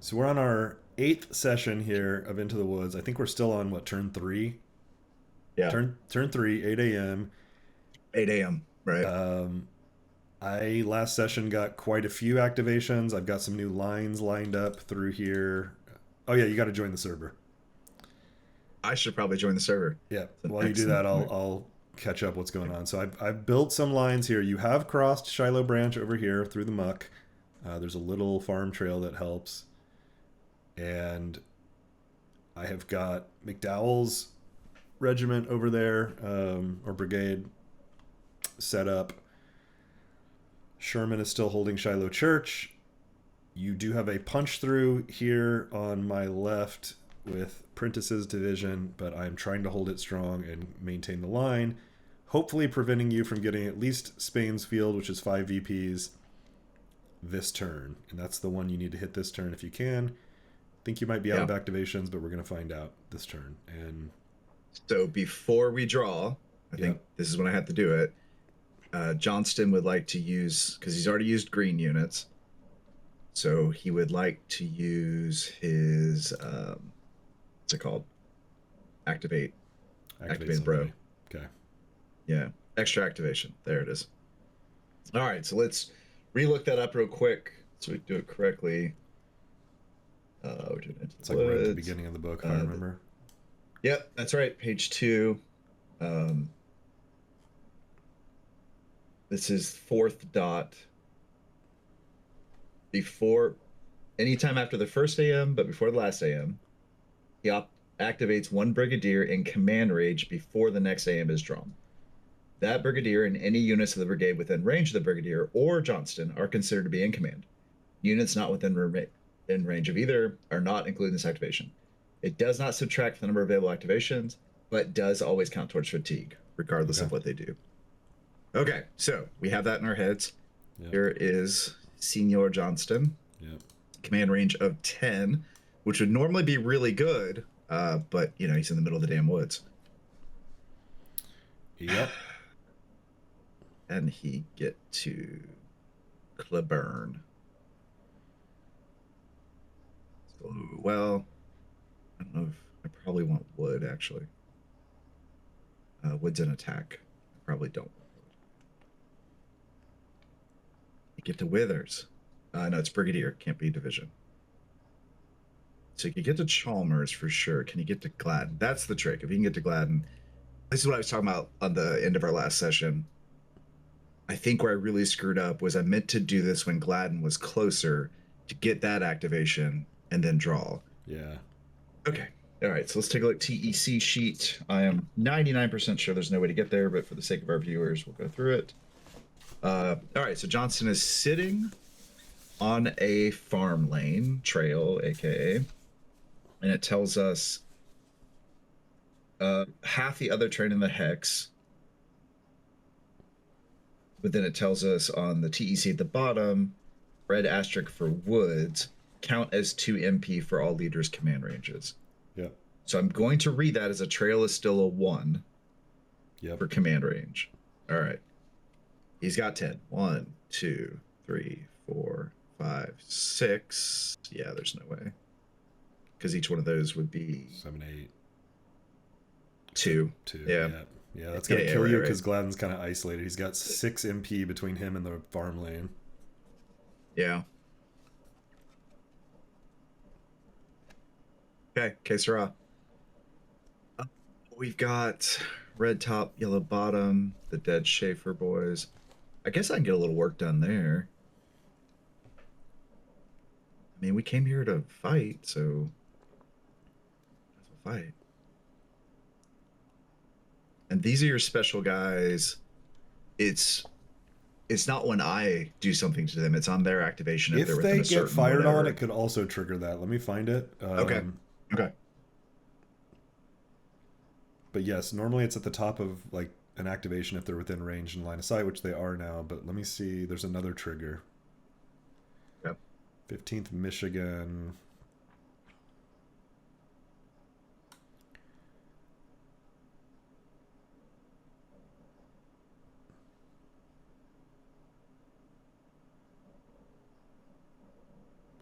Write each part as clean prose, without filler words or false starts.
So we're on our eighth session here of Into the Woods. I think we're still on what, turn three? Yeah, Turn three, 8 a.m. 8 a.m. Right. Um, I last session got quite a few activations. I've got some new lines lined up through here. Oh yeah, you got to join the server. I should probably join the server. Yeah. It's an While you do that, excellent I'll point. I'll catch up what's going on. So I've built some lines here. You have crossed Shiloh Branch over here through the muck. There's a little farm trail that helps, and I have got McDowell's regiment over there, or brigade, set up. Sherman is still holding Shiloh Church. You do have a punch through here on my left with Prentice's division, but I'm trying to hold it strong and maintain the line, hopefully preventing you from getting at least Spain's Field, which is 5 VPs, this turn. And that's the one you need to hit this turn if you can. I think you might be out of Yeah. activations, but we're going to find out this turn. And So before we draw, I yeah, think this is when I have to do it. Johnston would like to use, because he's already used green units. So he would like to use his, what's it called? Activate. activate Activate, bro. somebody. Okay. Yeah. Extra activation. There it is. All right. So let's relook that up real quick so we do it correctly. We're doing Into It's the like right at the Woods. beginning of the book, if I The, remember. yep, that's right. Page 2. Um, this is fourth dot. Before, anytime after the first AM, but before the last AM, he activates one brigadier in command range before the next AM is drawn. That brigadier and any units of the brigade within range of the brigadier or Johnston are considered to be in command. Units not within in range of either are not included in this activation. It does not subtract from the number of available activations, but does always count towards fatigue, regardless Okay. of what they do. Okay, so we have that in our heads. Yep. Here is Senior Johnston, Yep. command range of 10, which would normally be really good, but he's in the middle of the damn woods. Yep. And he get to Cleburne. So, well, I don't know if I probably want wood actually. Wood's an attack. I probably don't want wood. You get to Withers. No, it's Brigadier. Can't be division. So you can get to Chalmers for sure. Can you get to Gladden? That's the trick. If you can get to Gladden, this is what I was talking about on the end of our last session. I think where I really screwed up was I meant to do this when Gladden was closer to get that activation and then draw. Yeah. Okay. All right. So let's take a look. TEC sheet. I am 99% sure there's no way to get there, but for the sake of our viewers, we'll go through it. All right. So Johnson is sitting on a farm lane trail, aka, and it tells us half the other train in the hex. But then it tells us on the TEC at the bottom, red asterisk for woods, count as 2 MP for all leaders' command ranges. Yep. So I'm going to read that as a trail is still a 1 Yep. for command range. All right. He's got 10. 1, 2, 3, 4, 5, 6. Yeah, there's no way. Because each one of those would be 7, 8. 2. Two. Yeah. Yeah. Yeah, that's gonna Yeah, kill right, you right. because Gladden's kind of isolated. He's got 6 MP between him and the farm lane. Yeah. Okay, que sera. We've got red top, yellow bottom, the dead Schaefer boys. I guess I can get a little work done there. I mean, we came here to fight, so let's fight. And these are your special guys. It's it's not when I do something to them. It's on their activation if they're If within they a get certain fired on, it whatever. could also trigger that. Let me find it. Okay. Okay. But yes, normally it's at the top of like an activation if they're within range and line of sight, which they are now. But let me see. There's another trigger. Yep. 15th Michigan.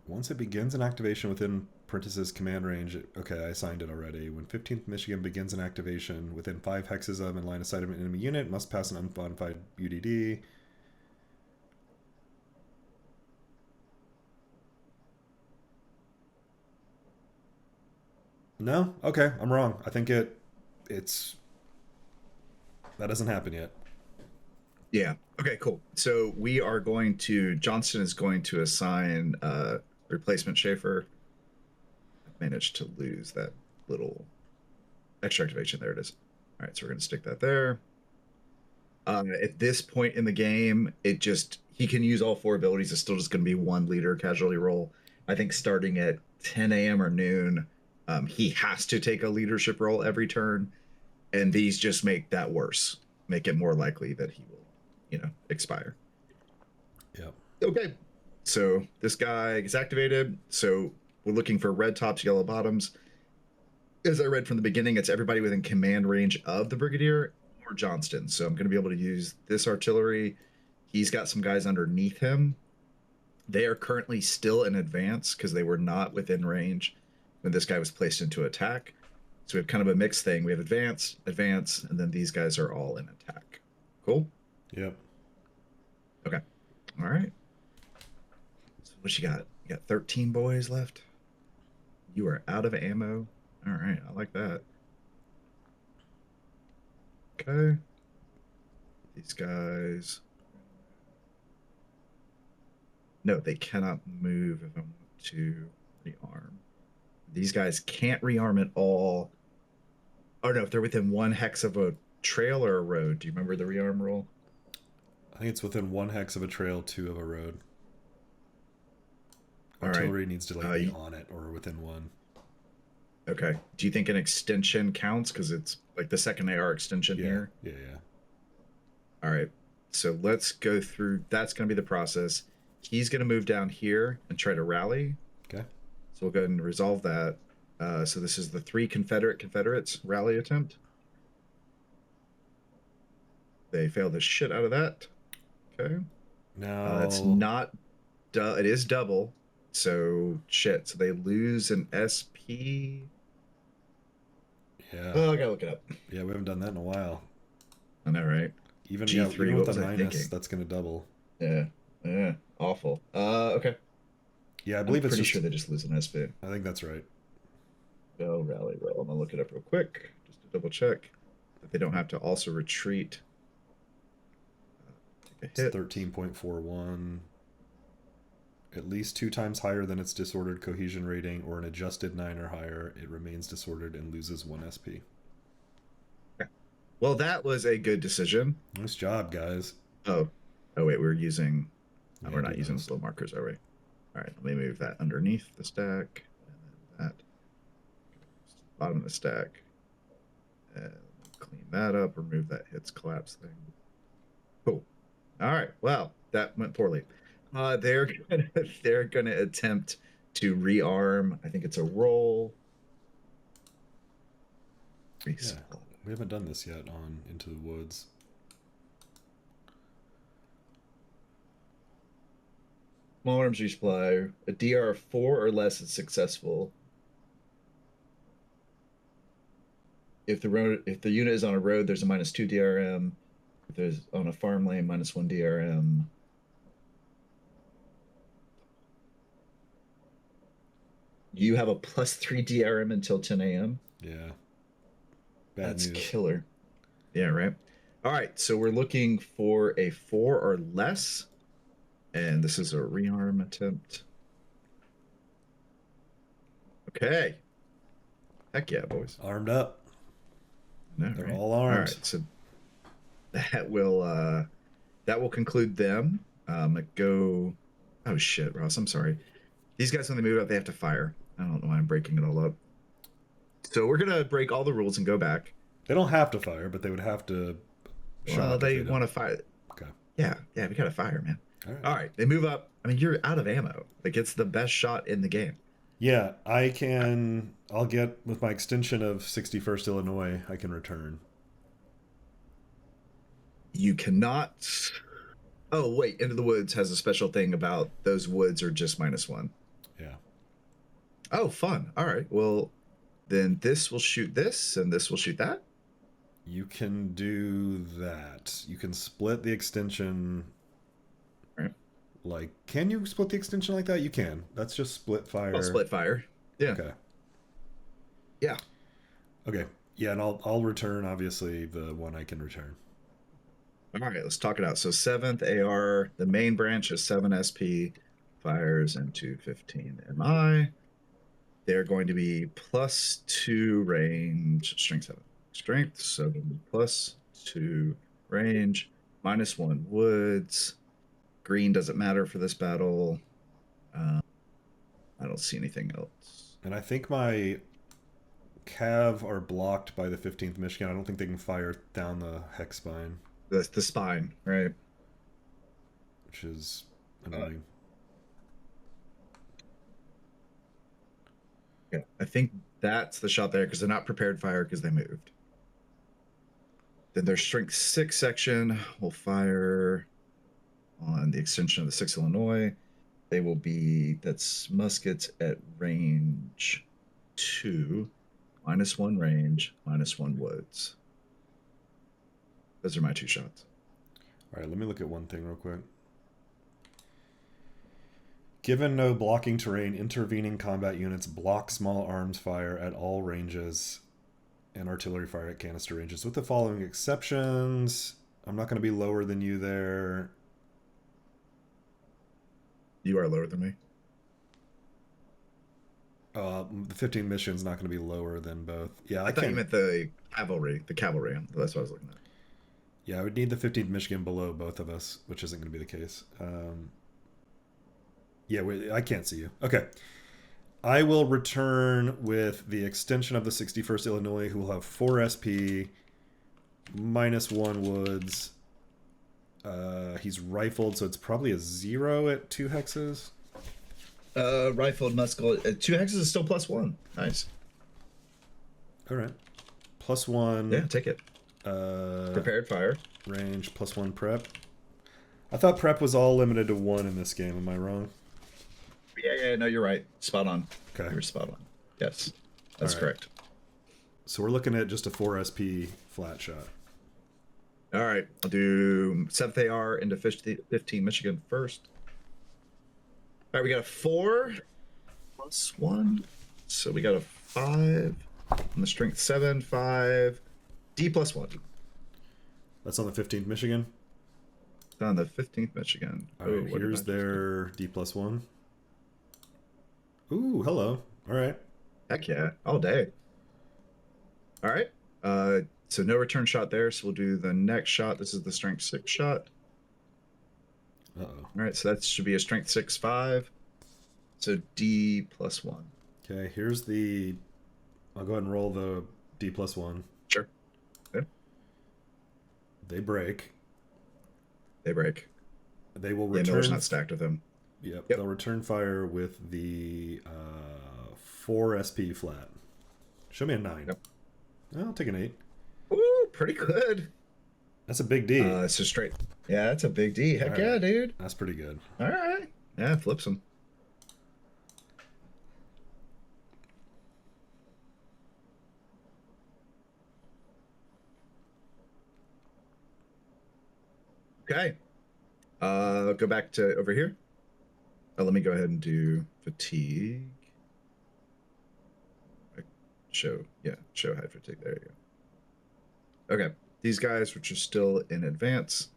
Once it begins an activation within parentheses command range, okay, I signed it already. When 15th Michigan begins an activation within 5 hexes of and line of sight of an enemy unit, must pass an unmodified UDD. No? Okay, I'm wrong. I think it's that doesn't happen yet. Yeah. Okay, cool. So we are going to, Johnston is going to assign replacement Schaefer. I've managed to lose that little extra activation. There it is. All right, so we're going to stick that there. At this point in the game, he can use all 4 abilities. It's still just going to be 1 leader casualty roll. I think starting at 10 a.m. or noon, he has to take a leadership role every turn, and these just make that worse, make it more likely that he will, expire. Yep. Okay, so this guy gets activated. So we're looking for red tops, yellow bottoms. As I read from the beginning, it's everybody within command range of the Brigadier or Johnston. So I'm going to be able to use this artillery. He's got some guys underneath him. They are currently still in advance because they were not within range when this guy was placed into attack. So we have kind of a mixed thing. We have advance, and then these guys are all in attack. Cool? Yep. Okay. All right. So what you got? You got 13 boys left? You are out of ammo. All right. I like that. Okay. These guys. No, they cannot move if I want to rearm. These guys can't rearm at all. Oh no, if they're within 1 hex of a trail or a road. Do you remember the rearm rule? I think it's within 1 hex of a trail, 2 of a road. All Artillery right. needs to be on it or within 1. Okay. Do you think an extension counts? Because it's like the second AR extension here. Yeah. All right. So let's go through. That's going to be the process. He's going to move down here and try to rally. Okay. So we'll go ahead and resolve that. So this is the 3 Confederates rally attempt. They fail the shit out of that. Okay. Now It's not. It is double. So shit. So they lose an SP. Yeah. Oh, I gotta look it up. Yeah, we haven't done that in a while. I know, right? Even G3, even what with was a I minus, thinking? that's going to double. Yeah, awful. Okay. Yeah, I believe I'm it's pretty just. sure they just lose an SP. I think that's right. Go rally roll. I'm gonna look it up real quick just to double check that they don't have to also retreat. Take a hit. It's 13.41. At least 2 times higher than its disordered cohesion rating or an adjusted 9 or higher, it remains disordered and loses 1 SP. Okay. Well, that was a good decision. Nice job, guys. Oh wait, we're using. Yeah, We're not using the slow markers, are we? All right, let me move that underneath the stack, and then that bottom of the stack, and clean that up. Remove that hits collapse thing. Cool. All right. Well, that went poorly. They're gonna attempt to rearm. I think it's a roll. Yeah, we haven't done this yet on Into the Woods. Small arms resupply. A DR 4 or less is successful. If the unit is on a road, there's a -2 DRM. If there's on a farm lane, -1 DRM. You have a +3 DRM until 10 a.m. Yeah. That's news. Killer. Yeah, right. All right, so we're looking for a 4 or less, and this is a rearm attempt. Okay. Heck yeah, boys. Armed up. No, They're right? all armed. All right, so that will conclude them. Go. Oh shit, Ross. I'm sorry. These guys, when they move up, they have to fire. I don't know why I'm breaking it all up. So we're gonna break all the rules and go back. They don't have to fire, but they would have to. Well, they want to fire. Okay. Yeah, we gotta fire, man. All right, they move up. I mean, you're out of ammo. Like, it's the best shot in the game. Yeah, I can. I'll get with my extension of 61st Illinois. I can return. You cannot. Oh wait, Into the Woods has a special thing about those woods are just -1. Yeah. Oh, fun. All right. Well, then this will shoot this, and this will shoot that. You can do that. You can split the extension. All right. Like, can you split the extension like that? You can. That's just split Well, fire. split fire. Yeah. Okay. Yeah. Okay. Yeah, and I'll return obviously the one I can return. All right. Let's talk it out. So seventh AR, the main branch is 7 SP, fires into 15 MI. They're going to be +2 range, strength 7. Strength 7 +2 range, -1 woods. Green doesn't matter for this battle. Uh, I don't see anything else. And I think my Cav are blocked by the 15th Michigan. I don't think they can fire down the hex spine, The spine, right? which is Uh, annoying. yeah, I think that's the shot there because they're not prepared fire because they moved. Then their strength 6 section will fire on the extension of the 6 Illinois. They will be, that's muskets at range 2, -1 range, -1 woods. Those are my 2 shots. All right, let me look at one thing real quick. Given no blocking terrain, intervening combat units block small arms fire at all ranges and artillery fire at canister ranges, with the following exceptions. I'm not going to be lower than you there. You are lower than me. The 15 mission's not going to be lower than both. Yeah, I I thought you can't. meant the cavalry. The cavalry. That's what I was looking at. Yeah, I would need the 15th Michigan below both of us, which isn't going to be the case. Yeah, I can't see you. Okay. I will return with the extension of the 61st Illinois, who will have 4 SP, -1 woods. He's rifled, so it's probably a 0 at 2 hexes. Rifled musket. 2 hexes is still +1. Nice. All right. +1. Yeah, take it. Prepared fire. Range, +1 prep. I thought prep was all limited to 1 in this game. Am I wrong? Yeah, no, you're right. Spot on. Okay. You're spot on. Yes, that's All right. correct. So we're looking at just a 4 SP flat shot. All right, I'll do 7th AR into 15 Michigan first. All right, we got a 4 +1. So we got a 5 on the strength 7, 5, D +1. That's on the 15th Michigan. On the 15th Michigan. All right, here's their D+1. Ooh, hello. All right. Heck yeah, all day. All right. So no return shot there. So we'll do the next shot. This is the strength 6 shot. Uh-oh. All right, so that should be a strength 6, 5. So D +1. Okay, here's the... I'll go ahead and roll the D+1. Sure. Yeah. They break. They break. They will Yeah, return... Miller's not stacked with them. Yep, Yep. they'll return fire with the 4 SP flat. Show me a 9. Yep. I'll take an 8. Ooh, pretty good. That's a big D. So straight. Yeah, that's a big D. Heck All yeah, right. dude. That's pretty good. All right. Yeah, flips them. Okay. Go back to over here. Let me go ahead and do fatigue. Show high fatigue. There you go. Okay. These guys, which are still in advance.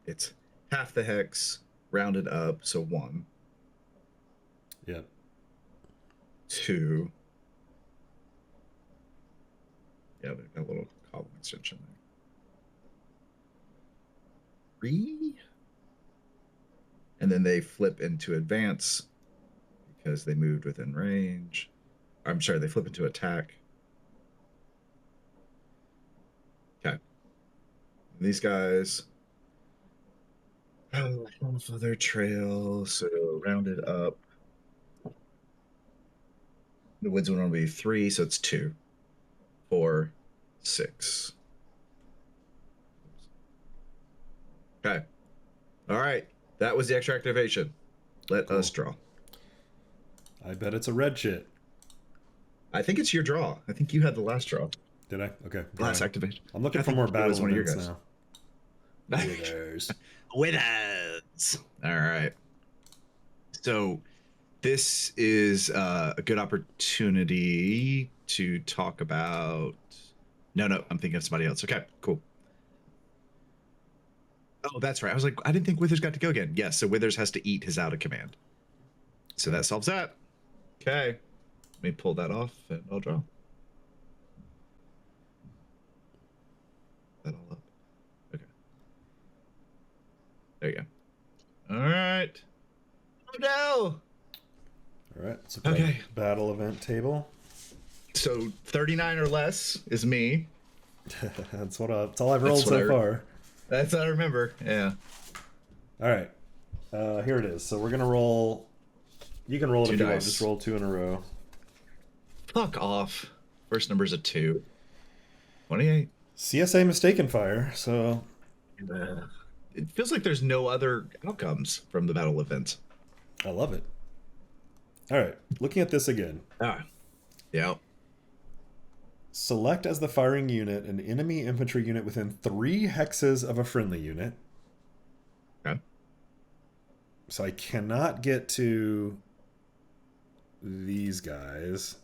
It's half the hex rounded up, so 1. Yep. 2. Yeah, they've got a little column extension there. 3. And then they flip into advance because they moved within range. I'm sorry, they flip into attack. Okay. These guys off of their trail, so rounded up. The woods one will be 3, so it's 2, 4, 6. Okay. All right. That was the extra activation. Let us Cool. draw. I bet it's a red chit. I think it's your draw. I think you had the last draw. Did I? Okay. Last Drawing. activation. I'm looking I for think more it was battle one of your events guys. now. Withers. Withers. All right. So this is a good opportunity to talk about. No, I'm thinking of somebody else. Okay, cool. Oh, that's right. I was like, I didn't think Withers got to go again. Yes, so Withers has to eat his out of command. So that solves that. Okay. Let me pull that off and I'll draw. That all up. Okay. There you go. All right. Oh no. All right. So Okay. battle event table. So 39 or less is me. That's all I've rolled so far. That's what I remember. Yeah. All right. Here it is. So we're gonna roll. You can roll it Two if you want. dice. Just roll 2 in a row. Fuck off. First number's a 2. 28. CSA mistaken fire. So It feels like there's no other outcomes from the battle event. I love it. All right. Looking at this again. Ah. Yeah. Select as the firing unit an enemy infantry unit within 3 hexes of a friendly unit. Okay. So I cannot get to these guys.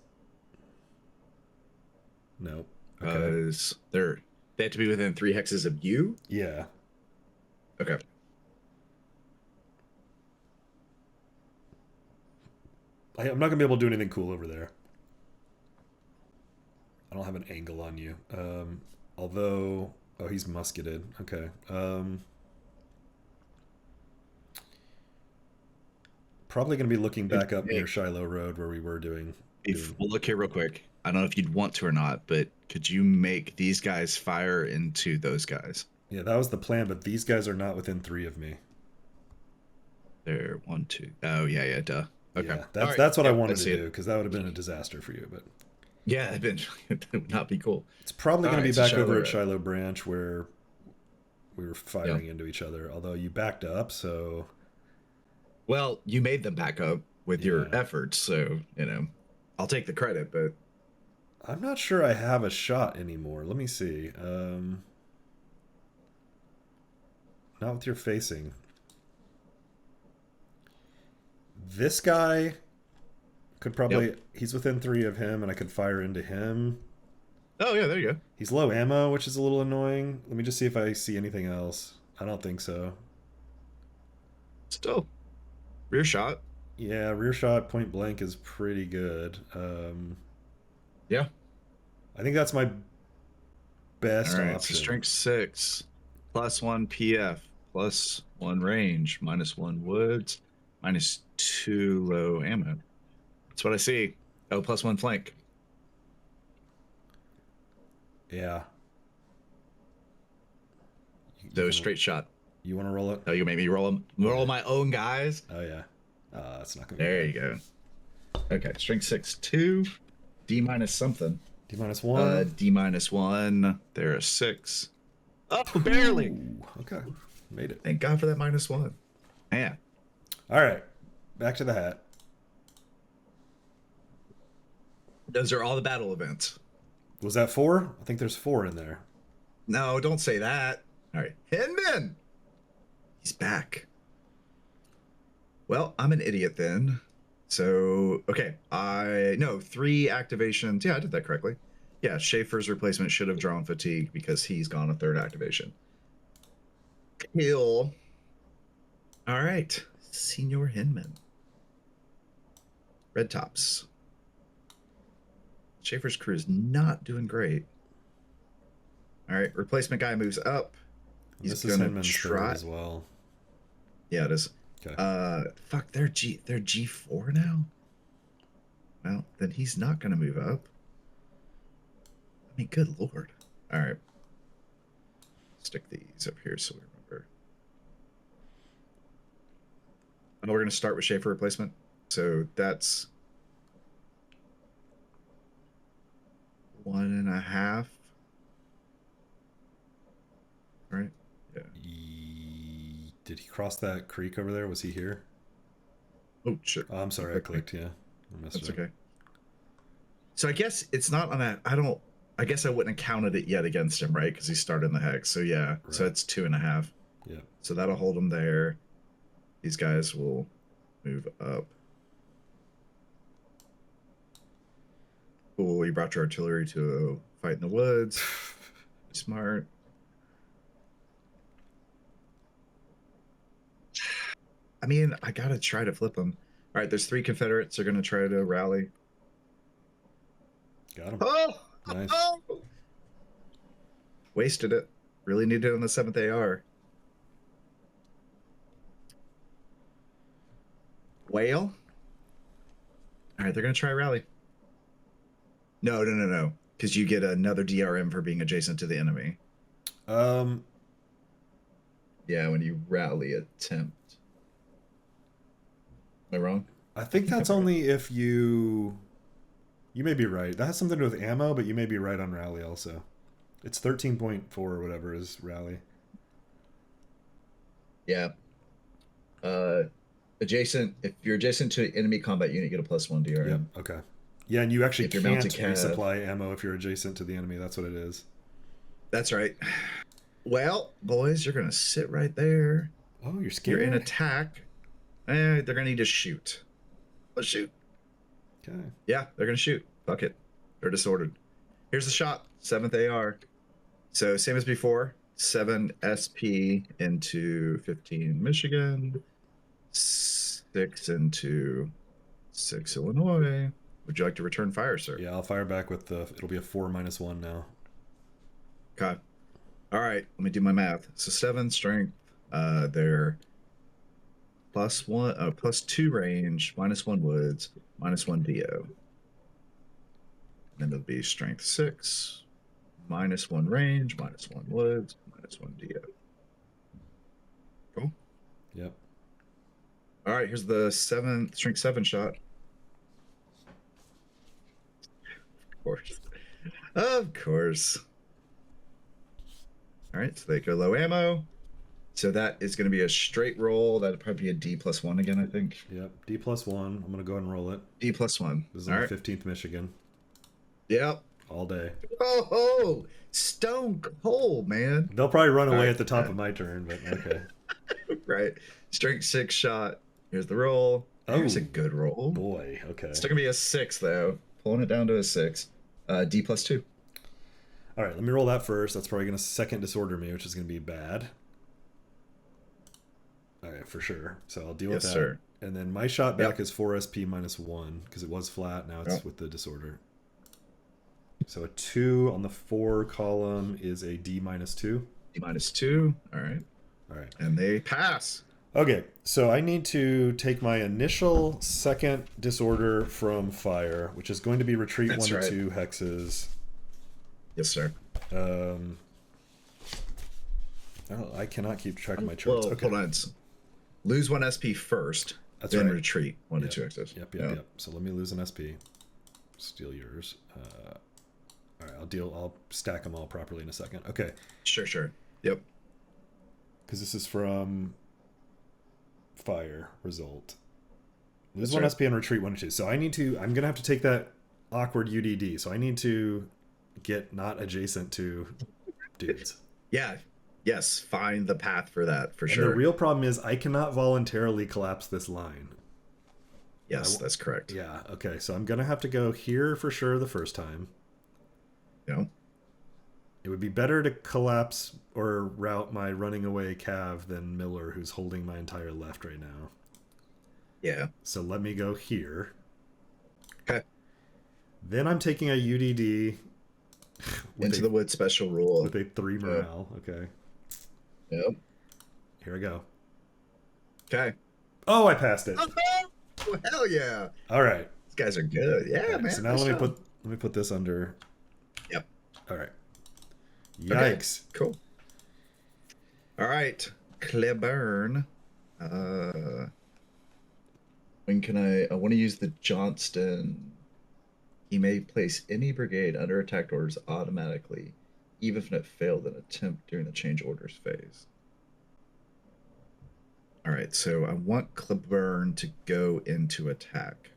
Nope. Okay. Because they have to be within 3 hexes of you? Yeah. Okay. I'm not going to be able to do anything cool over there. I don't have an angle on you. Although... Oh, he's musketed. Okay. Probably going to be looking back up near Shiloh Road where we were doing... Well, look here real quick. I don't know if you'd want to or not, but could you make these guys fire into those guys? Yeah, that was the plan, but these guys are not within 3 of me. They're 1, 2. Oh, yeah, duh. Okay. Yeah, that's what I wanted to do, because that would have been a disaster for you. But yeah, it would not be cool. It's probably going to be so back over Shiloh at Shiloh Branch where we were firing into each other, although you backed up, so... Well, you made them back up with your efforts, so, I'll take the credit, but... I'm not sure I have a shot anymore. Let me see. Not with your facing. This guy could probably... He's within 3 of him, and I could fire into him. Oh, yeah, there you go. He's low ammo, which is a little annoying. Let me just see if I see anything else. I don't think so. Still. Rear shot. Yeah, rear shot point blank is pretty good. Yeah. I think that's my best All right, option. so strength 6, +1 PF, +1 range, -1 woods, -2 low ammo. That's what I see. Oh, +1 flank. Yeah. So straight shot. You want to roll it? Oh, you make me roll my own guys? Oh, yeah. That's not going to be There you go. Okay, strength 6, 2, D minus something. D minus 1. D minus 1. There are 6. Oh, barely. Ooh, okay. Made it. Thank God for that -1. Yeah. All right. Back to the hat. Those are all the battle events. Was that 4? I think there's 4 in there. No, don't say that. All right. Hinman! He's back. Well, I'm an idiot then. So, okay. 3 activations. Yeah, I did that correctly. Yeah, Schaefer's replacement should have drawn fatigue because he's gone a 3rd activation. Kill. All right. Senior Hinman. Red tops. Schaefer's crew is not doing great. All right, replacement guy moves up. He's going to try as well. Yeah, it is. Okay. Fuck, they're G4 now. Well, then he's not going to move up. I mean, good lord. All right. Stick these up here so we remember. And we're going to start with Schaefer replacement. So that's 1.5. Right? Yeah. Did he cross that creek over there? Was he here? Oh shit! Oh, I'm sorry, I clicked. Yeah, I messed That's it up. okay. So I guess it's not on a. I don't. I guess I wouldn't have counted it yet against him, right? Because he started in the hex. So yeah. So Right. it's 2.5. Yeah. So that'll hold him there. These guys will move up. Cool. You brought your artillery to fight in the woods. Smart. I mean, I gotta try to flip them. All right, there's 3 Confederates. They're gonna try to rally. Got him. Oh, Nice. oh! Wasted it. Really needed it on the 7th AR. Whale. All right, they're gonna try rally. No, no, no, no. Because you get another DRM for being adjacent to the enemy. Um, Yeah, when you rally attempt. Am I wrong? I think that's only if you. You may be right. That has something to do with ammo, but you may be right on rally also. It's 13.4 or whatever is rally. Yeah. Uh, adjacent. If you're adjacent to enemy combat unit, you get a +1 Yep. DRM. Okay. Yeah, and you actually If you're can't mounted cav, resupply ammo if you're adjacent to the enemy. That's what it is. that's right. Well, boys, you're gonna sit right there. Oh, you're You're in scared? attack. They're gonna need to shoot. Let's shoot. Okay. Yeah, they're gonna shoot. Fuck it. They're disordered. Here's the shot. 7th AR. So same as before. 7 SP into 15 Michigan. 6 into 6 Illinois. Would you like to return fire, sir? Yeah, I'll fire back with the. It'll be a 4-1 now. Okay. All right. Let me do my math. So 7 strength. They're +1, +2 range, -1 woods, -1 DO. And then it'll be strength 6, -1 range, -1 woods, -1 DO. Cool. Yep. All right. Here's the strength 7 shot. Of course. Of course. All right. So they go low ammo. So that is going to be a straight roll. That'd probably be a D+1 again, I think. Yep. D+1. I'm gonna go ahead and roll it. D+1. This is All on right. the 15th Michigan. Yep. All day. Oh, stone cold, man. They'll probably run All away right. at the top of my turn, but okay. Right. Strength 6 shot. Here's the roll. Here's a Oh, good roll. boy. Okay. Still gonna be a 6 though. Pulling it down to a 6. D+2. All right. Let me roll that first. That's probably gonna second disorder me, which is gonna be bad. All right, for sure. So I'll deal with Yes, that. sir. And then my shot back Yep. is 4 SP -1 because it was flat. Now it's Yep. with the disorder. So a 2 on the 4 column is a D-2. D-2. All right. All right. And they pass. Okay, so I need to take my initial second disorder from fire, which is going to be retreat That's 1 right. to 2 hexes. Yes, sir. Oh, I cannot keep track of my charts. Well, Okay. hold on. Lose 1 SP first, That's then right. retreat 1 Yep. to 2 hexes. Yep. So let me lose an SP. Steal yours. All right, I'll stack them all properly in a second. Okay, Sure. Yep. because this is from fire result. Lose That's 1 right. SP and retreat 1 to 2. So I'm gonna have to take that awkward UDD. So I need to get not adjacent to dudes. Yeah. Yes. Find the path for that for And sure. the real problem is I cannot voluntarily collapse this line. Yes, that's correct. Yeah. Okay. So I'm gonna have to go here for sure the first time. No. It would be better to collapse or route my running away Cav than Miller, who's holding my entire left right now. Yeah. So let me go here. Okay. Then I'm taking a UDD Into the wood special rule. with a 3 morale. Okay. Yep. Here I go. Okay. Oh, I passed it. Oh, hell yeah. All right. These guys are good. Yeah, All right, man. so now nice let job. me put this under. Yep. All right. Okay, Yikes. cool. All right. Cleburne. When can I want to use the Johnston. He may place any brigade under attack orders automatically, even if it failed an attempt during the change orders phase. All right, so I want Cleburne to go into attack.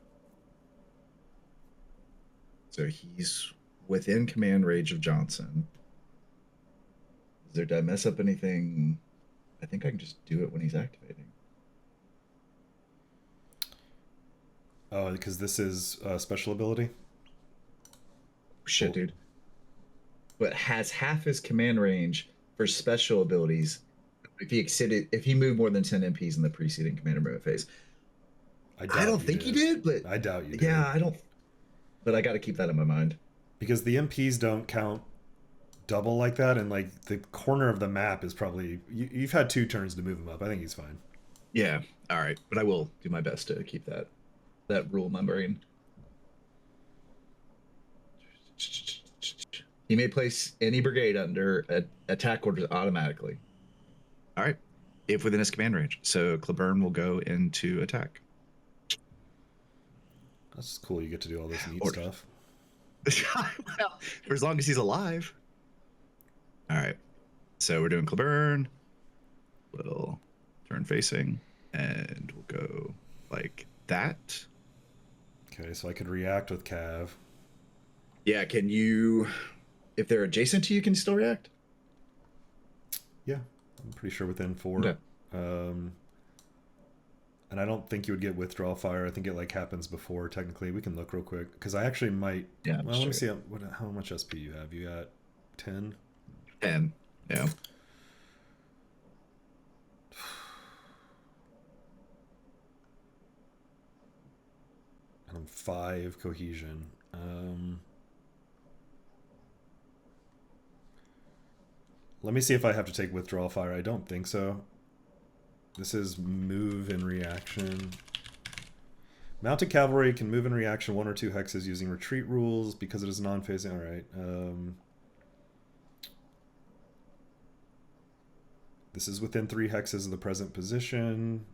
So he's within command range of Johnson. Did I mess up anything? I think I can just do it when he's activating. Oh, because this is a special ability. Shit, Well, dude. But has half his command range for special abilities if he moved more than 10 MPs in the preceding commander movement phase. I I doubt don't you think he did. did, but I doubt you yeah, did. I don't. But I got to keep that in my mind. Because the MPs don't count double like that, and like the corner of the map is probably you've had 2 turns to move him up. I think he's fine. Yeah, all right, but I will do my best to keep that rule in my brain. He may place any brigade under attack orders automatically. All right, if within his command range. So Cleburne will go into attack. That's cool. You get to do all this neat Orders. stuff. Well, for as long as he's alive. All right, so we're doing Cleburne. Little turn facing, and we'll go like that. Okay, so I could react with Cav. Yeah, can you, if they're adjacent to you, can you still react? Yeah, I'm pretty sure within 4. Okay. Um, and I don't think you would get withdrawal fire. I think it like happens before. Technically, we can look real quick because I actually might. Yeah. Well, let me see how much SP you have. You got 10. 10. Yeah. And I'm 5 cohesion. Let me see if I have to take withdrawal fire. I don't think so. This is move in reaction. Mounted cavalry can move in reaction 1 or 2 hexes using retreat rules because it is non-phasing. All right. This is within 3 hexes of the present position.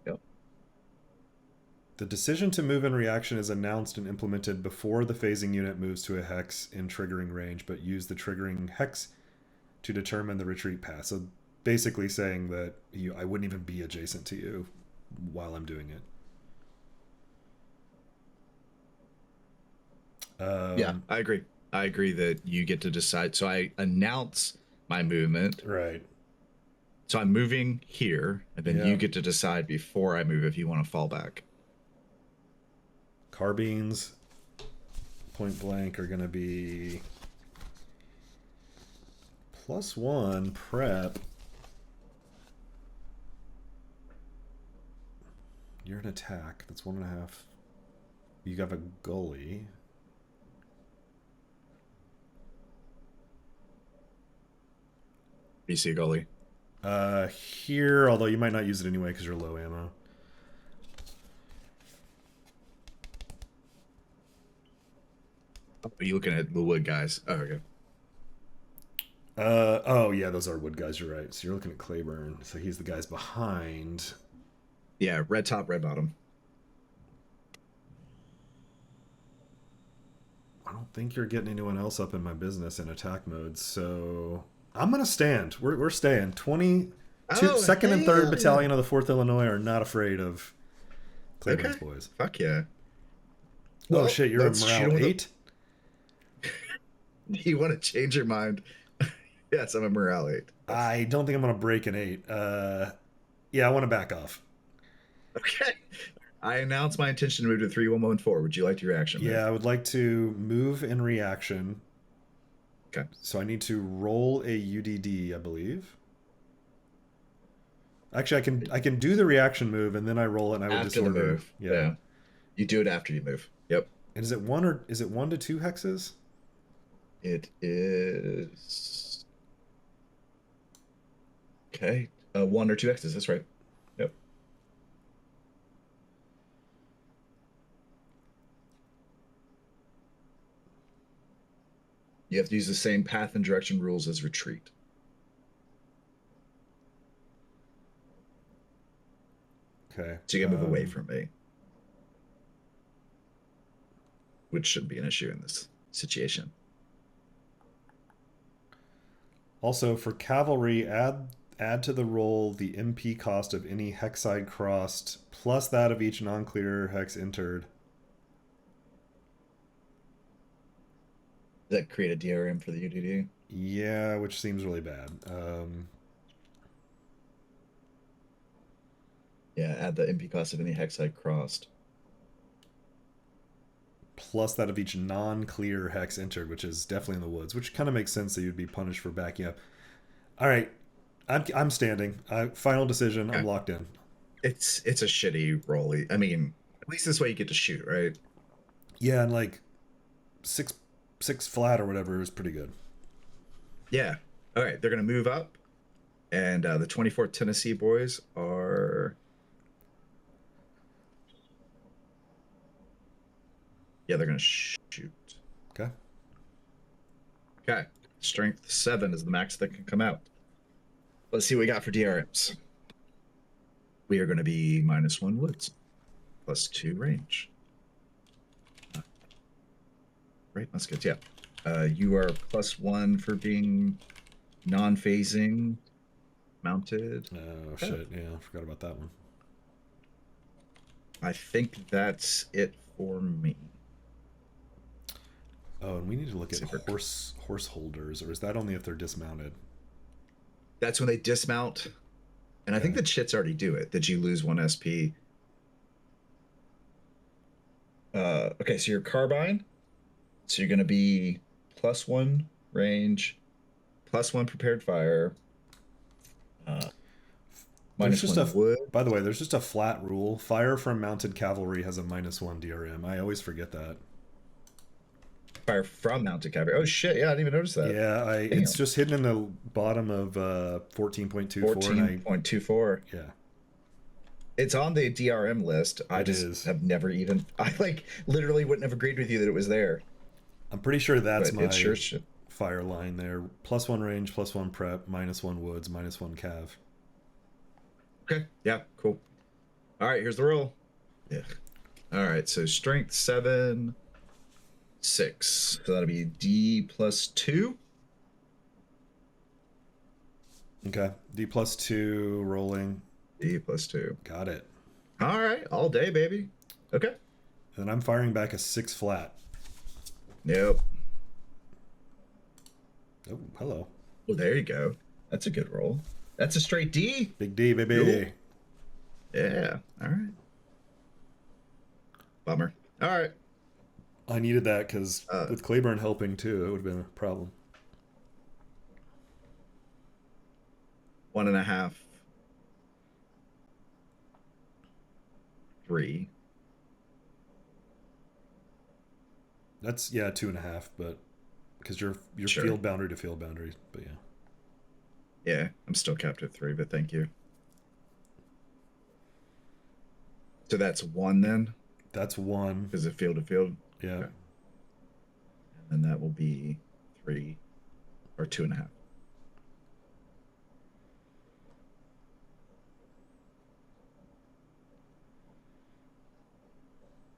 Yep. The decision to move in reaction is announced and implemented before the phasing unit moves to a hex in triggering range, but use the triggering hex to determine the retreat path. So basically saying that I wouldn't even be adjacent to you while I'm doing it. Yeah, I agree. I agree that you get to decide. So I announce my movement. Right. So I'm moving here, and then you get to decide before I move if you want to fall back. Carbines, point blank, are going to be +1 prep. You're an attack. That's 1.5. You have a gully. You see a goalie? Here, although you might not use it anyway because you're low ammo. Are you looking at the wood guys? Oh, okay. Oh yeah, those are wood guys. You're right. So you're looking at Claiborne. So he's the guys behind. Yeah, red top, red bottom. I don't think you're getting anyone else up in my business in attack mode. So I'm gonna stand. We're staying. 2nd and 3rd Battalion of the 4th Illinois are not afraid of Claiborne's boys. Fuck yeah. Well, oh shit, you're a morale 8? You want to change your mind? Yes, I'm a morale 8. I don't think I'm gonna break an 8. Yeah, I want to back off. Okay. I announce my intention to move to 3-1-1-4. Would you like your reaction? Yeah, I would like to move in reaction. Okay. So I need to roll a UDD, I believe. Actually, I can do the reaction move and then I roll it and I would after disorder. The move. Yeah. You do it after you move. Yep. And is it 1 to 2 hexes? It is. Okay. 1 or 2 hexes. That's right. Yep. You have to use the same path and direction rules as retreat. Okay. So you can move away from me, which shouldn't be an issue in this situation. Also, for cavalry, add Add to the roll the MP cost of any hex side crossed plus that of each non-clear hex entered. Does that create a DRM for the UDD? Yeah, which seems really bad. Yeah, add the MP cost of any hex side crossed. Plus that of each non-clear hex entered, which is definitely in the woods, which kind of makes sense that you'd be punished for backing up. All right, I'm standing. Final decision. I'm Okay. locked in. It's a shitty roll. I mean, at least this way you get to shoot, right? Yeah, and like six flat or whatever is pretty good. Yeah. All right, they're gonna move up, and the 24th Tennessee boys are. Yeah, they're gonna shoot. Okay. Okay. Strength 7 is the max that can come out. Let's see what we got for DRMs. We are going to be -1 woods, +2 range. Right, that's good. Yeah. You are +1 for being non-phasing mounted. Oh, shit. Yeah, I forgot about that one. I think that's it for me. Oh, and we need to look at horse holders, or is that only if they're dismounted? That's when they dismount. And I think the chits already do it. Did you lose 1 SP? Okay, so your carbine. So you're going to be +1 range, +1 prepared fire, There's just -1 wood. By the way, there's just a flat rule. Fire from mounted cavalry has a -1 DRM. I always forget that. Fire from mounted cavalry. Oh shit! Yeah, I didn't even notice that. Yeah, it's just hidden in the bottom of 14.24. 14.24. Yeah. It's on the DRM list. I have never even. I literally wouldn't have agreed with you that it was there. I'm pretty sure that's my fire line there. +1 range, +1 prep, -1 woods, -1 cav. Okay. Yeah. Cool. All right. Here's the roll. Yeah. All right. So strength 7, 6. So that'll be D +2. Okay. D +2 rolling. D +2. Got it. All right. All day, baby. Okay. And I'm firing back a 6 flat. Nope. Oh, hello. Well, there you go. That's a good roll. That's a straight D. Big D, baby. Cool. Yeah. All right. Bummer. All right. I needed that because with Claiborne helping too, it would have been a problem. 1.5. 3. That's 2.5, but because you're Sure. field boundary to field boundary, but yeah. Yeah, I'm still captive 3, but thank you. So that's 1 then? That's 1. Is it field to field? Yeah. Okay. And then that will be 3 or 2.5.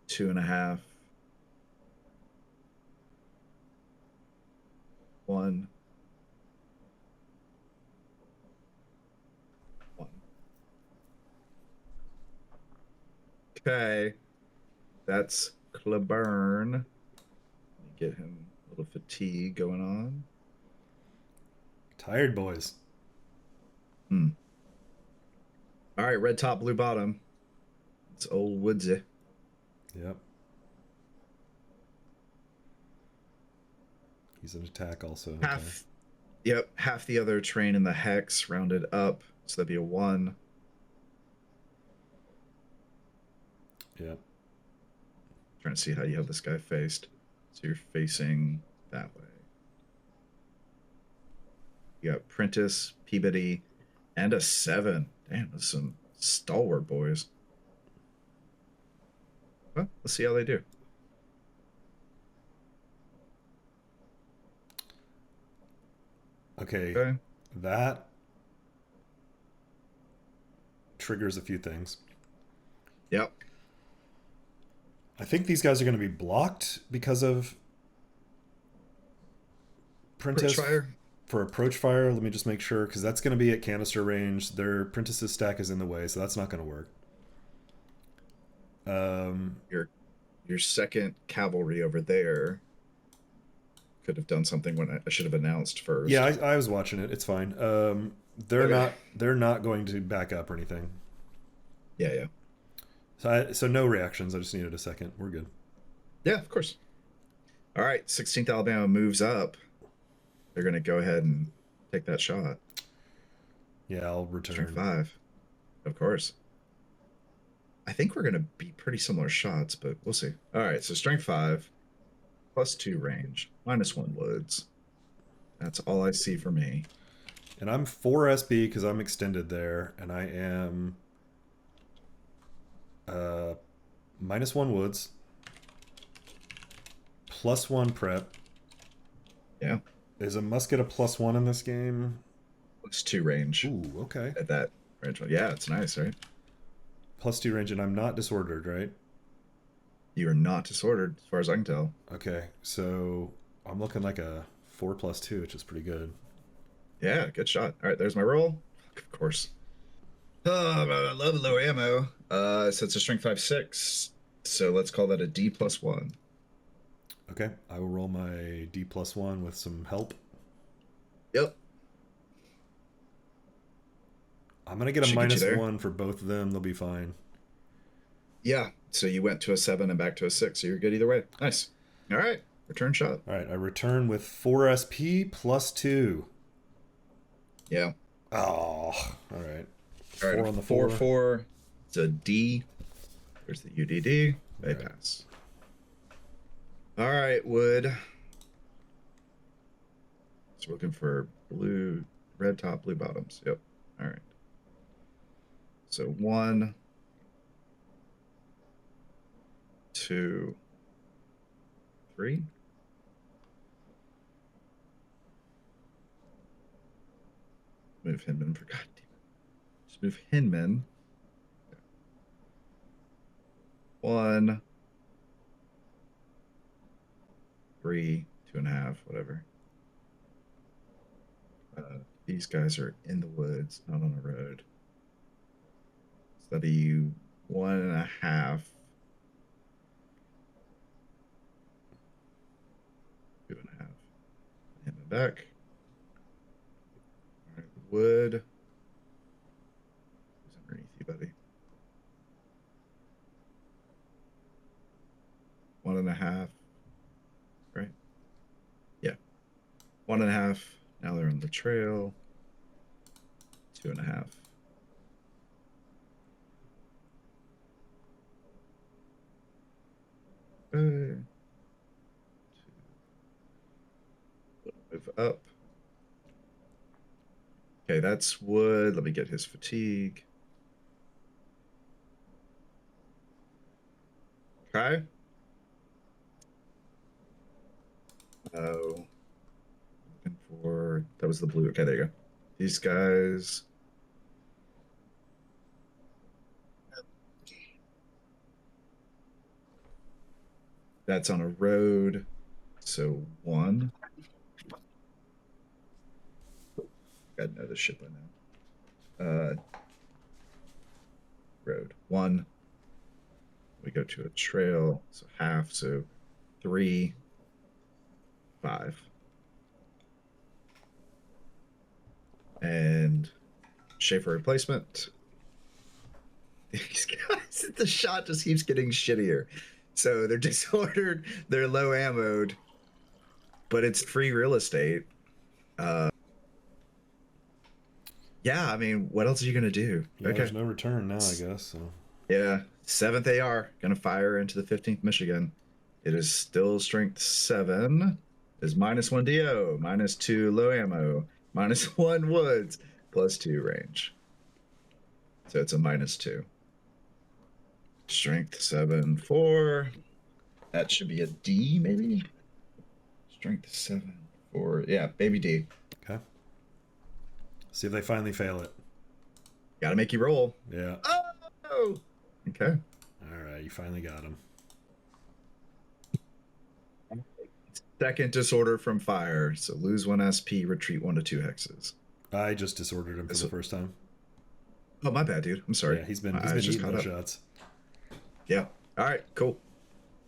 Two and a half. 1. 1. Okay. That's Claiborne. Let me get him a little fatigue going on. Tired boys. All right, red top, blue bottom. It's old Woodsy. Yep. He's an attack also. Half. Okay. Yep, half the other train in the hex rounded up, so that'd be a 1. Yep. Trying to see how you have this guy faced. So you're facing that way. You got Prentice, Peabody, and a 7. Damn, that's some stalwart boys. Well, let's see how they do. Okay. That triggers a few things. Yep. I think these guys are going to be blocked because of Prentice. For approach fire, let me just make sure, because that's going to be at canister range. Their Prentice's stack is in the way, so that's not going to work. Your your second cavalry over there could have done something when I should have announced Yeah, first. I was watching it. It's fine. They're Okay. not going to back up or anything. Yeah, yeah. So no reactions. I just needed a second. We're good. Yeah, of course. All right, 16th Alabama moves up. They're going to go ahead and take that shot. Yeah, I'll Strength return. 5, of course. I think we're going to be pretty similar shots, but we'll see. All right, so strength 5, +2 range, -1 woods. That's all I see for me. And I'm 4 SB because I'm extended there, and I am uh, -1 woods, +1 prep. Yeah, Is a musket a +1 in this game? +2 range Ooh, okay. at that range. Yeah, it's nice, right? +2 range, and I'm not disordered, right? You are not disordered, as far as I can tell. Okay, so I'm looking like a 4+2, which is pretty good. Yeah, good shot. All right, there's my roll. Of course. Oh, I love low ammo. So it's a strength 5/6. So let's call that a D+1. Okay, I will roll my D+1 with some help. Yep. I'm gonna get a Should get you there. -1 for both of them. They'll be fine. Yeah. So you went to a 7 and back to a 6. So you're good either way. Nice. All right. Return shot. All right, I return with 4 SP +2. Yeah. Oh, all right. All right. 4 on the 4 4. 4. It's a D. There's the UDD. They All right. pass. All right, wood. So we're looking for blue, red top, blue bottoms. Yep. All right. So 1, 2, 3. Move Hinman for God damn it. Just move Hinman. 1, 3, 2.5, whatever. These guys are in the woods, not on the road. So that'd be 1.5, 2.5. Hinman back. All right, wood. Who's underneath you, buddy? 1.5. Right? Yeah. 1.5. Now they're on the trail. 2.5. Move up. Okay, that's wood. Let me get his fatigue. Okay. Oh, looking for that was the blue. Okay, there you go. These guys. That's on a road. So 1. Gotta know this shit by now. Road 1. We go to a trail. So half. So 3, 5. And Schaefer replacement. These guys, the shot just keeps getting shittier. So they're disordered, they're low ammoed, but it's free real estate. Yeah, I mean, what else are you gonna do? Yeah, Okay. there's no return now, I guess. So Yeah, 7th AR gonna fire into the 15th Michigan. It is still strength 7. Is -1 DO, -2 low ammo, -1 woods, +2 range. So it's a -2. Strength 7, 4. That should be a D, maybe. Strength 7, 4. Yeah, baby D. okay. See if they finally fail it. Gotta make you roll. Yeah. Oh! Okay. All right, you finally got them. Second disorder from fire. So lose 1 SP, retreat 1 to 2 hexes. I just disordered him for the first time. Oh, my bad, dude. I'm sorry. Yeah, he's been I was just eating caught those up. shots. Yeah. All right, cool.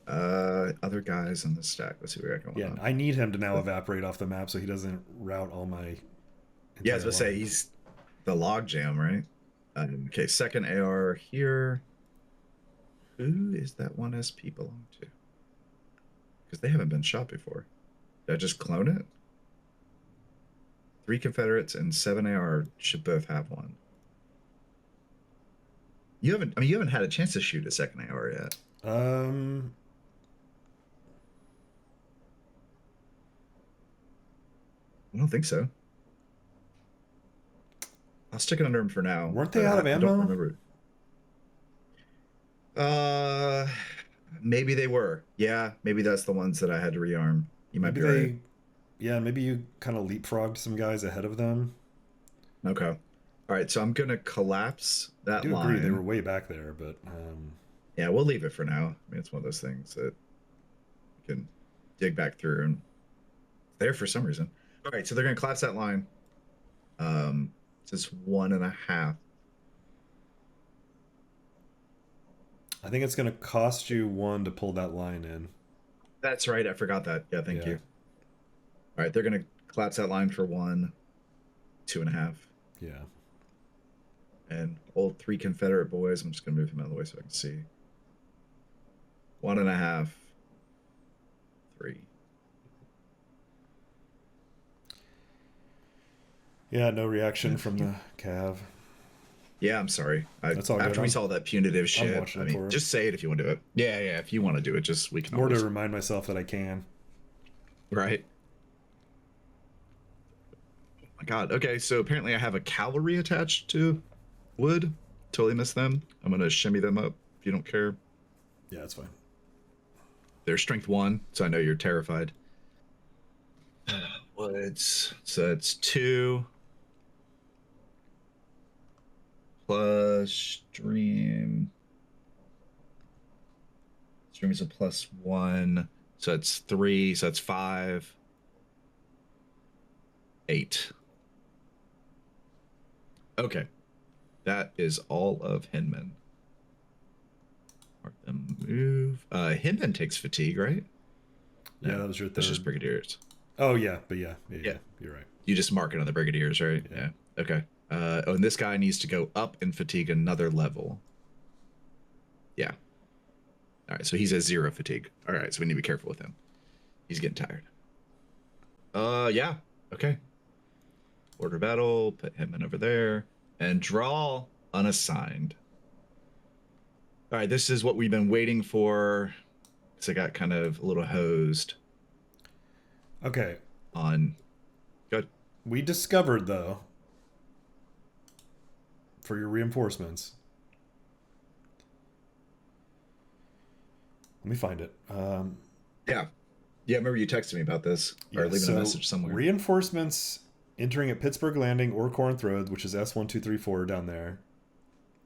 Other guys in the stack. Let's see what we got going Yeah, on. I need him to now evaporate off the map so he doesn't route all my Yeah, I entire was gonna say line. he's the log jam, right? Okay, second AR here. Who is that 1 SP belong to? Because they haven't been shot before. Did I just clone it? 3 Confederates and 7 AR should both have one. You haven't had a chance to shoot a second AR yet. I don't think so. I'll stick it under him for now. Weren't they out of I don't ammo? remember. Uh, maybe they were. Yeah, maybe that's the ones that I had to rearm. You might Maybe be right. yeah, maybe you kind of leapfrogged some guys ahead of them. Okay. All right, so I'm gonna collapse I that do agree they were line. way back there, but Yeah, we'll leave it for now. I mean, it's one of those things that you can dig back through and it's there for some reason. All right, so they're gonna collapse that line. It's 1.5. I think it's going to cost you 1 to pull that line in. That's right. I forgot that. Yeah, thank you. All right, they're gonna collapse that line for 1, 2.5. Yeah. And old 3 Confederate boys. I'm just gonna move him out of the way so I can see. 1.5, 3. Yeah, no reaction from the Cav. Yeah, I'm sorry. That's all good. After we saw that punitive shit, watching I for mean, it. just say it if you want to do it. Yeah, yeah. If you want to do it, just we can More always. to remind myself that I can. Right. Oh my God. Okay, so apparently I have a cavalry attached to wood. Totally missed them. I'm gonna shimmy them up if you don't care. Yeah, that's fine. They're strength 1, so I know you're terrified. Woods. So it's 2 plus stream. Stream is a +1, so it's 3, so that's 5, 8. Okay, that is all of Hinman. Mark them move. Hinman takes fatigue, right? Yeah, that was your That's just third. brigadiers. Oh yeah, but yeah, you're right. You just mark it on the brigadiers, right? Yeah. Okay. Oh, and this guy needs to go up in fatigue another level. Yeah. All right, so he's at 0 fatigue. All right, so we need to be careful with him. He's getting tired. Yeah. Okay. Order battle, put him in over there, and draw unassigned. All right, this is what we've been waiting for. So I got kind of a little hosed. Okay. On. Good. We discovered though, for your reinforcements. Let me find it. Yeah. Yeah, I remember you texted me about this or leaving a message somewhere. Reinforcements entering at Pittsburgh Landing or Corinth Road, which is S1234 down there,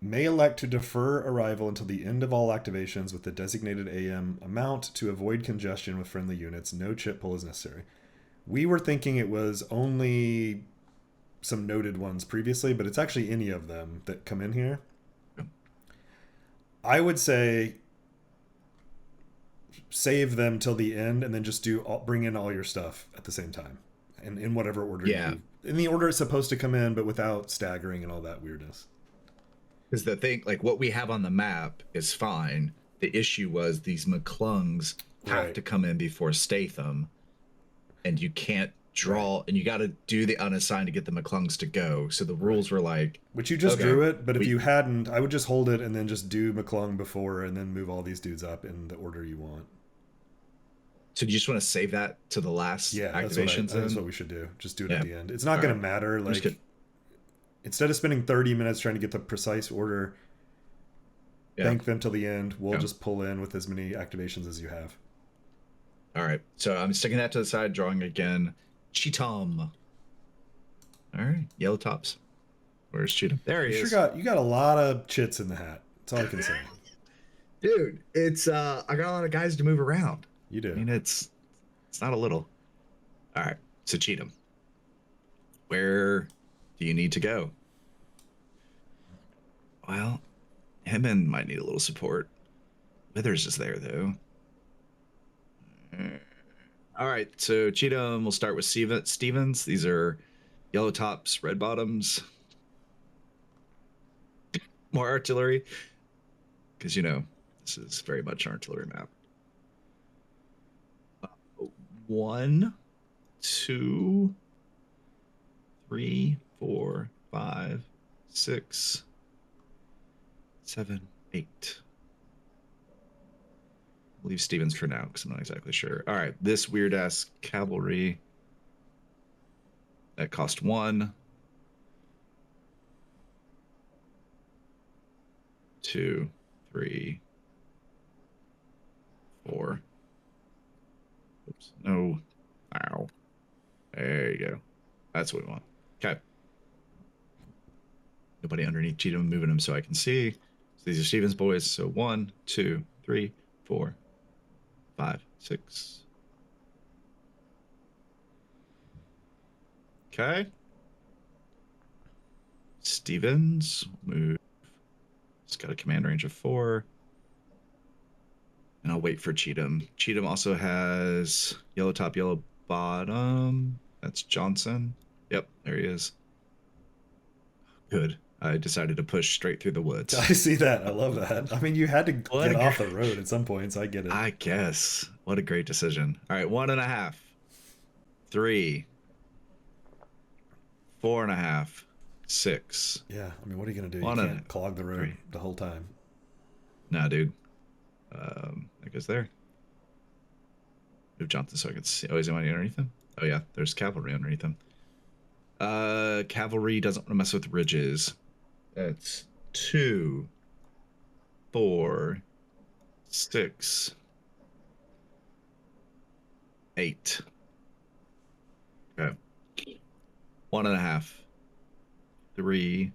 may elect to defer arrival until the end of all activations with the designated AM amount to avoid congestion with friendly units. No chip pull is necessary. We were thinking it was only some noted ones previously, but it's actually any of them that come in here. I would say save them till the end and then just bring in all your stuff at the same time and in whatever order in the order it's supposed to come in, but without staggering and all that weirdness. Because the thing, like what we have on the map is fine. The issue was these McClungs have to come in before Statham, and you can't draw, and you got to do the unassigned to get the McClungs to go. So the rules were like, which you just drew it, but if you hadn't, I would just hold it and then just do McClung before and then move all these dudes up in the order you want. So do you just want to save that to the last activations? That's what we should do. Just do it at the end. It's not going to matter. Like, instead of spending 30 minutes trying to get the precise order, bank them till the end. We'll just pull in with as many activations as you have. All right. So I'm sticking that to the side, drawing again. Cheatham. All right. Yellow tops. Where's Cheatham? There he is. You got a lot of chits in the hat. That's all I can say. Dude, it's I got a lot of guys to move around. You do. I mean, it's It's not a little. All right. So Cheatham, where do you need to go? Well, Hammond might need a little support. Withers is there though. All right. So Cheatham, we'll start with Stevens. These are yellow tops, red bottoms. More artillery, because this is very much an artillery map. 1, 2, 3, 4, 5, 6, 7, 8. I'll leave Stevens for now because I'm not exactly sure. All right, this weird ass cavalry that cost 1, 2, 3, 4. Oops, no. Ow. There you go. That's what we want. Okay. Nobody underneath Cheatham, moving him so I can see. So these are Stevens boys. So 1, 2, 3, 4, 5, 6. Okay. Stevens move. It's got a command range of 4. And I'll wait for Cheatham. Cheatham also has yellow top, yellow bottom. That's Johnson. Yep, there he is. Good. I decided to push straight through the woods. I see that. I love that. I mean, you had to What get a off the road at some points. I get it. I guess. What a great decision. All right, 1.5, 3, 4.5, 6. Yeah. I mean, what are you gonna do? You One and can't clog the road 3. the whole time. Nah, dude. That goes there. Move Johnson so I can see. Oh, is anybody underneath him? Oh yeah, there's cavalry underneath him. Cavalry doesn't want to mess with ridges. That's 2, 4, 6, 8. Okay. 1.5, 3. Does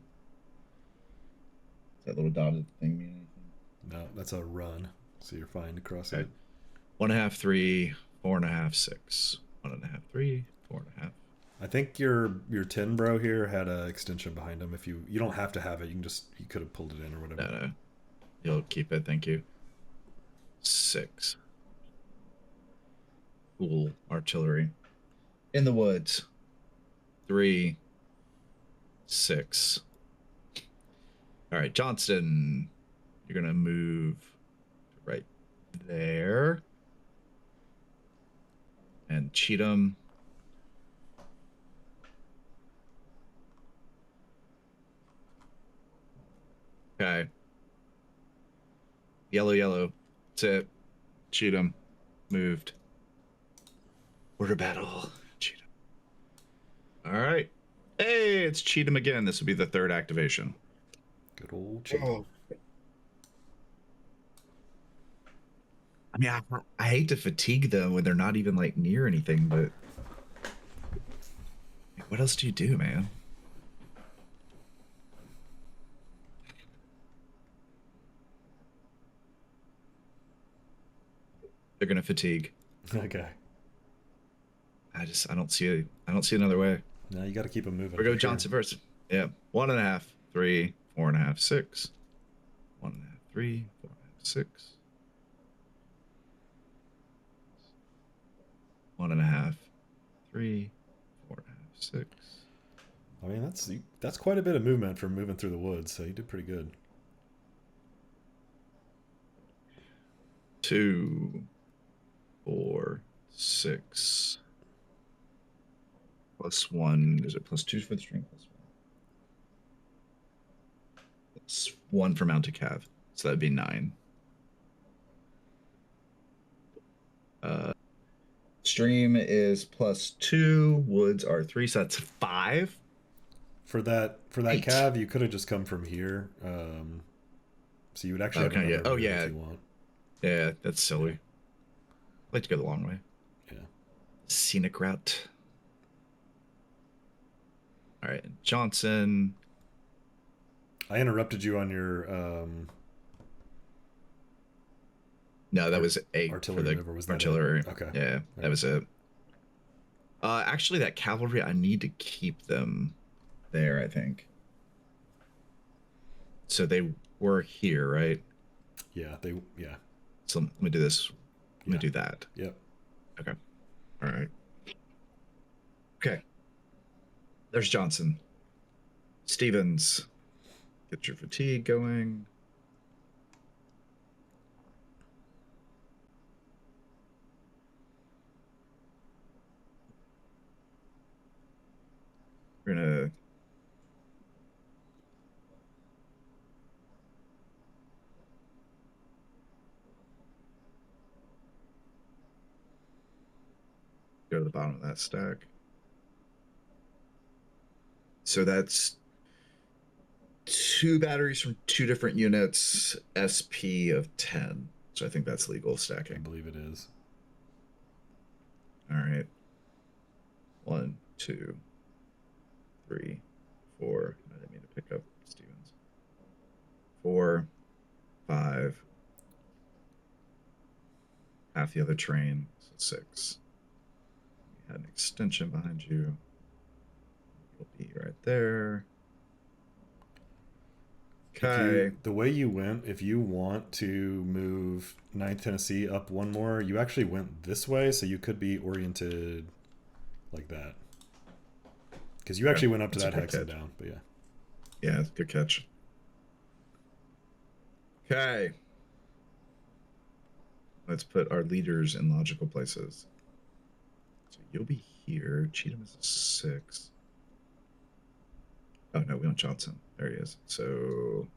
that little dotted thing mean anything? No, that's a run. So you're fine to cross Okay. it. 1.5, 3, 4.5, 6. 1.5, 3, 4.5. I think your 10 bro here had an extension behind him. If you don't have to have it, you could have pulled it in or whatever. No. You'll keep it, thank you. 6. Cool. Artillery. In the woods. 3, 6. All right, Johnston. You're going to move right there. And Cheatham. Okay. Yellow, yellow. That's it. Cheatham. Moved. Order battle. Cheatham. All right. Hey, it's Cheatham again. This will be the 3rd activation. Good old Cheatham. Oh. I mean, I hate to fatigue them when they're not even like near anything, but what else do you do, man? They're gonna fatigue. Okay. I don't see another way. Now you got to keep them moving. We go Johnson first. Yeah. 1.5, 3, 4.5, 6. 1.5, 3, 4.5, 6. 1.5, 3, 4.5, 6. I mean, that's quite a bit of movement for moving through the woods. So you did pretty good. 2, 4, 6. +1. Is it +2 for the string? +1 for mounted cav. So that'd be 9. Stream is +2. Woods are 3, so that's 5. For that 8. cav, you could have just come from here. So you would actually have Okay, another yeah. Oh, move yeah. if you want. Yeah, that's silly. I'd like to go the long way. Yeah. Scenic route. All right, Johnson. I interrupted you on your No, that Art- was 8 for artillery the move, or was that it? artillery. Okay. Yeah, All that right. was it. Actually, that cavalry, I need to keep them there, I think. So they were here, right? Yeah, yeah. So let me do this. Let me Yeah. do that. Yep. Okay. All right. Okay. There's Johnson. Stevens. Get your fatigue going. We're gonna go to the bottom of that stack. So that's 2 batteries from 2 different units, SP of 10. So I think that's legal I stacking. believe it is. All right. 1, 2, 3, 4. I didn't mean to pick up Stevens. 4, 5. Half the other train. So 6. You had an extension behind you. You'll be right there. Okay. The way you went, if you want to move Ninth Tennessee up one more, you actually went this way, so you could be oriented like that. Because you Okay. actually went up to That's a that good hex and catch. down, but yeah. Yeah, good catch. Okay. Let's put our leaders in logical places. So you'll be here. Cheatham is a 6. Oh, no, we want Johnson. There he is. So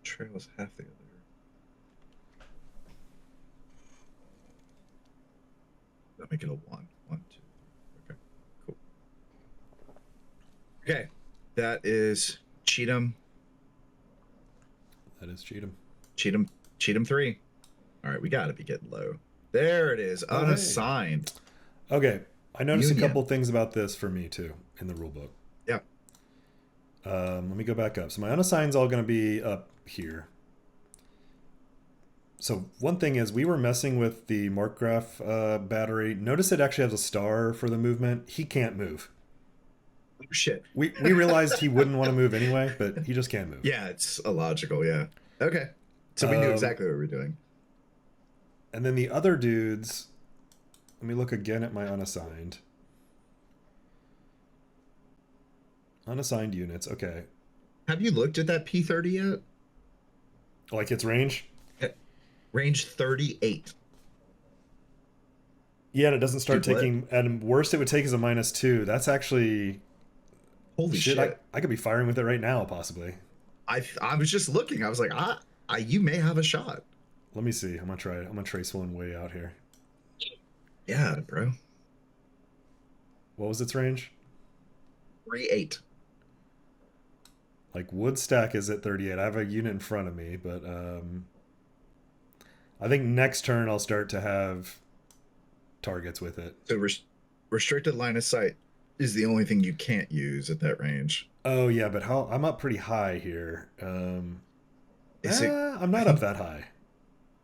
trail is half the other. I'll make it a 1. 1, 2. Okay, cool. Okay, that is Cheatham. That is Cheatham. Cheatham. Cheatham 3. All right, we got to be getting low. There it is. Oh, hey. Unassigned. Okay. I noticed a couple Union. things about this for me, too, in the rulebook. Yeah. Let me go back up. So my unassigned's all going to be up here. So one thing is we were messing with the Markgraf battery. Notice it actually has a star for the movement. He can't move. Oh, shit. We realized he wouldn't want to move anyway, but he just can't move. Yeah, it's illogical. Yeah. Okay. So we knew Um, exactly what we were doing. and then the other dudes, let me look again at my unassigned. Unassigned units. Okay. Have you looked at that P30 yet? Like its range? Range 38. Yeah, it doesn't start Dude, what? taking. At worst, it would take as a -2. That's actually Holy shit. I, shit. I could be firing with it right now, possibly. I was just looking. I was like, you may have a shot. Let me see. I'm gonna try it. I'm gonna trace one way out here. Yeah, bro. What was its range? 38. Like Woodstack is at 38. I have a unit in front of me, but I think next turn I'll start to have targets with it. So restricted line of sight is the only thing you can't use at that range. Oh yeah, but how? I'm up pretty high here. Is it? I'm I not up think that high.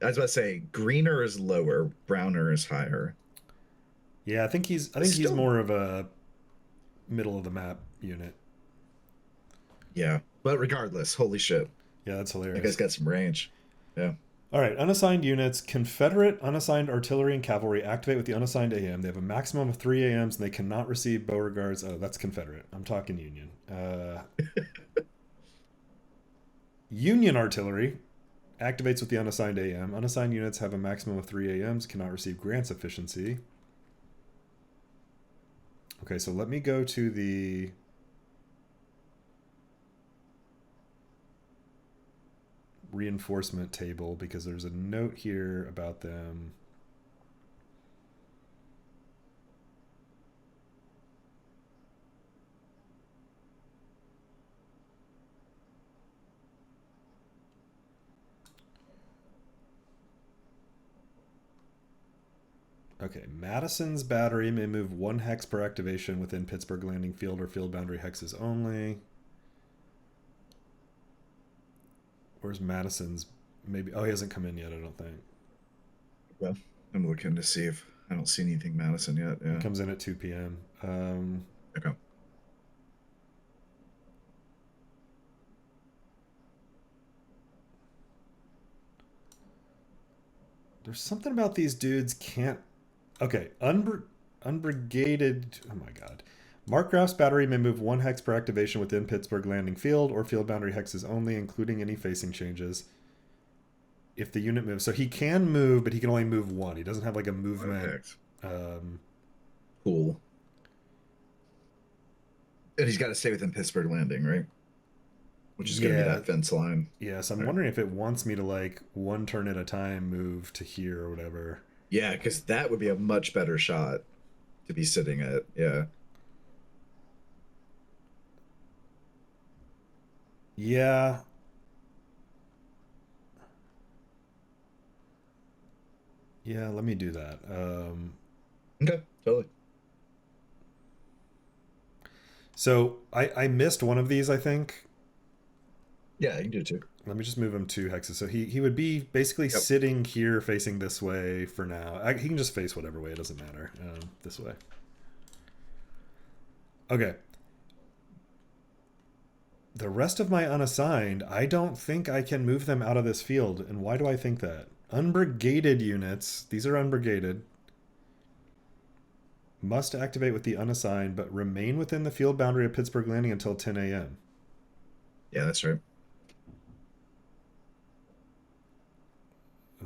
I was about to say greener is lower, browner is higher. Yeah, I think he's. I It's think he's still, more of a middle of the map unit. yeah. But regardless, holy shit, Yeah, that's that guy's hilarious. got some range. Yeah. All right, unassigned units. Confederate unassigned artillery and cavalry activate with the unassigned AM. They have a maximum of 3 AMs and they cannot receive Beauregards. Oh, that's Confederate. I'm talking Union. Union artillery activates with the unassigned AM. Unassigned units have a maximum of 3 AMs, cannot receive grants efficiency. Okay, so let me go to the reinforcement table because there's a note here about them. Okay, Madison's battery may move 1 hex per activation within Pittsburgh landing field or field boundary hexes only. Where's Madison's? Maybe. Oh, he hasn't come in yet, I don't think. Well, I'm looking to see if I don't see anything Madison yet. Yeah. He comes in at 2 p.m. Okay. There's something about these dudes can't. Okay, unbrigaded. Oh my god. Mark Graf's battery may move 1 hex per activation within Pittsburgh landing field or field boundary hexes only, including any facing changes. If the unit moves, so he can move, but he can only move 1. He doesn't have like a movement. Cool. And he's got to stay within Pittsburgh Landing, right? Which is going to be that fence line. Yes, I'm wondering if it wants me to like 1 turn at a time move to here or whatever. Yeah, because that would be a much better shot to be sitting at. Yeah. Yeah. Yeah, let me do that. Okay, totally. So I missed one of these, I think. Yeah, you can do it too. Let me just move him 2 hexes. So he would be basically sitting here facing this way for now. He can just face whatever way. It doesn't matter. This way. Okay. The rest of my unassigned, I don't think I can move them out of this field. And why do I think that? Unbrigaded units. These are unbrigaded. Must activate with the unassigned, but remain within the field boundary of Pittsburgh Landing until 10 a.m. Yeah, that's right.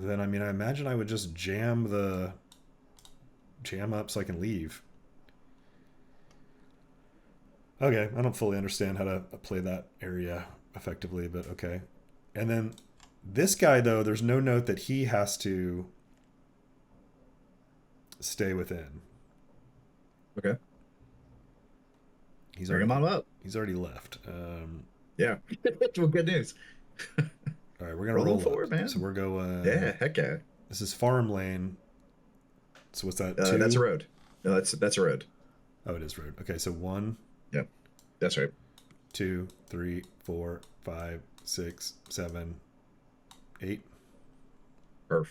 Then, I mean, I imagine I would just jam up so I can leave. Okay, I don't fully understand how to play that area effectively, but okay. And then this guy, though, there's no note that he has to stay within. Okay. Bring him on up. He's already left. Yeah. Well, good news. All right, we're gonna roll forward, up. man. So we're going. Yeah, heck yeah. This is farm lane. So what's that? 2? That's a road. No, that's a road. Oh, it is road. Okay, so 1. Yep, that's right. 2, 3, 4, 5, 6, 7, 8. Perf.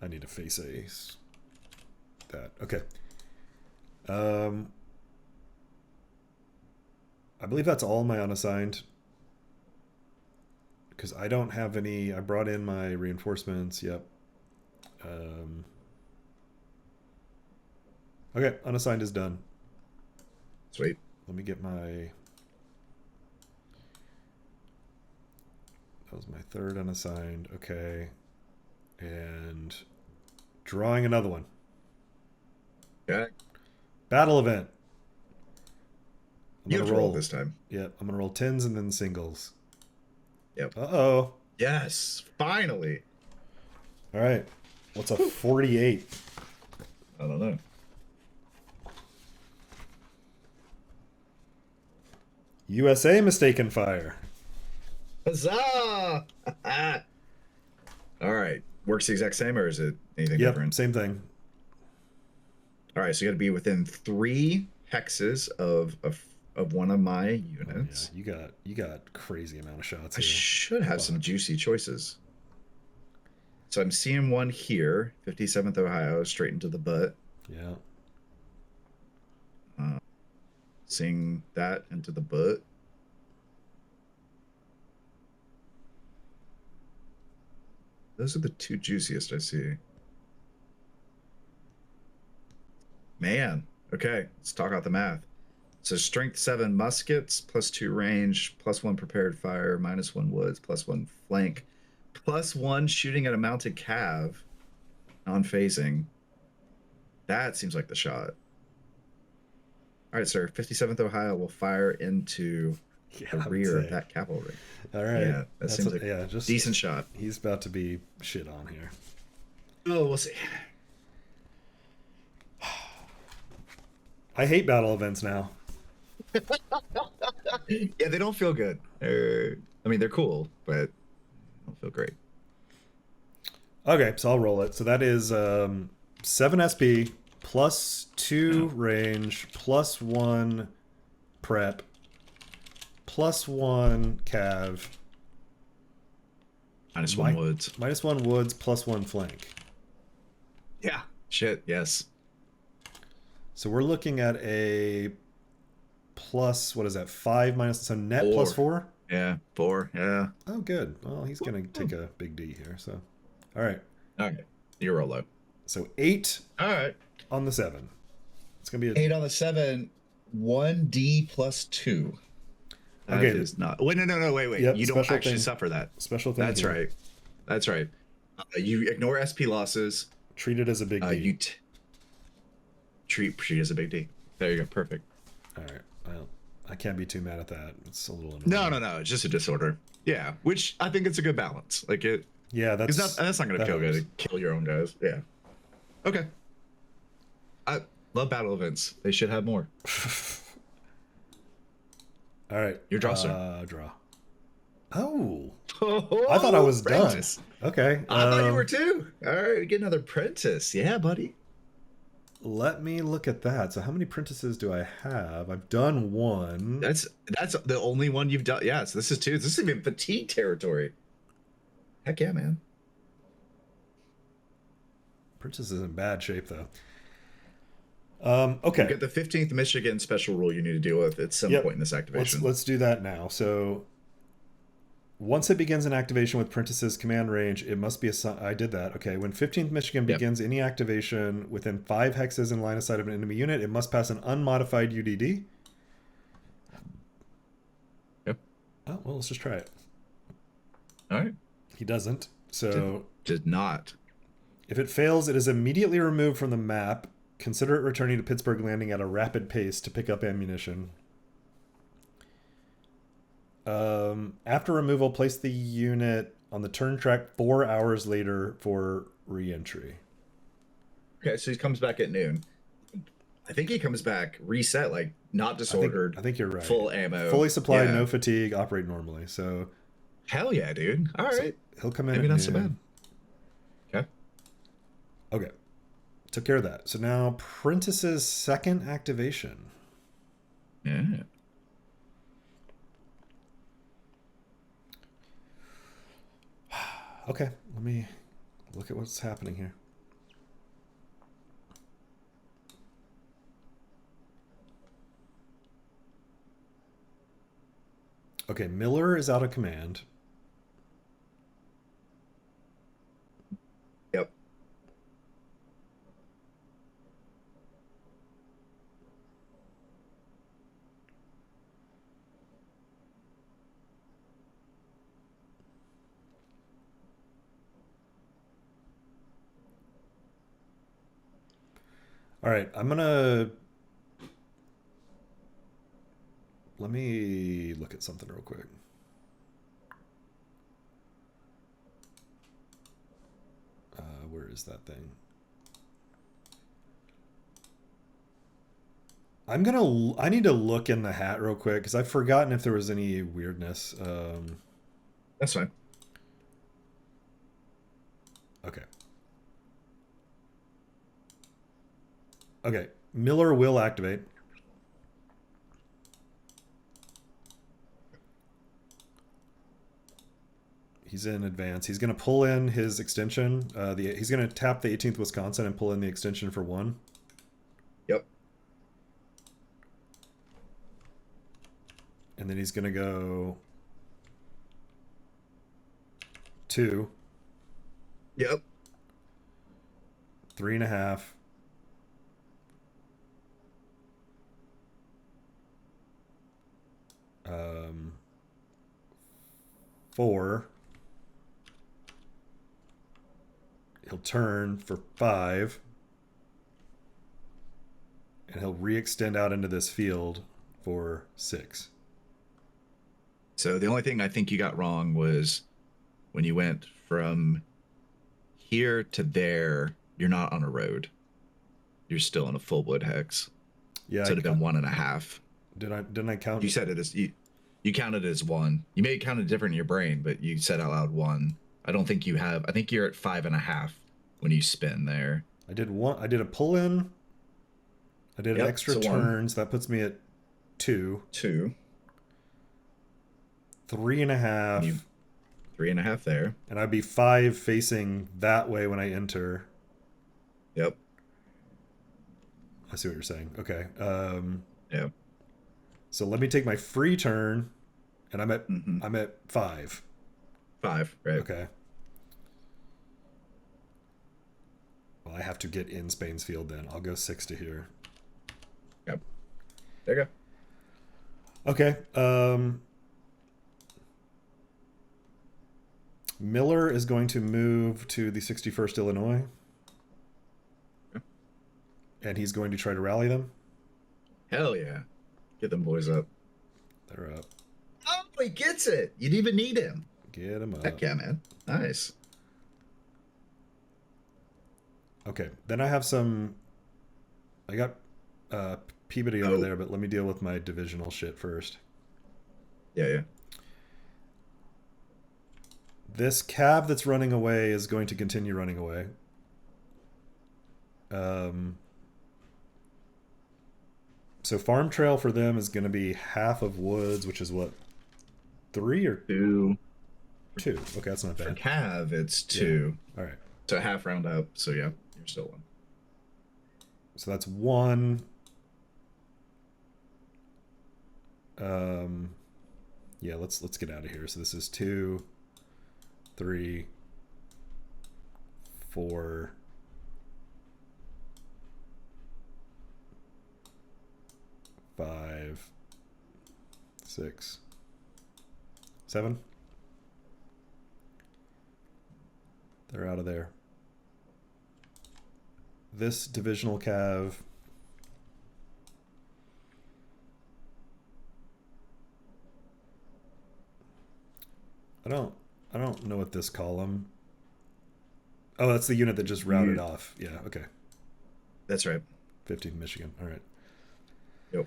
I need to face that. Okay. I believe that's all my unassigned. Because I don't have any. I brought in my reinforcements. Yep. Okay, unassigned is done. Sweet. Let me get my. That was my 3rd unassigned. Okay. And drawing another one. Okay. Battle event. You have to roll this time. Yep, I'm gonna roll 10s and then singles. Yep. Uh-oh. Yes, finally. All right. What's a 48? I don't know. USA mistaken fire. Huzzah! All right. Works the exact same, or is it anything different? Same thing. All right, so you got to be within 3 hexes of one of my units. Oh, yeah. You got crazy amount of shots here. I should have some juicy choices. So I'm seeing one here, 57th Ohio, straight into the butt. Yeah. Seeing that into the butt. Those are the 2 juiciest I see. Man. Okay, let's talk out the math. So strength 7 muskets, +2 range, +1 prepared fire, -1 woods, +1 flank, +1 shooting at a mounted cav, non-phasing. That seems like the shot. All right, sir. 57th Ohio will fire into the rear of that cavalry. All right. Yeah, that seems like just decent shot. He's about to be shit on here. Oh, we'll see. I hate battle events now. Yeah, they don't feel good. They're cool, but they don't feel great. Okay, so I'll roll it. So that is 7 SP plus 2 range plus 1 prep plus 1 cav -1 woods. minus 1 woods plus 1 flank. Yeah. Shit. Yes. So we're looking at a plus, what is that, 5 minus, so net 4. plus 4? Yeah. 4. Yeah. Oh, good. Well, he's going to take a big D here, so. All right. All right. You roll low. So 8 All right. on the 7. It's going to be 8 on the 7. 1D plus 2. That Okay. is not. Wait, no. Wait. Yep, you don't special actually thing. suffer that. Special thing That's here. right. That's right. You ignore SP losses. Treat it as a big D. You treat she as a big D. There you go. Perfect. All right. Well, I can't be too mad at that. It's a little No. annoying. It's just a disorder. Yeah, which I think it's a good balance. Like it. Yeah, that's not going to feel good to kill your own guys. Yeah. Okay. I love battle events. They should have more. All right. Your draw, sir. Draw. Oh. I thought I was Prentice. done. Okay. I thought you were too. All right, we get another Prentice. Yeah, buddy. Let me look at that. So how many Prentices do I have? I've done 1. That's the only one you've done. Yeah, so this is 2. This is even fatigue territory. Heck yeah, man. Princess is in bad shape, though. Okay. You get the 15th Michigan special rule you need to deal with at some point in this activation. Let's do that now. So once it begins an activation with Prentice's command range, it must be I did that. Okay. When 15th Michigan begins any activation within 5 hexes in line of sight of an enemy unit, it must pass an unmodified UDD. Yep. Oh, well, let's just try it. All right. He doesn't. So did not. If it fails, it is immediately removed from the map. Consider it returning to Pittsburgh Landing at a rapid pace to pick up ammunition. After removal, place the unit on the turn track 4 hours later for re-entry. Okay, so he comes back at noon. I think he comes back reset, like not disordered. I think you're right. Full ammo, fully supplied, no fatigue, operate normally. So hell yeah, dude. All right, so he'll come in. Maybe not so bad. Okay. Okay. Took care of that. So now Prentice's second activation. Yeah. Okay, let me look at what's happening here. Okay, Miller is out of command. Yep. All right, I'm gonna let me look at something real quick. Where is that thing? I need to look in the hat real quick because I've forgotten if there was any weirdness. That's fine. Okay. Okay, Miller will activate. He's in advance. He's going to pull in his extension. He's going to tap the 18th Wisconsin and pull in the extension for 1. Yep. And then he's going to go 2. Yep. 3.5. 4. He'll turn for 5. And he'll re-extend out into this field for 6. So the only thing I think you got wrong was when you went from here to there, you're not on a road. You're still in a full wood hex. Yeah, so it'd have been 1.5. Didn't I count? You said it as you counted it as 1. You may count it different in your brain, but you said out loud 1. I don't think you have. I think you're at 5.5 when you spin there. I did one. I did a pull in. I did an Yep. extra So one, turn, so that puts me at 2, two, three and a and you half, 3.5 there. and I'd be 5 facing that way when I enter. Yep. I see what you're saying. Okay. Yep. So let me take my free turn, and Mm-hmm. I'm at 5. 5. Right. Okay. Well, I have to get in Spain's field then. I'll go 6 to here. Yep. There you go. Okay. Miller is going to move to the 61st Illinois, Yep. and he's going to try to rally them. Hell yeah. Get them boys up. They're up. Oh, he gets it. You didn't even need him. Get them up. Heck yeah, man. Nice. Okay. Then I have some. I got Peabody over there, but let me deal with my divisional shit first. Yeah, yeah. This cab that's running away is going to continue running away. So farm trail for them is going to be half of woods, which is what, 3 or 2. 2? Okay, that's not For bad. Cav, it's 2. All right. So half round up. So yeah, you're still 1. So that's 1. Yeah, let's get out of here. So this is 2, 3, 4, 5, 6, 7. They're out of there. This divisional cav. I don't know what this column. Oh, that's the unit that just routed off. Yeah, okay. That's right. 15 Michigan. All right. Yep.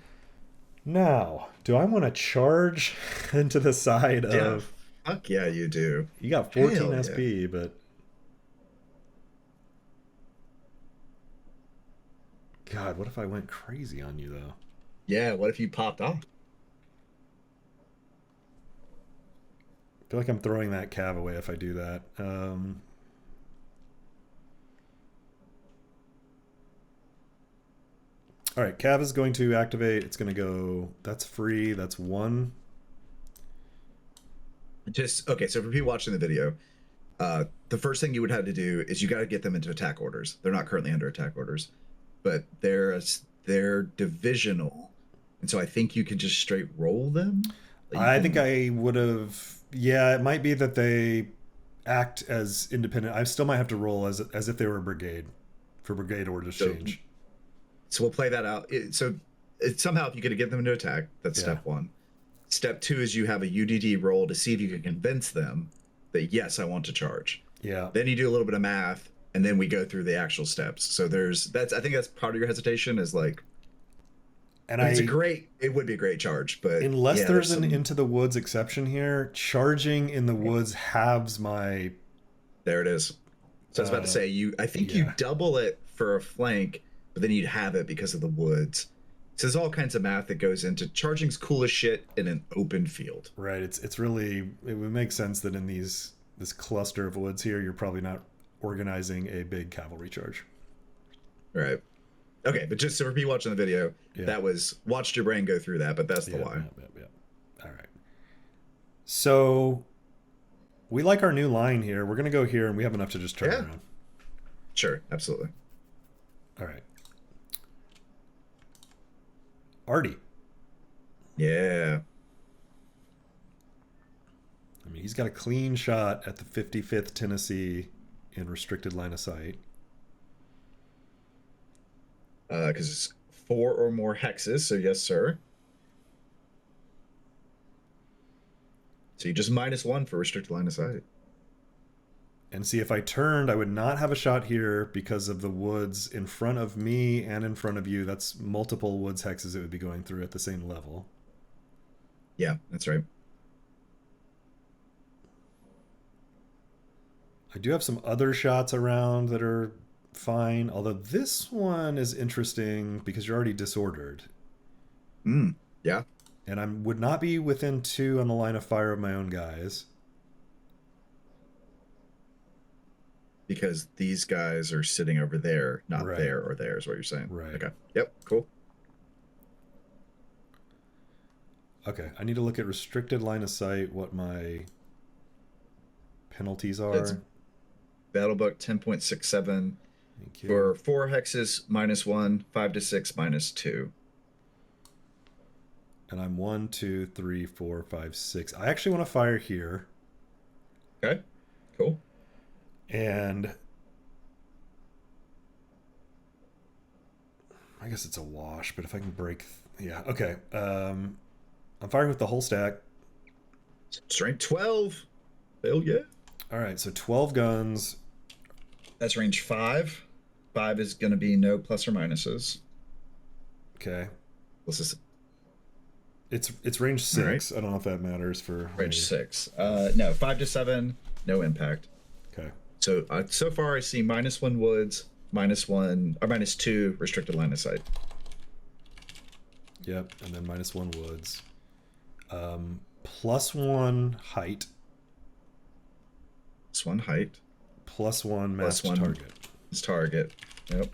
Now, do I want to charge into the side of... Fuck yeah, you do. You got 14 Hell SP, yeah. but... God, what if I went crazy on you, though? Yeah, what if you popped off? I feel like I'm throwing that cav away if I do that. All right, cav is going to activate. It's going to go... That's free. That's 1. Just, okay, so for people watching the video, the first thing you would have to do is you got to get them into attack orders. They're not currently under attack orders, but they're divisional. And so I think you can just straight roll them. I think I would have... Yeah, it might be that they act as independent. I still might have to roll as if they were a brigade for brigade orders change. So we'll play that out. Somehow, if you could get them into attack, that's step 1. Step 2 is you have a UDD roll to see if you can convince them that, yes, I want to charge. Yeah. Then you do a little bit of math, and then we go through the actual steps. So I think that's part of your hesitation is like, and it would be a great charge, but unless there's an into the woods exception here, charging in the woods halves my... There it is. So I was about to say, I think you double it for a flank, but then you'd have it because of the woods. So there's all kinds of math that goes into charging's cool as shit in an open field. Right. It's really, it would make sense that in this cluster of woods here, you're probably not organizing a big cavalry charge. Right. Okay, but just so for people watching the video, that was watched your brain go through that, but that's the why. Yeah. All right. So we like our new line here. We're going to go here, and we have enough to just turn around. Sure, absolutely. All right. Artie. Yeah. I mean, he's got a clean shot at the 55th Tennessee in restricted line of sight. Because it's 4 or more hexes, so yes, sir. So you just -1 for restricted line of sight. And see, if I turned, I would not have a shot here because of the woods in front of me and in front of you. That's multiple woods hexes it would be going through at the same level. Yeah, that's right. I do have some other shots around that are fine, although this one is interesting because you're already disordered. Yeah, And I would not be within 2 on the line of fire of my own guys. because these guys are sitting over there, not Right, there or there, is what you're saying. right. Okay. Yep. Cool. Okay, I need to look at restricted line of sight, what my penalties It's are. Battlebook 10.67 Thank you. for 4 hexes -1, 5 to 6 -2. And I'm 1, 2, 3, 4, 5, 6. I actually want to fire here. Okay. Cool. And I guess it's a wash, but if I can break. Yeah, okay. I'm firing with the whole stack. Strength 12. Hell yeah. All right, so 12 guns. That's range 5. 5 is going to be no plus or minuses. Okay. This is It's range all right. 6. I don't know if that matters for Range me. 6. No, 5 to 7, no impact. Okay. So so far I see -1 woods, -1 or -2 restricted line of sight. Yep, and then -1 woods. +1 height. +1 height. +1 matched +1 target. is target. Yep.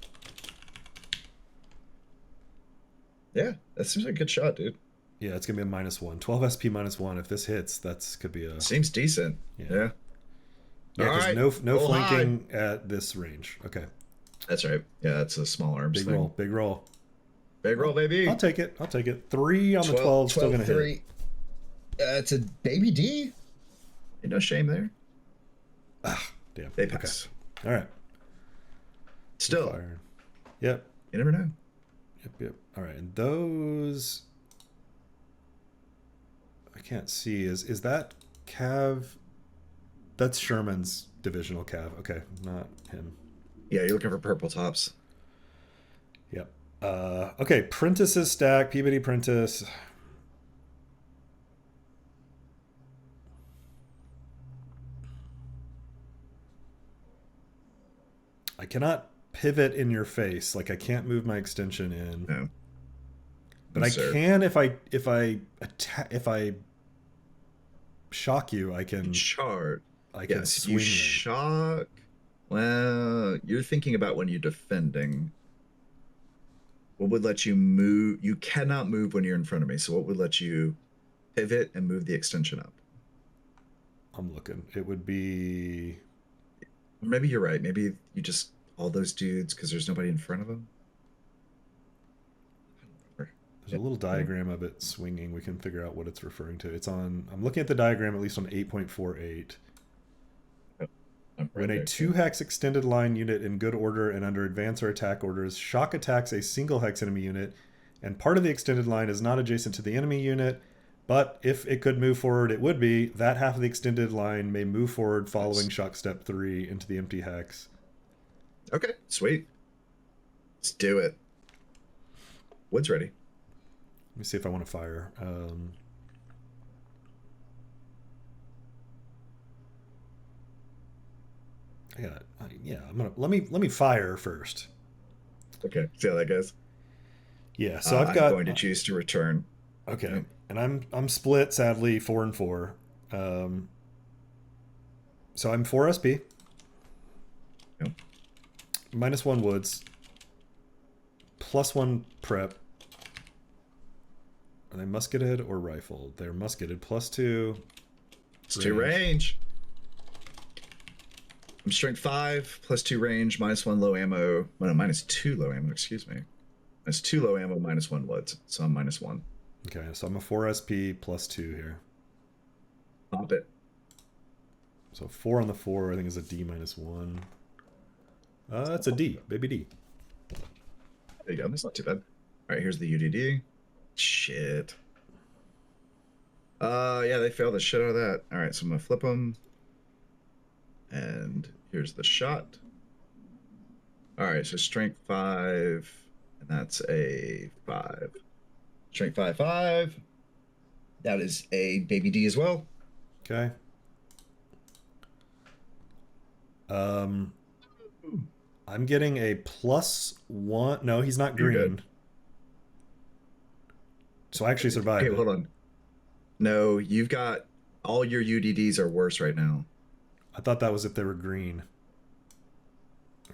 Yeah, that seems like a good shot, dude. Yeah, it's gonna be a -1. 12 SP -1. If this hits, that's could be a Seems decent. yeah. Yeah. Yeah, All because right. no Roll flanking at this range. Okay. That's right. Yeah, that's a small arms Big thing. roll, big roll. Big roll, baby. I'll take it. I'll take it. 3 on the 12, 12, still gonna 3. hit. It's a baby D. Ain't no shame there. Ah, damn. They pass. Okay. All right. Still, Fire. Yep. you never know. Yep. All right. And those I can't see. Is that Cav? That's Sherman's divisional Cav. Okay, not him. Yeah, you're looking for purple tops. Yep. Okay, Prentice's stack, Peabody Prentice. I cannot pivot in your face. Like I can't move my extension in. No. But No, I sir. can if I shock you, I can Chart. I can Yes, swing you them. shock. Well, you're thinking about when you're defending. What would let you move? You cannot move when you're in front of me. So what would let you pivot and move the extension up? I'm looking. It would be Maybe you're right. Maybe you just all those dudes because there's nobody in front of them. there's a little diagram of it swinging. We can figure out what it's referring to. It's on. I'm looking at the diagram at least on 8.48. When a 2-hex extended line unit in good order and under advance or attack orders shock attacks a single hex enemy unit, and part of the extended line is not adjacent to the enemy unit, but if it could move forward, it would be, that half of the extended line may move forward following shock step 3 into the empty hex. Okay, sweet. Let's do it. Wood's ready. Let me see if I want to fire. I got. Yeah, I'm gonna let me fire first. Okay, see how that goes. Yeah, so I've got. I'm going to choose to return. Okay, Yep. and I'm split sadly 4 and 4. So I'm 4 SP. Yep. -1 woods. +1 prep. Are they musketed or rifled? They're musketed. +2. It's 2 range. I'm strength 5, +2 range, -1 low ammo. Well, no, -2 low ammo, excuse me. -2 low ammo, -1 woods. So I'm -1. Okay, so I'm a 4 SP +2 here. Pop it. So 4 on the 4, I think is a D -1. That's a D, baby D. There you go. That's not too bad. All right, here's the UDD. Shit. Yeah, they failed the shit out of that. All right, so I'm gonna flip them. And here's the shot. All right, so strength 5, and that's a 5. Strength 5, 5. That is a baby D as well. Okay. Um, I'm getting a +1. No, he's not You're good. green. So I actually survive Okay, it. hold on. No, you've got all your UDDs are worse right now. I thought that was if they were green.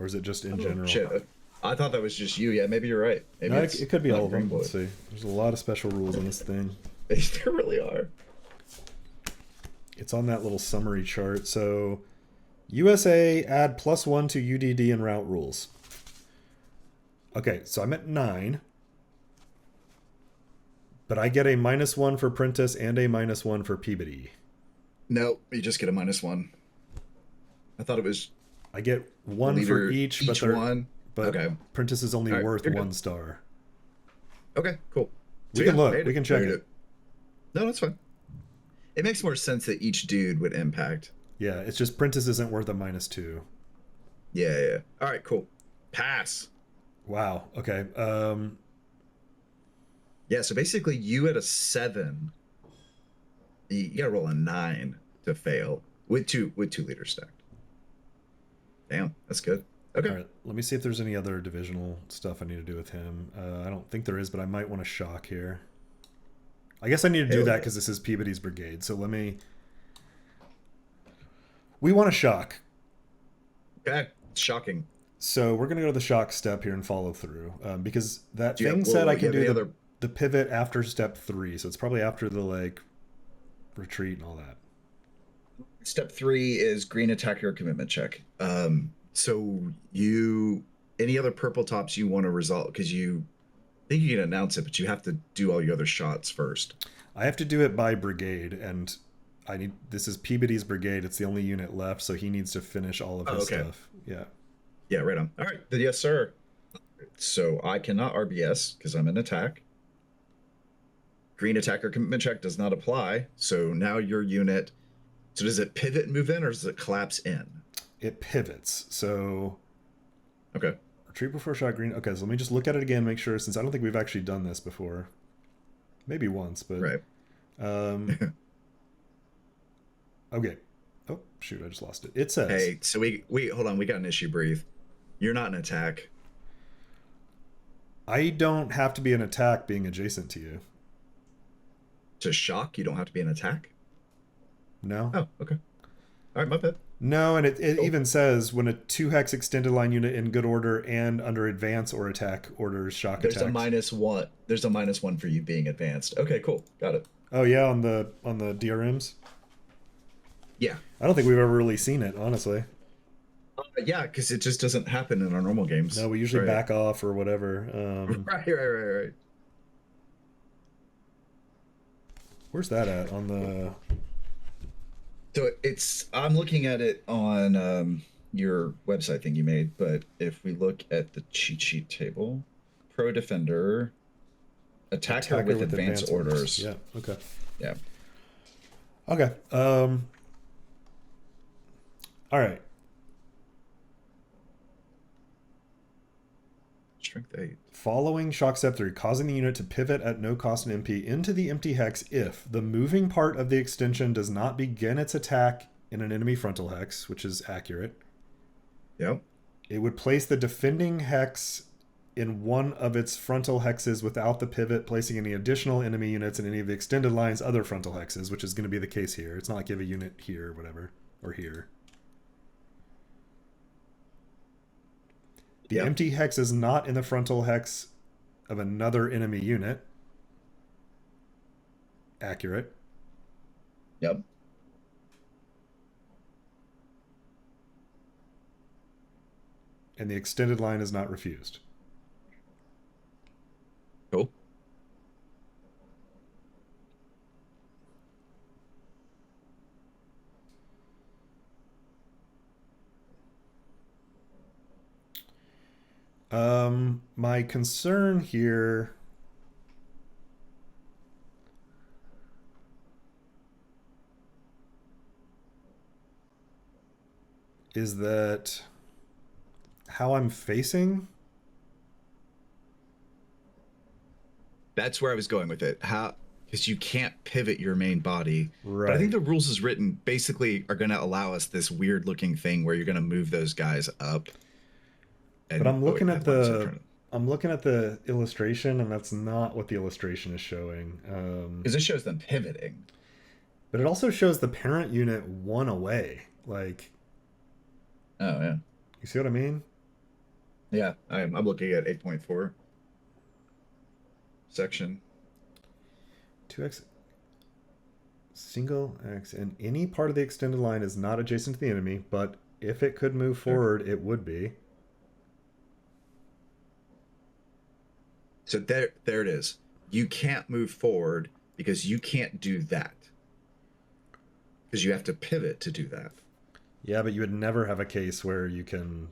Or is it just in Oh general? shit! I thought that was just you. Yeah, maybe you're right. Maybe No, it's it could be all not of Green them. Let's Boy. see. There's a lot of special rules in this thing. There really are. It's on that little summary chart. So USA add +1 to UDD and route rules. Okay, so I'm at 9. But I get a -1 for Prentice and a -1 for Peabody. No, you just get a -1. I thought it was I get a 1 for leader each, each one. but Okay. Prentice is only All right. worth You're good. 1 star. Okay. Cool. So We yeah, can look. made We it. can check Made it. it. No, that's fine. It makes more sense that each dude would impact. Yeah, it's just Prentice isn't worth a -2. Yeah. Yeah. All right. Cool. Pass. Wow. Okay. Yeah. So basically, you at a 7, you gotta roll a 9 to fail with two leaders stacked. Damn, that's good. All Okay. right. Let me see if there's any other divisional stuff I need to do with him. I don't think there is, but I might want to shock here. I guess I need to do Hell that yeah. because this is Peabody's brigade. So let me. We want to shock. Okay. Shocking. So we're gonna go to the shock step here and follow through because that Do you thing have said I you can have do any the other? the pivot after step 3. So it's probably after the like retreat and all that. Step 3 is green attacker commitment check. So you any other purple tops you want to resolve because you think you can announce it, but you have to do all your other shots first. I have to do it by brigade, and I need. This is Peabody's brigade. It's the only unit left, so he needs to finish all of Oh, his okay. stuff. Yeah. Yeah, right on. All right. Then yes, sir. So I cannot RBS because I'm in attack. Green attacker commitment check does not apply. So now your unit. So does it pivot and move in, or does it collapse in? It pivots. So Okay. retreat before shot green. Okay, so let me just look at it again, make sure, since I don't think we've actually done this before. Maybe once, but Right. um, okay. Oh shoot, I just lost it. It says Hey, so we hold on. We got an issue. Breathe. You're not an attack. I don't have to be an attack being adjacent to you. To shock, you don't have to be an attack. No. Oh, okay. All right, my bad. No, and it Cool. even says when a 2-hex extended line unit in good order and under advance or attack orders shock There's a attacks. -1. There's a -1 for you being advanced. Okay, cool. Got it. Oh yeah, on the DRMs. Yeah. I don't think we've ever really seen it, honestly. Yeah, because it just doesn't happen in our normal No, games. we usually Right. back off or whatever. Right. Where's that at on the? So I'm looking at it on your website thing you made, but if we look at the cheat sheet table, pro defender, attacker with advance orders. Yeah. Okay. Yeah. Okay. All right. Strength 8. Following shock step 3, causing the unit to pivot at no cost in MP into the empty hex if the moving part of the extension does not begin its attack in an enemy frontal hex, which is accurate. Yep. It would place the defending hex in one of its frontal hexes without the pivot placing any additional enemy units in any of the extended line's other frontal hexes, which is going to be the case here. It's not like you have a unit here or whatever, or here. The Yep. empty hex is not in the frontal hex of another enemy unit. Accurate. Yep. And the extended line is not refused. Cool. My concern here is that how I'm facing. That's where I was going with it. How because you can't pivot your main body. But I think Right. the rules as written basically are going to allow us this weird looking thing where you're going to move those guys up. But And oh wait, I have one instead of trying to, I'm looking at the illustration, and that's not what the illustration is showing. because this shows them pivoting. But it also shows the parent unit one away. Like, Oh yeah, you see what I mean? yeah. I'm looking at 8.4 section. 2x single x, and any part of the extended line is not adjacent to the enemy, but if it could move There. forward, it would be. So there it is. You can't move forward because you can't do that. Because you have to pivot to do that. Yeah, but you would never have a case where you're going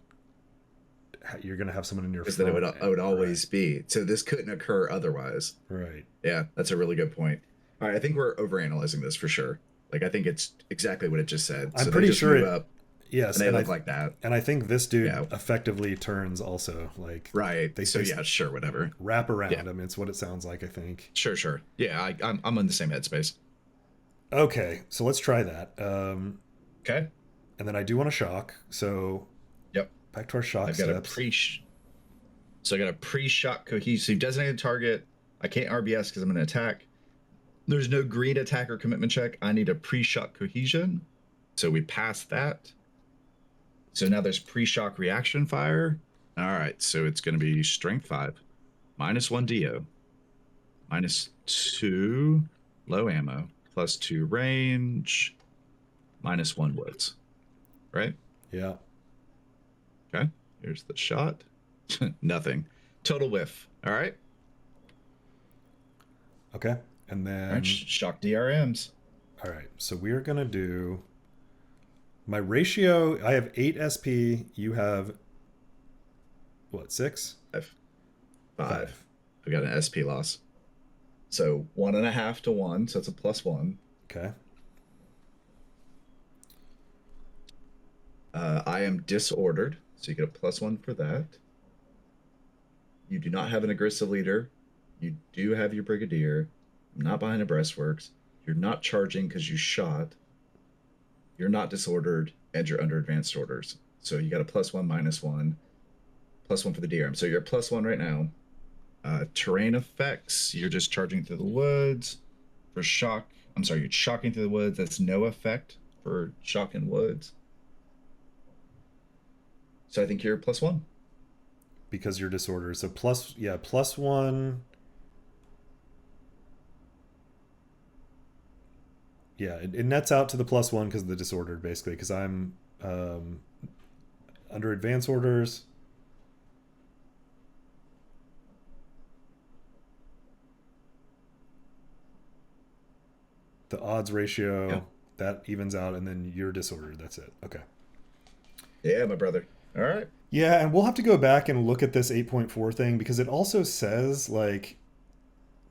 to have someone in your Because then front. it would always be. So this couldn't occur otherwise. Right. Yeah, that's a really good point. All right, I think we're overanalyzing this for sure. Like I think it's exactly what it just said. I'm So they pretty just sure move it. up Yes, and they look like that. and I think this dude Yeah. effectively turns also. Like, Right. they So just yeah, sure, whatever. wrap around Yeah. him. It's what it sounds like, I think. Sure. Yeah, I'm in the same headspace. Okay, so let's try that. Okay. And then I do want to shock. So Yep. back to our shock I've got steps. So I got a pre-shot cohesive designated target. I can't RBS because I'm going to attack. There's no green attack or commitment check. I need a pre-shot cohesion. So we passed that. So now there's pre-shock reaction fire. All right, so it's going to be strength 5, -1 DO, -2 low ammo, +2 range, -1 woods. Right? Yeah. Okay. Here's the shot. Nothing. Total whiff. All right. Okay. And then All right. Shock DRMs. all right. So we are going to do my ratio. I have 8 SP. You have what, 6? 5. We got an SP loss. So 1.5 to 1. So it's a +1. Okay. I am disordered. So you get a +1 for that. You do not have an aggressive leader. You do have your brigadier. I'm not behind the breastworks. You're not charging because you shot. You're not disordered, and you're under advanced orders. So you got a +1, -1, +1 for the DRM. So you're +1 right now. Terrain effects. You're just charging through the woods. For shock, I'm sorry, you're shocking through the woods. That's no effect for shock in woods. So I think you're +1. Because you're disordered. So +1. Yeah, it nets out to the +1 because of the disordered, basically, because I'm under advance orders. The odds ratio, Yeah. that evens out, and then you're disordered. That's it. Okay. Yeah, my brother. All right. Yeah, and we'll have to go back and look at this 8.4 thing because it also says, like,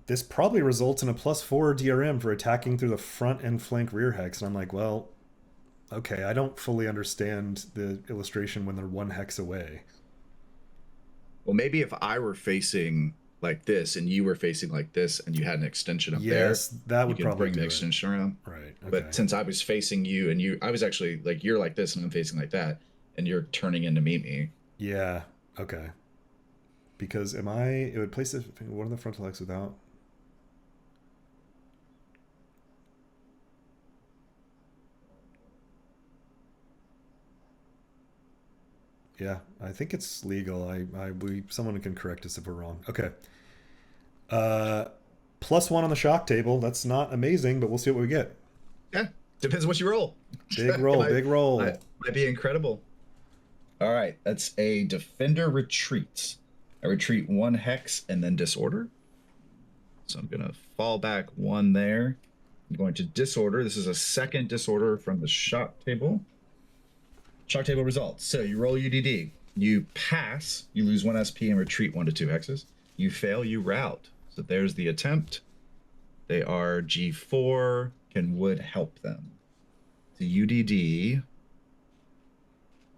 this probably results in a +4 DRM for attacking through the front and flank rear hex. And I'm like, well, okay, I don't fully understand the illustration when they're 1 hex away. Well, maybe if I were facing like this and you were facing like this and you had an extension up Yes, there, that you would can probably bring do the it. extension around. Right. Okay. But since I was facing you and I was actually like, you're like this and I'm facing like that, and you're turning in to meet me. Yeah. Okay. Because it would place one of the frontal hex without. Yeah, I think it's legal. Someone can correct us if we're wrong. Okay. +1 on the shock table. That's not amazing, but we'll see what we get. Yeah, depends what you roll. Big roll, big roll. Might be incredible. All right, that's a defender retreats. I retreat 1 hex and then disorder. So I'm gonna fall back 1 there. I'm going to disorder. This is a second disorder from the shock table. Shock table results. So you roll UDD. You pass, you lose 1 SP and retreat 1 to 2 hexes. You fail, you rout. So there's the attempt. They are G4. Can Wood help them? The UDD.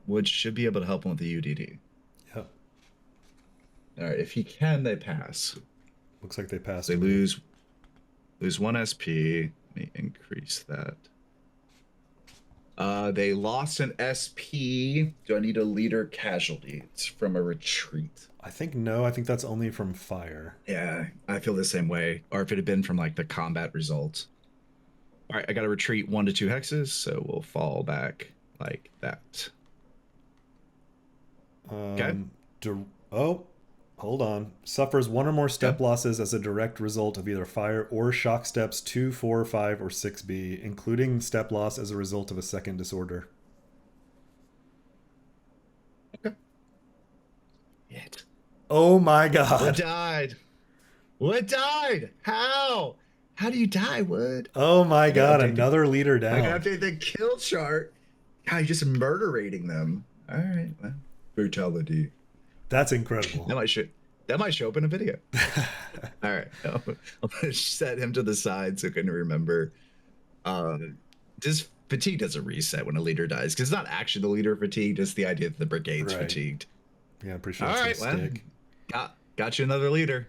Wood should be able to help them with the UDD. Yep. All right, if he can, they pass. Looks like they passed. They lose Lose 1 SP. Let me increase that. They lost an SP. Do I need a leader casualty? It's from a retreat. I think no. I think that's only from fire. Yeah, I feel the same way. Or if it had been from like the combat results. All right, I got to retreat 1 to 2 hexes, so we'll fall back like that. Okay. Oh, hold on. Suffers 1 or more step Yeah. losses as a direct result of either fire or shock steps 2, 4, 5, or 6B, including step loss as a result of a second disorder. Okay. It. Oh my What god. died? What died? How? How do you die, Wood? Oh my I gotta god, update the another leader I down. gotta update the kill chart. God, you're just murderating them. All right, well, brutality. That's incredible. That might show up in a video. All right, I'm gonna set him to the side so I can remember. Uh, just fatigue doesn't reset when a leader dies because it's not actually the leader fatigued. It's the idea that the brigade's Right. fatigued. Yeah, I'm pretty sure All that's right, gonna well, stick. got you another leader.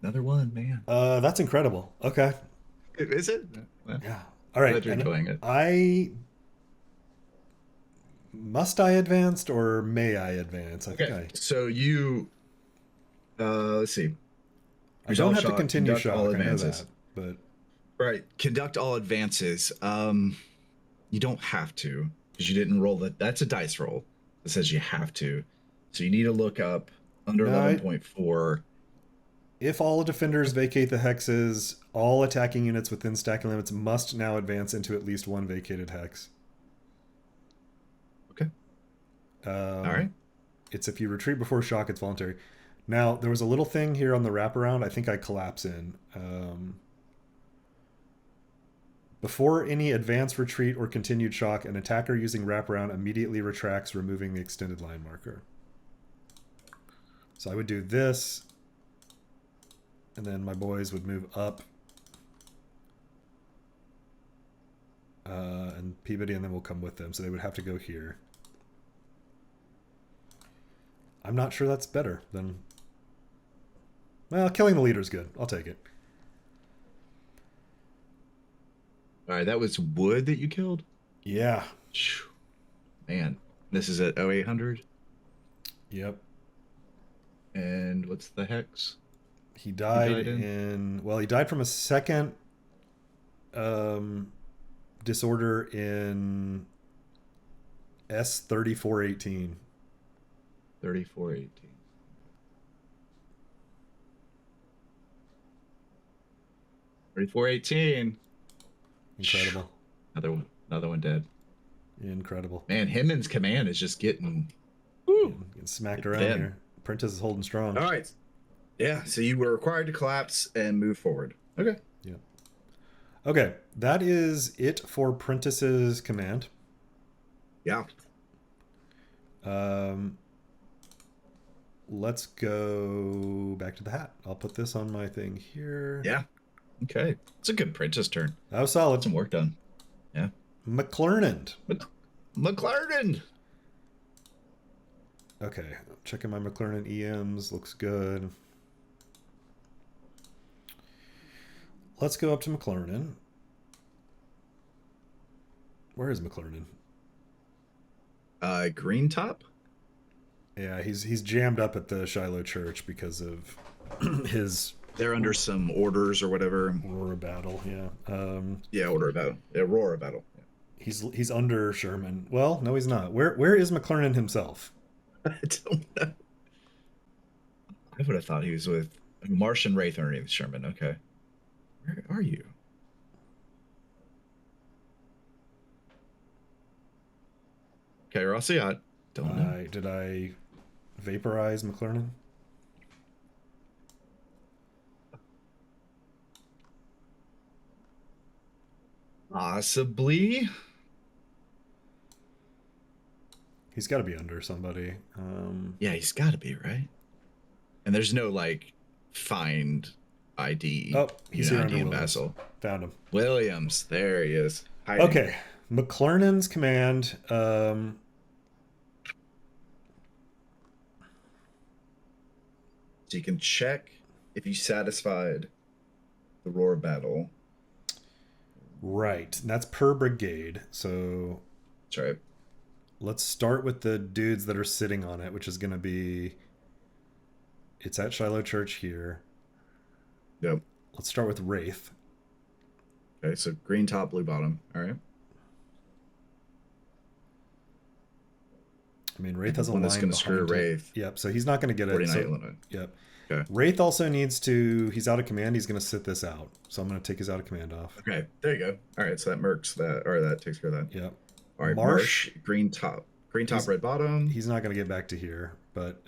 Another one, man. That's incredible. Okay. Is it? Well, Yeah. All right. glad you're And enjoying it. must I advanced or may I advance? I think Okay, so you let's see. I don't Resolve have to shock, continue conduct all shock. I know advances. that, but Right, conduct all advances. You don't have to because you didn't roll that. That's a dice roll that says you have to. So you need to look up under no. 11.4. If all defenders vacate the hexes, all attacking units within stacking limits must now advance into at least 1 vacated hex. Okay. All right. It's if you retreat before shock, it's voluntary. Now, there was a little thing here on the wraparound. I think I collapse in. Before any advance, retreat, or continued shock, an attacker using wraparound immediately retracts, removing the extended line marker. So I would do this, and then my boys would move up, and Peabody, and then we'll come with them. So they would have to go here. I'm not sure that's better than... Well, killing the leader is good. I'll take it. All right. That was Wood that you killed? Yeah. Man, this is at 0800. Yep. And what's the hex? He died in... Well, he died from a second disorder in S3418. 3418. Incredible. Another one dead. Incredible. Man, Himmon's command is just getting Getting smacked around thin. here. Prentice is holding strong. All right. Yeah, so you were required to collapse and move forward. Okay. Yeah. Okay, that is it for Prentice's command. Yeah. Let's go back to the hat. I'll put this on my thing here. Yeah. Okay. It's a good Prentice turn. That was solid. Got some work done. Yeah. McClernand. McClernand. Okay, checking my McClernand EMs. Looks good. Let's go up to McClernand. Where is McClernand? Green top. Yeah, he's jammed up at the Shiloh Church because of his... They're under some orders or whatever. Aurora battle, yeah. Yeah, order of battle. Aurora battle. Yeah. He's under Sherman. Well, no, he's not. Where is McClernand himself? I don't know. I would have thought he was with Martian Wraith underneath Sherman. Okay. Where are you? Okay, Rossiat. Don't know. Did I vaporize McClernand? Possibly. He's got to be under somebody. Yeah, he's got to be, right? And there's no like find ID. Oh, he's here ID under in Williams. Basil. Found him. Williams, there he is. Hiding. Okay, McClernand's command. So you can check if you satisfied the roar of battle. Right. And that's per brigade. So That's right. let's start with the dudes that are sitting on it, which is going to be. It's at Shiloh Church here. Yep. Let's start with Wraith. Okay, so green top, blue bottom. All right. I mean, Wraith And the has a one that's line going to screw behind it. Wraith, Yep. So he's not going to get it. 49 So, Illinois. yep. Okay. Wraith also needs to. He's out of command. He's going to sit this out. So I'm going to take his out of command off. Okay, there you go. All right, so that mercs that, or that takes care of that. Yep. All right, Marsh. green top, red bottom. He's not going to get back to here, but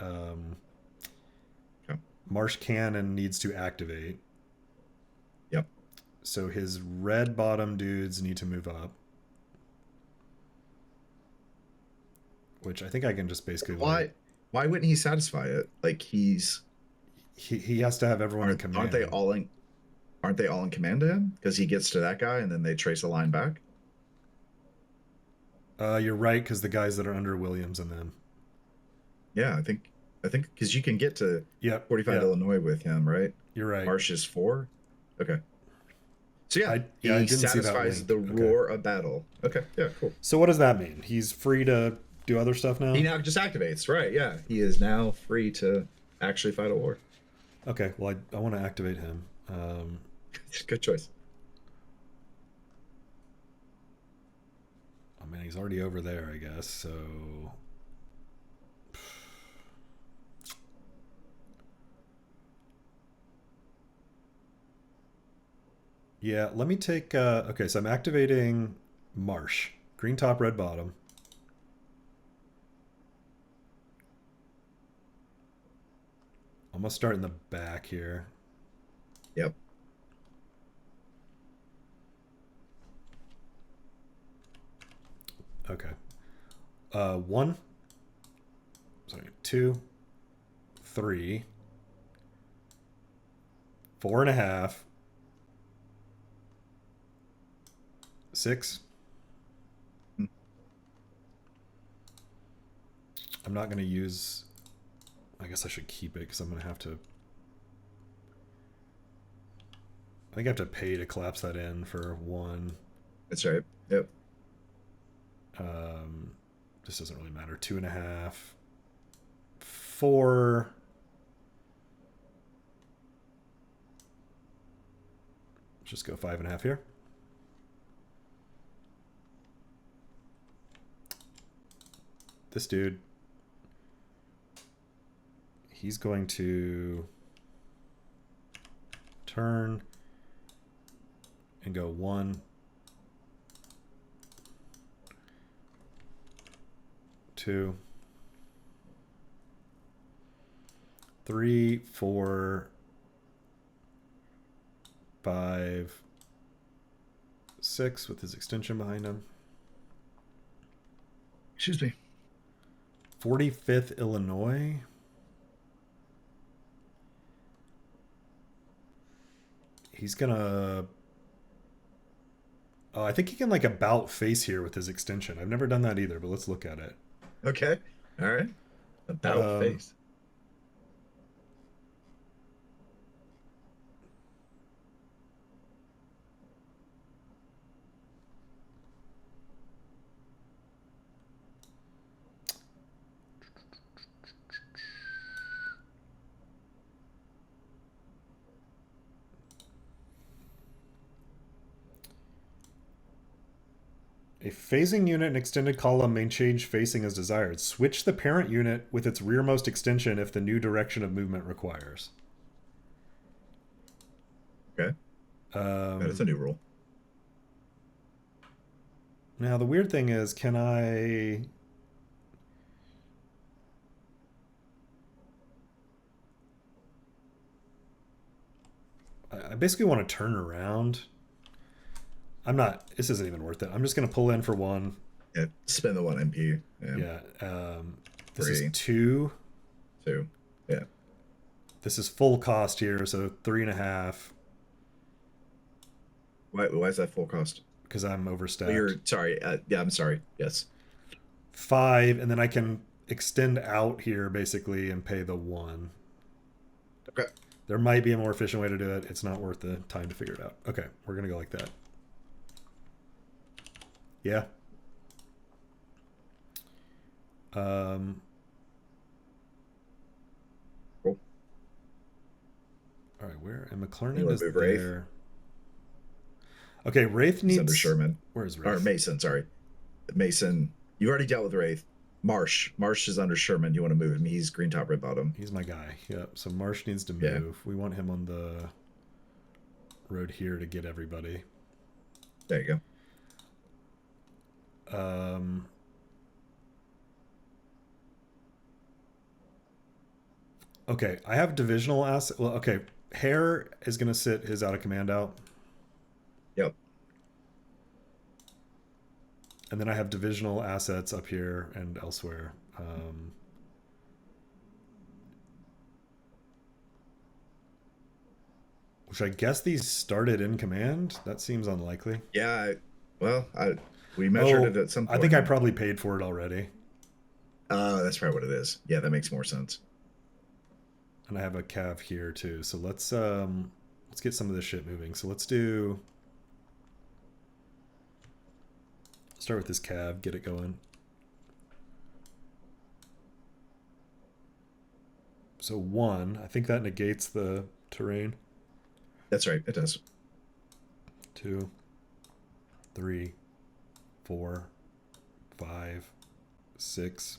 Okay. Marsh can and needs to activate. Yep. So his red bottom dudes need to move up. Which I think I can just basically. Why wouldn't he satisfy it? Like he has to have everyone in command. Aren't they all in command to him? Because he gets to that guy and then they trace a line back. You're right, because the guys that are under Williams and them. Yeah, I think because you can get to 45 yep. Illinois with him, right? You're right. Marsh is 4. Okay. So I he didn't satisfies the roar of battle. Okay, yeah, cool. So what does that mean? He's free to do other stuff now? He now just activates, right? Yeah, he is now free to actually fight a war. Okay, well, I want to activate him. Good choice. I mean, he's already over there, I guess, so... Yeah, let me take... okay, so I'm activating Marsh. Green top, red bottom. I'm going to start in the back here. Yep. Okay. 1. Sorry, 2. 3. 4.5. 6. I'm not going to use... I guess I should keep it because I'm going to have to... I think I have to pay to collapse that in for 1. That's right. Yep. This doesn't really matter. 2.5. 4. Just go 5.5 here. This dude, he's going to turn and go 1, 2, 3, 4, 5, 6 with his extension behind him. Excuse me. 45th Illinois. He's gonna... Oh, I think he can like about face here with his extension. I've never done that either, but let's look at it. Okay. All right. About face. A phasing unit and extended column may change facing as desired. Switch the parent unit with its rearmost extension if the new direction of movement requires. Okay. That is a new rule. Now, the weird thing is, can I... I basically want to turn around. I'm not... This isn't even worth it. I'm just going to pull in for 1. Yeah, spend the 1 MP. Yeah. This 3. is 2. 2. Yeah. This is full cost here, so 3.5. Why is that full cost? Because I'm overstacked. You're sorry. Yeah, I'm sorry. Yes. 5, and then I can extend out here basically and pay the 1. Okay. There might be a more efficient way to do it. It's not worth the time to figure it out. Okay, we're going to go like that. Yeah. Cool. All right, where? And You McClernand want to is move Wraith? there. Okay, Wraith He's under needs... Sherman. Where's Or Wraith? Mason, sorry. Mason. You already dealt with Wraith. Marsh. Marsh is under Sherman. You want to move him. He's green top, red bottom. He's my guy. Yep. So Marsh needs to move. Yeah. We want him on the road here to get everybody. There you go. Okay, I have divisional asset. Well, okay, Hare is going to sit his out of command out. Yep. And then I have divisional assets up here and elsewhere. Which I guess these started in command. That seems unlikely. Yeah. We measured it at some point. I think I probably paid for it already. That's probably what it is. Yeah, that makes more sense. And I have a cav here too. So let's get some of this shit moving. So let's start with this cav, get it going. So 1, I think that negates the terrain. That's right, it does. 2, 3, 4, 5, 6,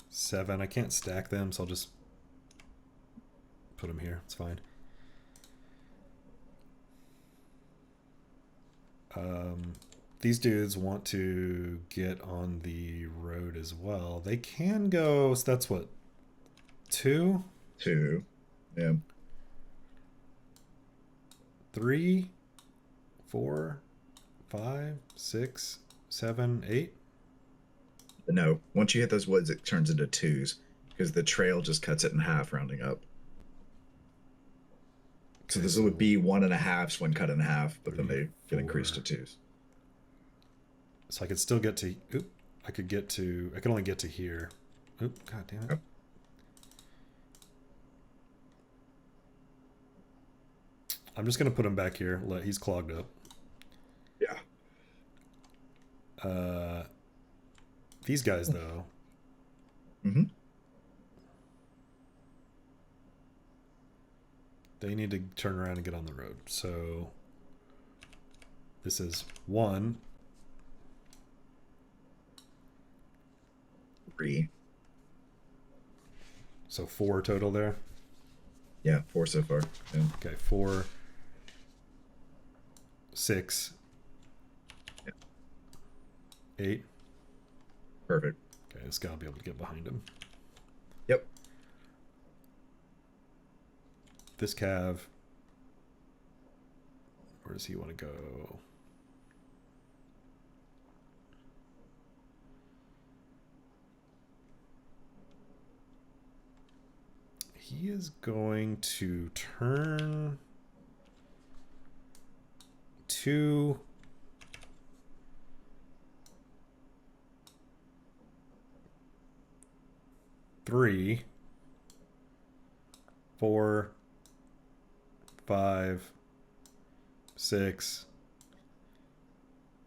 7. I can't stack them, so I'll just put them here. It's fine. These dudes want to get on the road as well. They can go, so that's what, 2? 2. Yeah. 3, 4, 5, 6, 7, 8. No, once you hit those woods, it turns into 2s because the trail just cuts it in half, rounding up. So this would be 1.5s when cut in half, but 3, then they get increased to 2s. So I could still get to. I could only get to here. Oop! God damn it. Oh. I'm just gonna put him back here. He's clogged up. Yeah. These guys though. Mm-hmm. They need to turn around and get on the road. So this is 1. 3. So 4 total there. Yeah, 4 so far. Yeah. Okay, 4, 6, yeah. 8. Perfect. Okay, this guy will be able to get behind him. Yep. This cav. Where does he want to go? He is going to turn 2. 3, 4, 5, 6,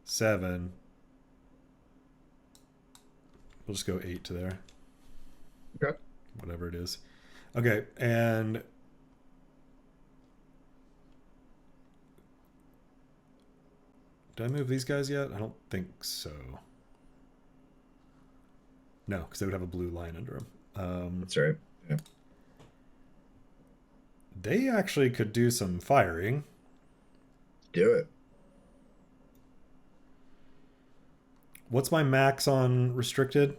7. We'll just go 8 to there. Okay. Whatever it is. Okay, and did I move these guys yet? I don't think so. No, because they would have a blue line under them. That's right. Yeah. They actually could do some firing. Do it. What's my max on restricted?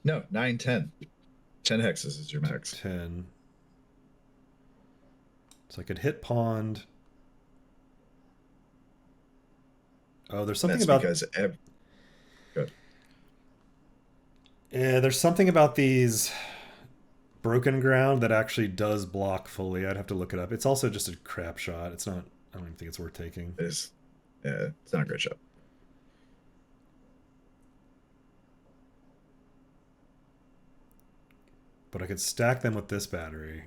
No, 9, 10. 10 hexes is your max. 10. So I could hit pond. Oh, there's something about... Because Good. Yeah, there's something about these broken ground that actually does block fully. I'd have to look it up. It's also just a crap shot. It's not... I don't even think it's worth taking. It is. Yeah, it's not a great shot. but I could stack them with this battery.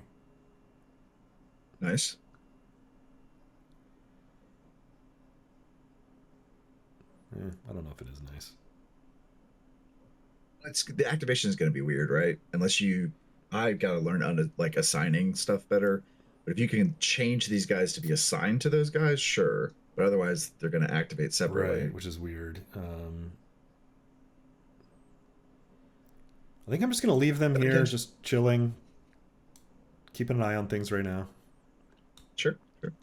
Nice. I don't know if it is nice. The activation is going to be weird, right? Unless you, I got to learn like assigning stuff better. But if you can change these guys to be assigned to those guys, sure. But otherwise, they're going to activate separately. Right, which is weird. I think I'm just going to leave them here, just chilling, keeping an eye on things right now. Sure, sure.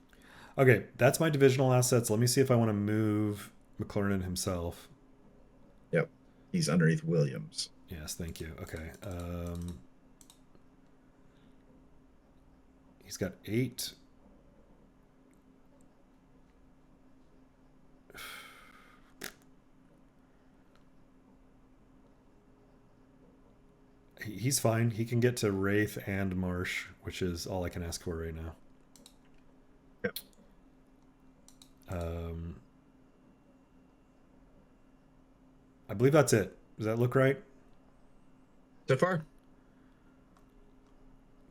Okay, that's my divisional assets. Let me see if I want to move McClernand himself. Yep, he's underneath Williams. Yes, thank you. Okay. He's got 8. He's fine. He can get to Wraith and Marsh, which is all I can ask for right now. Yep. I believe that's it. Does that look right? So far?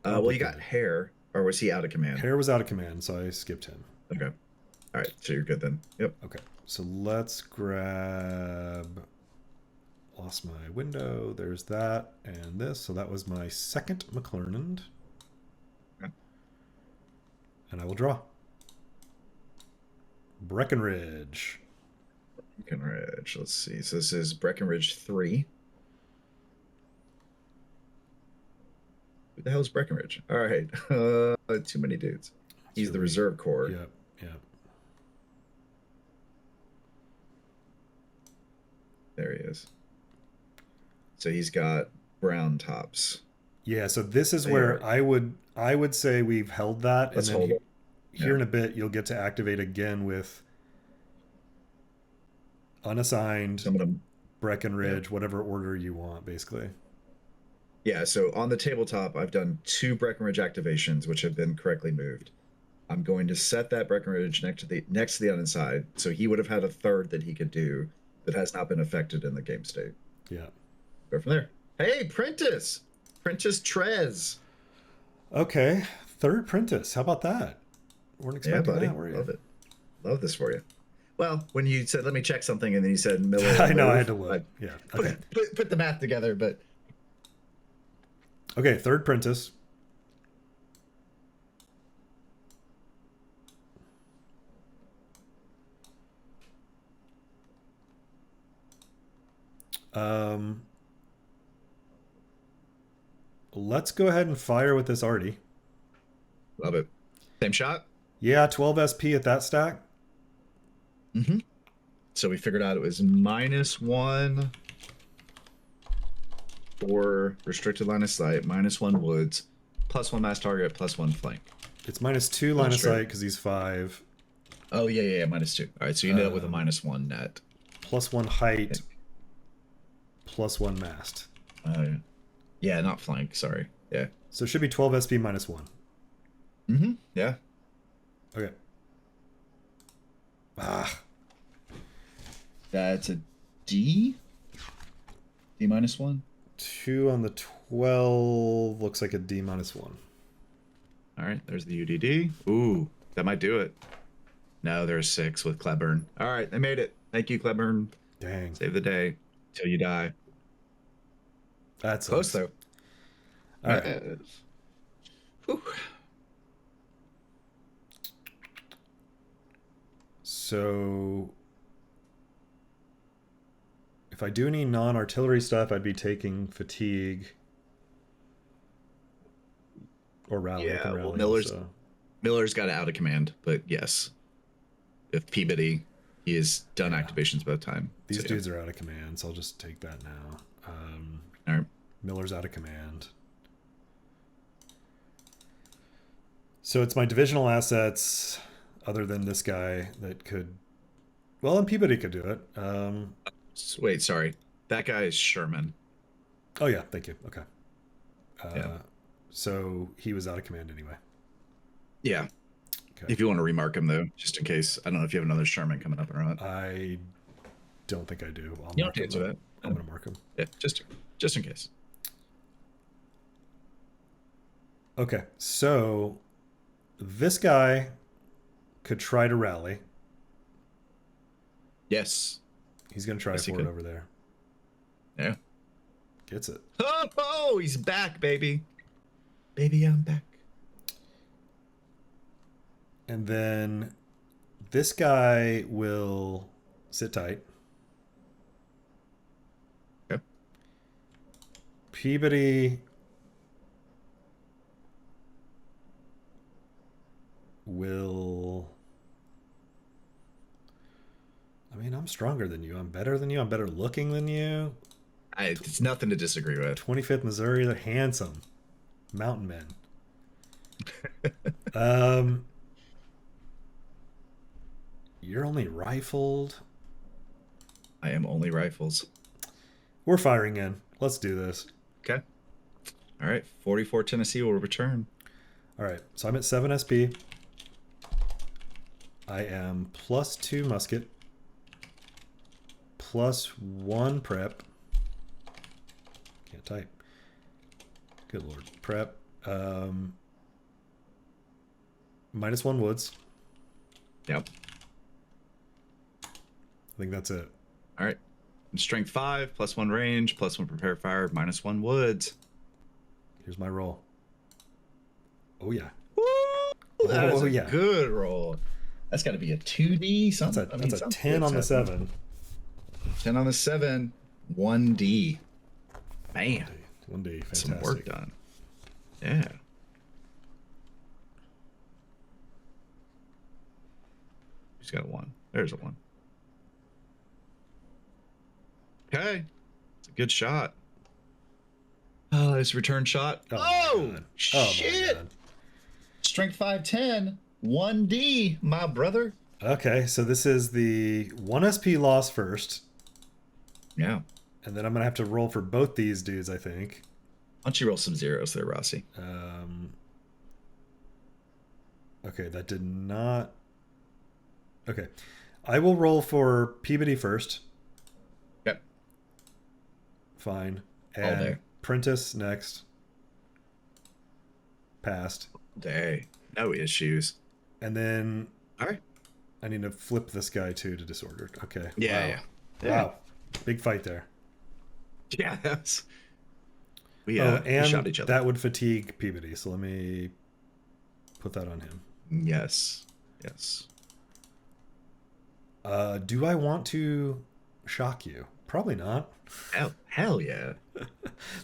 Well, you got Hare, or was he out of command? Hare was out of command, so I skipped him. Okay. All right, so you're good then. Yep. Okay, so let's grab... Lost my window. There's that and this. So that was my second McClernand. Okay. And I will draw. Breckenridge. Breckenridge. Let's see. So this is Breckenridge 3. Who the hell is Breckenridge? All right. Too many dudes. He's the reserve corps. Yep. Yep. There he is. So he's got brown tops. Yeah, so this is where I would say we've held that. Let's and then hold it. Here in a bit, you'll get to activate again with unassigned, Breckenridge, whatever order you want, basically. Yeah, so on the tabletop, I've done 2 Breckenridge activations, which have been correctly moved. I'm going to set that Breckenridge next to the unassigned, so he would have had a third that he could do that has not been affected in the game state. Yeah. Go from there. Hey, Prentice! Prentice Trez. Okay, 3rd Prentice. How about that? Weren't expecting buddy. that, were you? Love it. Love this for you. Well, when you said, let me check something, and then you said Miller. I know, I had to look. Yeah. Okay. Put the math together, but... Okay, 3rd Prentice. Let's go ahead and fire with this arty. Love it. Same shot? Yeah, 12 SP at that stack. Mm-hmm. So we figured out it was -1 for restricted line of sight, -1 woods, +1 mass target, +1 flank. It's -2 line of sight because he's 5. Oh, yeah, -2. All right, so you end up with a -1 net. +1 height, +1 mast. Yeah, not flank, sorry. Yeah. So it should be 12 SP -1. Mm-hmm. Yeah. Okay. Ah. That's a D? D -1? 2 on the 12 looks like a D -1. All right, there's the UDD. Ooh, that might do it. No, there's 6 with Cleburne. All right, they made it. Thank you, Cleburne. Dang. Save the day till you die. That's close, though. All right. Whew. So if I do any non-artillery stuff, I'd be taking fatigue or rally. Yeah, rally, well, Miller's got out of command, but yes, if Peabody, he has done activations both time. These dudes are out of command, so I'll just take that now. All right. Miller's out of command. So it's my divisional assets, other than this guy, that could... Well, and Peabody could do it. Wait, sorry. That guy is Sherman. Oh, yeah. Thank you. Okay. Yeah. So he was out of command anyway. Yeah. Okay. If you want to remark him, though, just in case. I don't know if you have another Sherman coming up or not. I don't think I do. You don't have to answer that. I'm going to mark him. Yeah, just in case. Okay, so this guy could try to rally. Yes. He's going to try Yes, he for it could. over there. Yeah. Gets it. Oh, he's back, baby. Baby, I'm back. And then this guy will sit tight. Okay. Peabody will. I mean, I'm stronger than you. I'm better than you. I'm better looking than you. It's nothing to disagree with. 25th Missouri, they're handsome. Mountain men. Um, you're only rifled. I am only rifles. We're firing in. Let's do this. Okay. All right. 44 Tennessee will return. All right. So I'm at 7 SP. I am +2 musket. +1 prep. Can't type. Good lord. Prep. -1 woods. Yep. I think that's it. All right. Strength 5, +1 range, +1 prepare fire, -1 woods. Here's my roll. Oh yeah. Woo! That is Oh a yeah. good roll. That's got to be a 2D something. That's a 10 on the 7. 10 on the 7. 1D. Man. 1D. Fantastic. Some work done. Yeah. He's got a 1. There's a 1. Okay. It's a good shot. His return shot. Oh, shit. Strength 5, 10. 1D, my brother. Okay, so this is the 1 SP loss first. Yeah. And then I'm going to have to roll for both these dudes, I think. Why don't you roll some zeros there, Rossi? Okay, that did not... Okay. I will roll for Peabody first. Yep. Fine. All And day. Prentice next. Passed. Day. No issues. And then... All right. I need to flip this guy too to disordered. Okay. Yeah. Wow. Big fight there. Yeah. We and shot each other. That would fatigue Peabody, so let me put that on him. Yes. Do I want to shock you? Probably not. Hell yeah.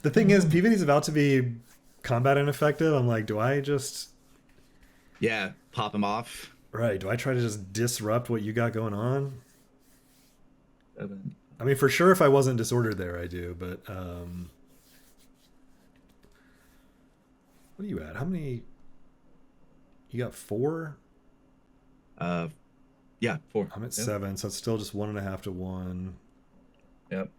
The thing is, Peabody's about to be combat ineffective. I'm like, do I just... Yeah, pop him off. Right, do I try to just disrupt what you got going on? I mean, for sure, if I wasn't disordered there, I do, but... What are you at? How many... You got 4? Yeah, 4. I'm at 7, so it's still just 1.5 to 1. Yep.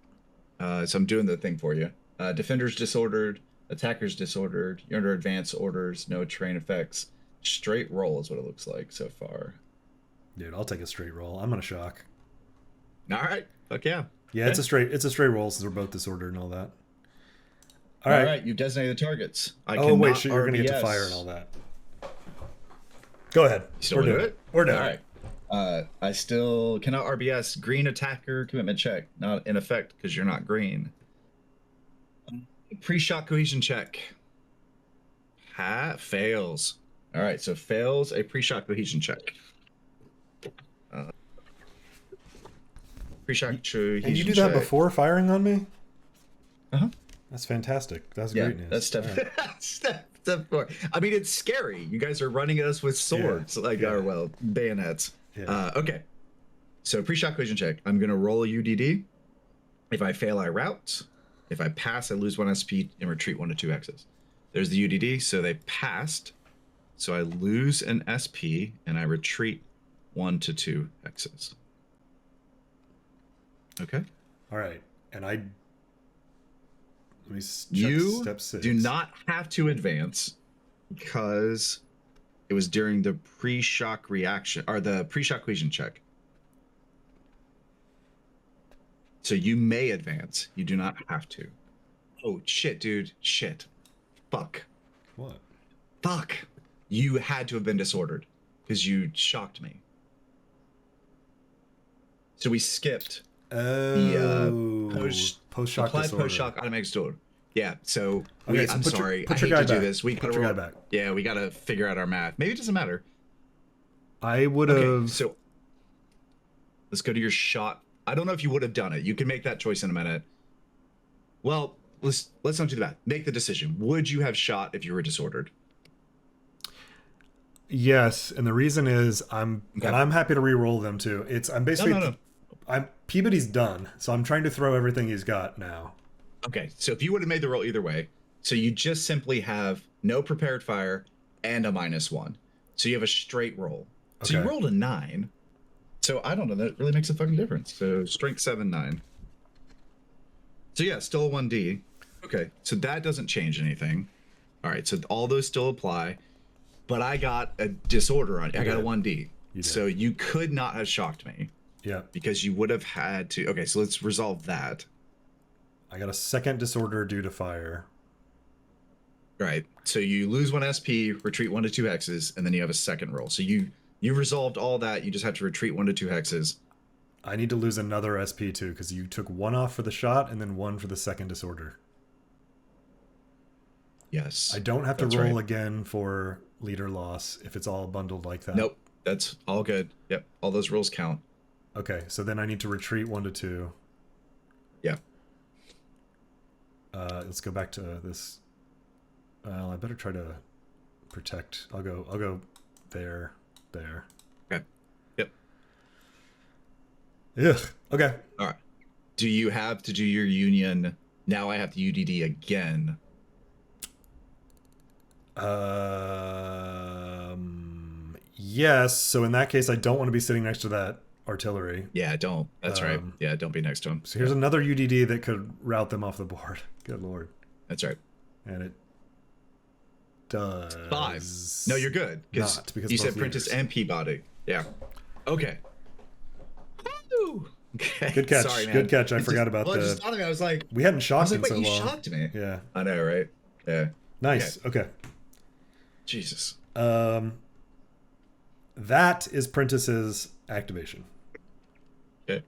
So I'm doing the thing for you. Defender's disordered, attacker's disordered, you're under advance orders, no terrain effects. Straight roll is what it looks like so far. Dude, I'll take a straight roll. I'm gonna shock. All right. Fuck yeah. Yeah, okay. It's a straight roll since we're both disordered and all that. All right. You've designated targets. Oh wait, so you're gonna get to fire and all that. Go ahead. We're doing it. We're doing all it. Right. I still cannot RBS. Green attacker commitment check. Not in effect because you're not green. Pre-shot cohesion check. Fails. All right, so fails a pre-shot cohesion check. Pre-shot cohesion check. And you do that before firing on me? Uh-huh. That's fantastic. That's great news. That's step 4. I mean, it's scary. You guys are running at us with swords, bayonets. Yeah. Okay. So pre-shot cohesion check. I'm going to roll a UDD. If I fail, I rout. If I pass, I lose 1 SP and retreat 1 to 2 X's. There's the UDD. So they passed. So I lose an SP and I retreat 1 to 2 X's. Okay. All right. And let me check you step 6. Do not have to advance because it was during the pre-shock reaction or the pre-shock cohesion check. So you may advance. You do not have to. Oh, shit, dude. Shit. Fuck. What? Fuck. You had to have been disordered because you shocked me. So we skipped the Oh, post post shock applied post disorder. shock automatic disorder. Yeah. So Okay, so I'm sorry. I put your hate guy to do back. this. We Put gotta your guy roll. back. Yeah, we gotta figure out our math. Maybe it doesn't matter. I would Okay, have. so let's go to your shot. I don't know if you would have done it. You can make that choice in a minute. Well, let's not do that. Make the decision. Would you have shot if you were disordered? Yes, and the reason is Okay. I'm happy to re-roll them too. I'm No, no, basically no. I'm Peabody's done, so I'm trying to throw everything he's got now. Okay, so if you would have made the roll either way, so you just simply have no prepared fire and a -1. So you have a straight roll. So you Okay. rolled a 9. So I don't know. That really makes a fucking difference. So strength 7, 9. So yeah, still a 1D. Okay, so that doesn't change anything. All right, so all those still apply. But I got a disorder on it. I got a did. 1D. You did. So you could not have shocked me Yeah. because you would have had to. Okay, so let's resolve that. I got a second disorder due to fire. Right. So you lose 1 SP, retreat 1 to 2 hexes, and then you have a second roll. So you resolved all that. You just have to retreat 1 to 2 hexes. I need to lose another SP too because you took one off for the shot and then one for the second disorder. Yes. I don't have to That's roll right. again for leader loss if it's all bundled like that. Nope. That's all good. Yep. All those rolls count. Okay, so then I need to retreat 1 to 2. Yeah. Let's go back to this. Well, I better try to protect. I'll go there. Okay. Yep. Ugh. Okay. All right. Do you have to do your union? Now I have to UDD again. Yes. So in that case, I don't want to be sitting next to that artillery. Yeah, don't. That's right. Yeah, don't be next to him. So here's Yeah, another UDD that could route them off the board. Good lord. that's right. And it does 5. No, you're good because not because you both said Prentice leaders. and Peabody. Yeah. Okay. Woo! Okay. Good catch. Sorry, man. Good catch. I It forgot just, about well, it the. just thought of me. I was like, We hadn't shocked in wait, so you long. shocked me. Yeah. I know, right? Yeah. Nice. Okay. Jesus. That is Prentice's activation. Okay.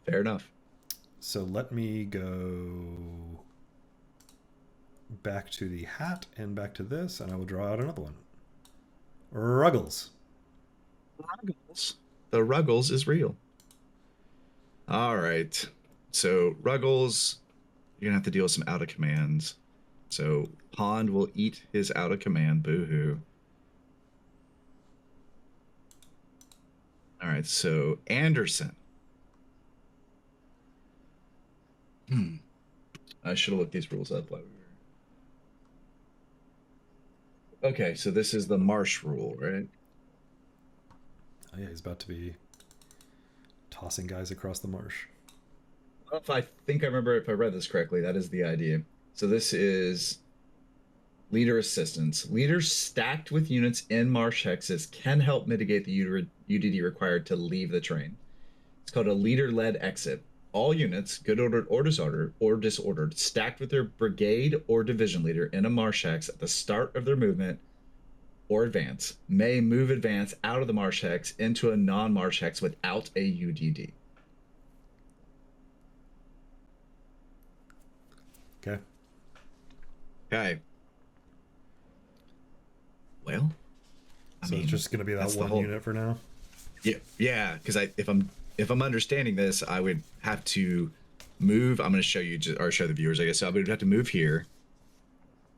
Fair enough. So let me go back to the hat and back to this, and I will draw out another one. Ruggles. Ruggles. The Ruggles is real. All right. So Ruggles, you're gonna have to deal with some out of commands. So Pond will eat his out of command. Boo-hoo. All right. So Anderson. I should have looked these rules up while we were. Okay, so this is the marsh rule, right? Oh yeah, he's about to be tossing guys across the marsh. Well, if I think I remember if I read this correctly, that is the idea. So this is leader assistance. Leaders stacked with units in marsh hexes can help mitigate the UDD required to leave the train. It's called a leader-led exit. All units, good ordered or disordered, stacked with their brigade or division leader in a marsh hex at the start of their movement or advance, may move advance out of the marsh hex into a non-marsh hex without a UDD. Okay. Okay. Well, I So mean, it's just going to be that that's the one whole- unit for now. Yeah. Because if I'm understanding this, I would have to move. I'm going to show you or show the viewers, I guess. So I would have to move here,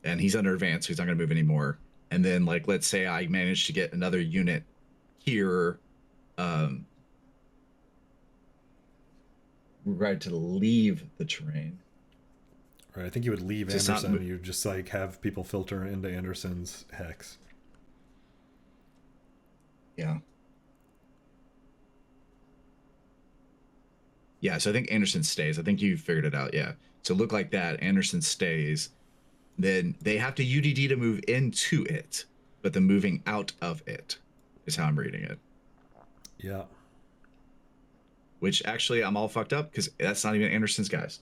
and he's under advance, so he's not going to move anymore. And then, like, let's say I managed to get another unit here, right to leave the terrain. Right. I think you would leave Just not Anderson. You just like have people filter into Anderson's hex. Yeah. Yeah, so I think Anderson stays. I think you figured it out. Yeah. So look like that. Anderson stays. Then they have to UDD to move into it, but the moving out of it is how I'm reading it. Yeah. Which actually I'm all fucked up because that's not even Anderson's guys.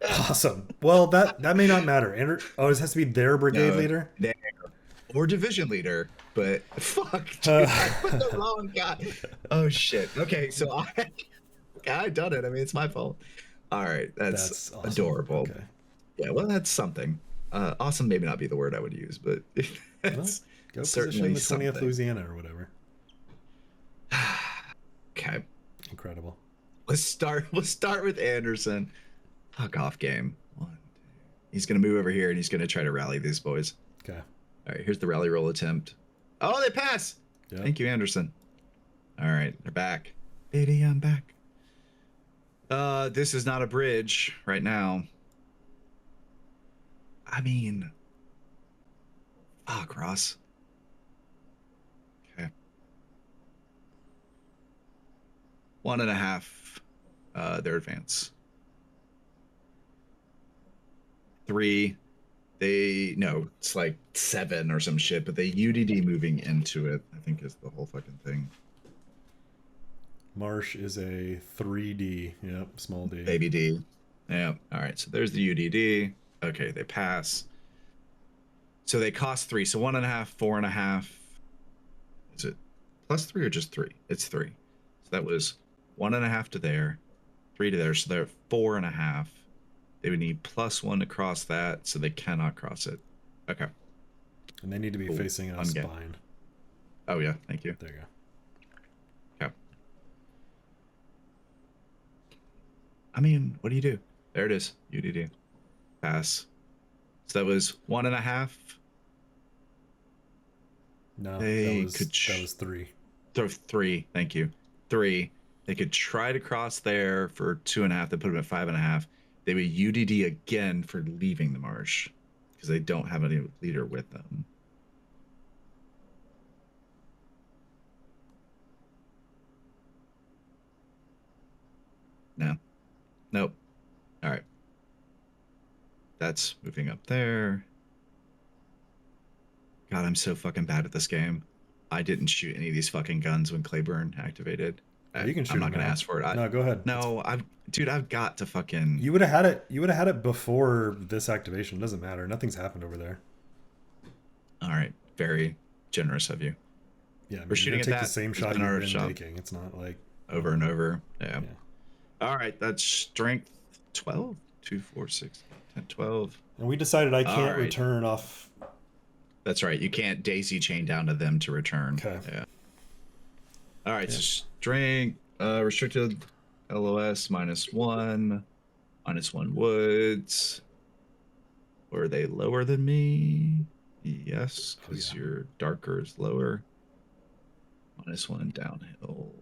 Awesome. Well, that may not matter. Oh, it has to be their brigade No, leader. there or division leader, but fuck, Uh, dude, I put the wrong guy. Oh shit. Okay, so I done it. I mean, it's my fault. All right, that's that's awesome. adorable. Okay. Yeah, well, that's something. Awesome, maybe not be the word I would use, but Well, that's go position certainly the 20th something. Louisiana or whatever. Okay, Incredible. let's start. Let's start with Anderson. Fuck off game. One, two. He's gonna move over here and he's gonna try to rally these boys. Okay. All right, here's the rally roll attempt. Oh, they pass. Yep. Thank you, Anderson. All right, they're back. Baby, I'm back. This is not a bridge right now. I mean, fuck, Ross. Okay. 1.5. Their advance. 3. They no, it's like 7 or some shit, but they UDD moving into it, I think is the whole fucking thing. Marsh is a 3D. Yep. Small D. Baby D. Yeah. All right. So there's the UDD. Okay, they pass. So they cost 3. So 1.5, 4.5. Is it plus 3 or just 3? It's 3. So that was 1.5 to there, 3 to there. So they're 4.5. They would need +1 to cross that, so they cannot cross it. Okay. And they need to be Cool. facing a spine. Oh yeah, thank you. There you go. Okay. I mean, what do you do? There it is. UDD. Pass. So that was 1.5. No, They that was 3. Throw 3. Thank you. 3. They could try to cross there for 2.5. They put them at 5.5. They would UDD again for leaving the marsh because they don't have any leader with them. No. Nope. All right. That's moving up there. God, I'm so fucking bad at this game. I didn't shoot any of these fucking guns when Claiborne activated. You can shoot I'm not them going to now. ask for it. No, go ahead. No, I've got to fucking. You would have had it. You would have had it before this activation. It doesn't matter. Nothing's happened over there. All right. Very generous of you. Yeah, I mean, We're shooting you're at gonna take that. the same It's shot been our you've been shot. making. It's not like Over and over. Yeah. Yeah. All right. That's strength 12. 2, 4, 6, 10, 12. And we decided I can't right. return off. That's right. You can't daisy chain down to them to return. Okay. Yeah. All right. Yeah. So strength restricted LOS -1. -1 woods. Were they lower than me? Yes, because your darker is lower. -1 downhill.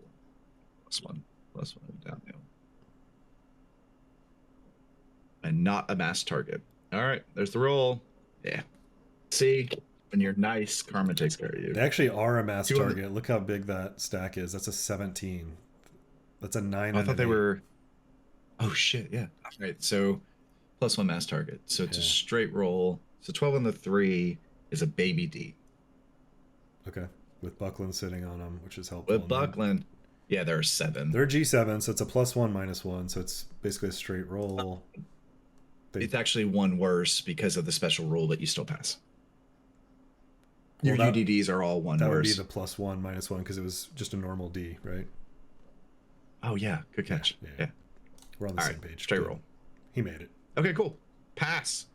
+1. +1 downhill. And not a mass target. All right, there's the roll. Yeah. See, when you're nice, karma takes care of you. They actually are a mass target. Look how big that stack is. That's a 17. That's a 9. I thought they were. Oh shit! Yeah. All right. So +1 mass target. So it's a straight roll. So 12 on the 3 is a baby D. Okay. With Buckland sitting on them, which is helpful. With Buckland. Yeah, there are 7. They're G7, so it's a +1 -1. So it's basically a straight roll. It's actually one worse because of the special rule that you still pass. Your UDDs are all one that worse. That would be the +1 -1 because it was just a normal D, right? Oh yeah, good catch. Yeah. We're on the same page. Straight roll. He made it. Okay, cool. Pass.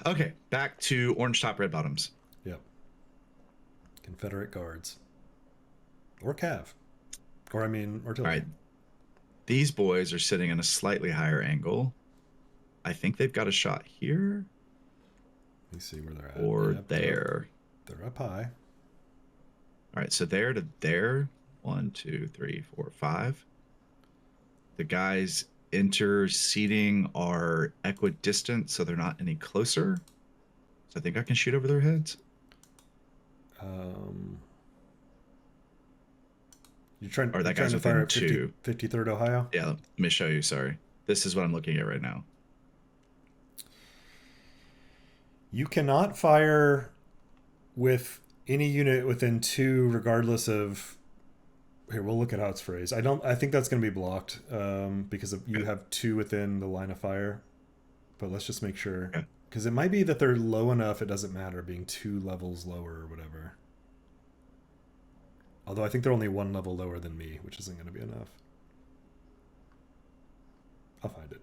Okay, back to orange top, red bottoms. Yep. Confederate guards. Or cav. Or artillery. All right. These boys are sitting in a slightly higher angle. I think they've got a shot here. Let me see where they're at. Or there. They're up high. All right, so there to there. 1, 2, 3, 4, 5. The guys interceding are equidistant, so they're not any closer. So I think I can shoot over their heads. You're trying, or that guy's to fire at 2. 53rd Ohio? Yeah, let me show you. Sorry. This is what I'm looking at right now. You cannot fire with any unit within 2, regardless of Here, we'll look at how it's phrased. I think that's going to be blocked because you Okay. have 2 within the line of fire. But let's just make sure. Okay. Because it might be that they're low enough, it doesn't matter being 2 levels lower or whatever. Although I think they're only 1 level lower than me, which isn't going to be enough. I'll find it.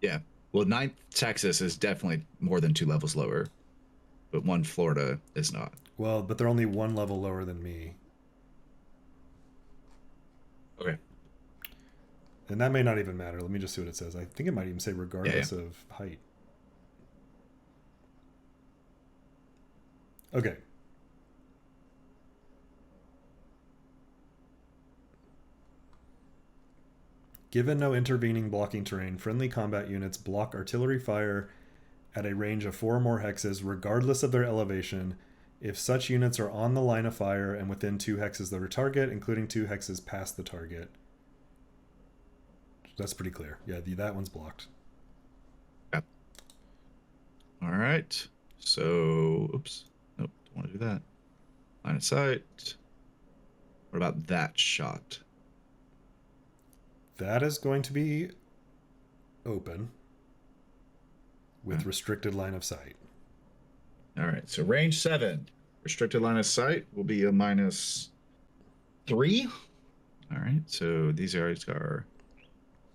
Yeah. Well, ninth Texas is definitely more than 2 levels lower, but 1 Florida is not. Well, but they're only 1 level lower than me. Okay. And that may not even matter. Let me just see what it says. I think it might even say regardless Yeah. of height. Okay. Given no intervening blocking terrain, friendly combat units block artillery fire at a range of 4 or more hexes, regardless of their elevation, if such units are on the line of fire and within 2 hexes of their target, including 2 hexes past the target. That's pretty clear. Yeah, that one's blocked. Yep. All right. So, oops. Nope. Don't want to do that. Line of sight. What about that shot? That is going to be open with Okay. restricted line of sight. All right. So range 7, restricted line of sight will be a -3. All right. So these areas are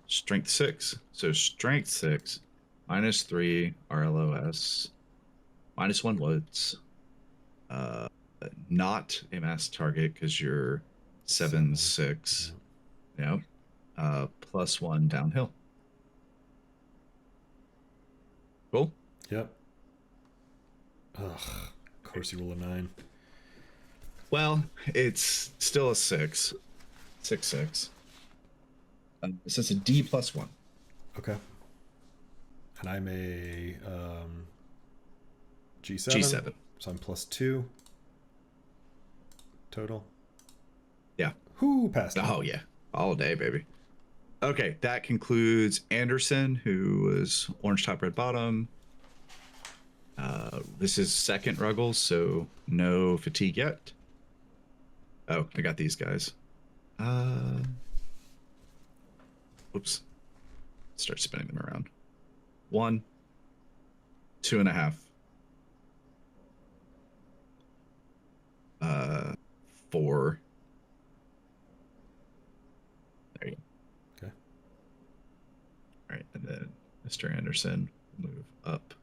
strength 6. So strength 6, -3 RLOS, -1 woods. Not a mass target because you're 7/6. Yep. +1 downhill. Cool. Yep. Ugh. Of course you roll a 9. Well, it's still a 6. 6/6. So it's a D +1. Okay. And I'm a G7. G7. So I'm +2 total. Yeah. Who passed it? Oh, yeah. All day, baby. Okay, that concludes Anderson, who was orange top, red bottom. This is second Ruggles, so no fatigue yet. Oh, I got these guys. Oops. Start spinning them around. 1, 2.5. 4. There you go. Okay. All right, and then Mr. Anderson will move up.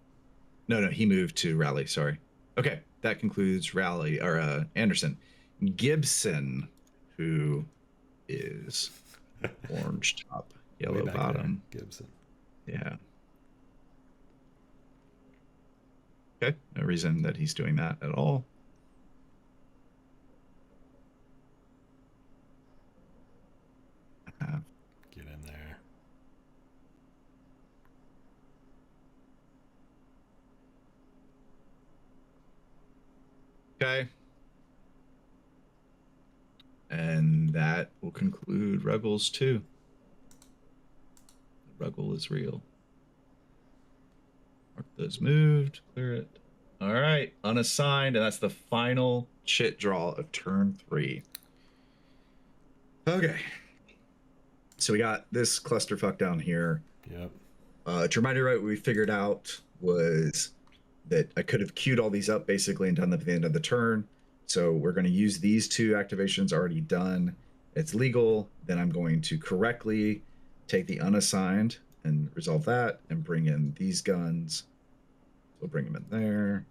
No, he moved to Raleigh. Sorry. Okay, that concludes Raleigh or Anderson. Gibson, who is orange top, Way yellow back bottom. there, Gibson. Yeah. Okay, no reason that he's doing that at all. Get in there. Okay. And that will conclude Ruggles too. Ruggle is real. Mark those moved, clear it. All right, unassigned, and that's the final chit draw of turn 3. Okay. So we got this clusterfuck down here. Yep. To remind you, right, what we figured out was that I could have queued all these up basically and done them at the end of the turn. So we're going to use these 2 activations already done. It's legal. Then I'm going to correctly take the unassigned and resolve that and bring in these guns. So we'll bring them in there.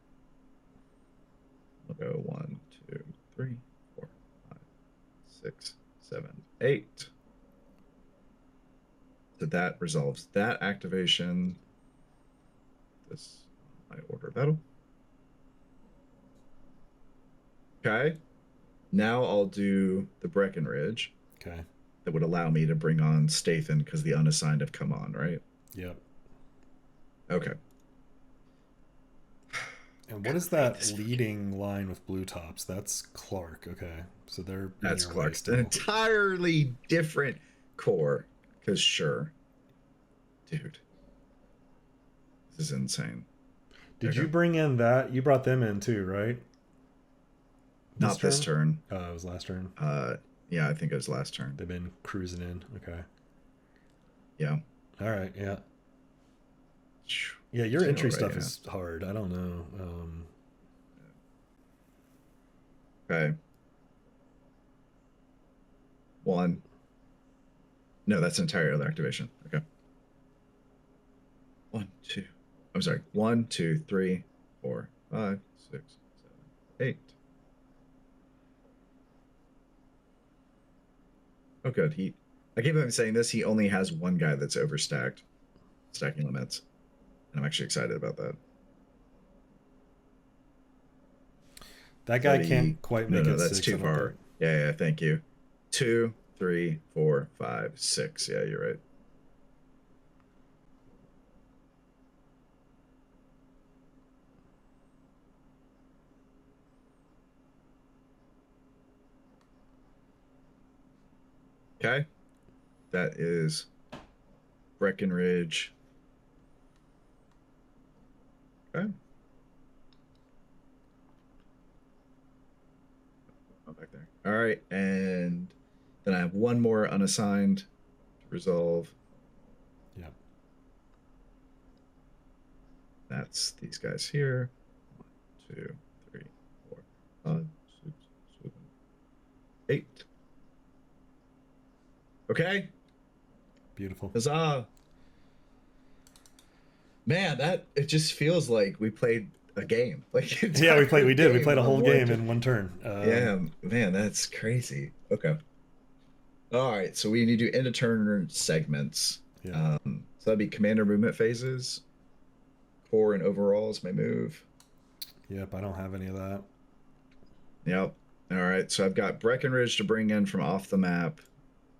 We'll go 1, 2, 3, 4, 5, 6, 7, 8. So that resolves that activation. This my order of battle. Okay. Now I'll do the Breckenridge. Okay. That would allow me to bring on Stathan because the unassigned have come on, right? Yep. Okay. And what is that leading line with blue tops? That's Clark. Okay. So they're That's in your way Clark. An still. entirely different core. Because sure. Dude. This is insane. Did you bring in that? You brought them in too, right? Not this turn. Oh, it was last turn. Yeah, I think it was last turn. They've been cruising in. Okay. Yeah. All right. Yeah. Yeah, your So, entry right, stuff yeah. is hard. I don't know. Okay. One. No, that's an entire other activation. Okay. 1, 2. I'm sorry. 1, 2, 3, 4, 5, 6, 7, 8. Oh, good. I keep on saying this. He only has one guy that's overstacked stacking limits, and I'm actually excited about that. That guy 30. can't quite No, make no, it that's 6, I too don't far. think. Yeah, thank you. 2, 3, 4, 5, 6. Yeah, you're right. Okay. That is Breckenridge. Okay. Oh, back there. All right. And then I have one more unassigned to resolve. Yeah. That's these guys here. 1, 2, 3, 4, 5, 6, 7, 8. Okay. Beautiful. Huzzah. Man, it just feels like we played a game. Like Yeah, we played. entire We did. We game played a on whole one game turn. in one turn. Yeah, man, that's crazy. Okay. All right, so we need to do end of turn segments. Yeah. So that'd be commander movement phases. Core and overalls may move. Yep. I don't have any of that. Yep. All right, so I've got Breckenridge to bring in from off the map.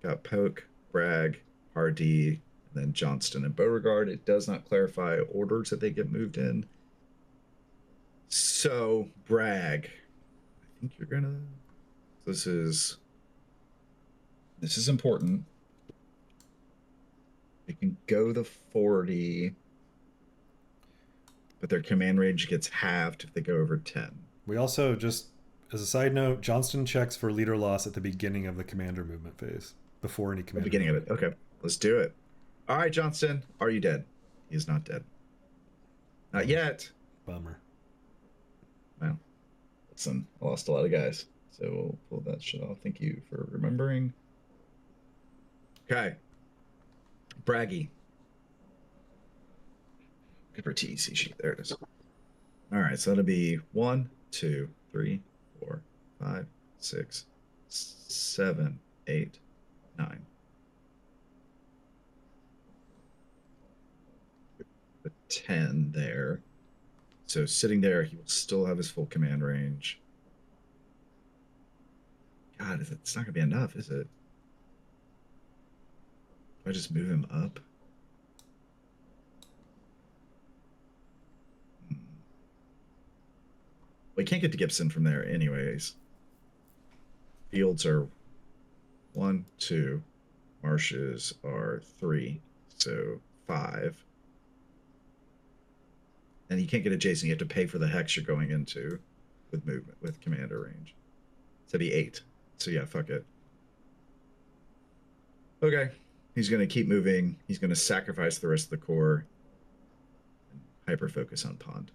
Got Poke, Bragg, Hardy, and then Johnston and Beauregard. It does not clarify orders that they get moved in. So Bragg, I think you're gonna. This is important. They can go the 40, but their command range gets halved if they go over 10. We also just, as a side note, Johnston checks for leader loss at the beginning of the commander movement phase, before any The commander. beginning movement. of it. Okay, let's do it. All right, Johnston, are you dead? He is not dead. Not yet. Bummer. Well, listen, I lost a lot of guys, so we'll pull that shit off. Thank you for remembering. Okay. Braggy. Good for TEC sheet. There it is. All right, so that'll be 1, 2, 3, 4, 5, 6, 7, 8, 9. The 10 there. So sitting there, he will still have his full command range. God, it's not gonna be enough, is it? Do I just move him up? We can't get to Gibson from there anyways. Fields are 1, 2. Marshes are 3. So 5. And you can't get a Jason. You have to pay for the hex you're going into with movement, with commander range. So it'd be 8. So yeah, fuck it. Okay. He's going to keep moving. He's going to sacrifice the rest of the core and hyper focus on Pond.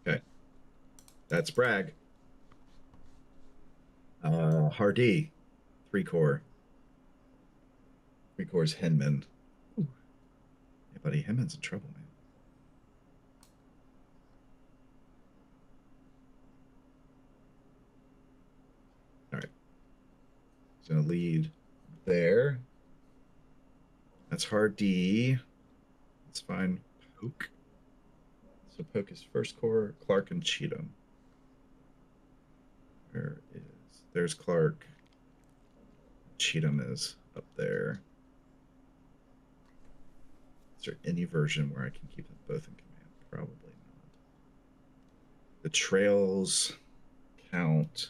Okay. That's Bragg. Hardy, 3 core. 3 cores Henman. Ooh. Yeah, buddy, Henman's in trouble, man. All right. He's going to lead there. That's Hardy. Let's find Poke. So Poke is first core, Clark and Cheatham. There's Clark. Cheatham is up there. Is there any version where I can keep them both in command? Probably not. The trails count.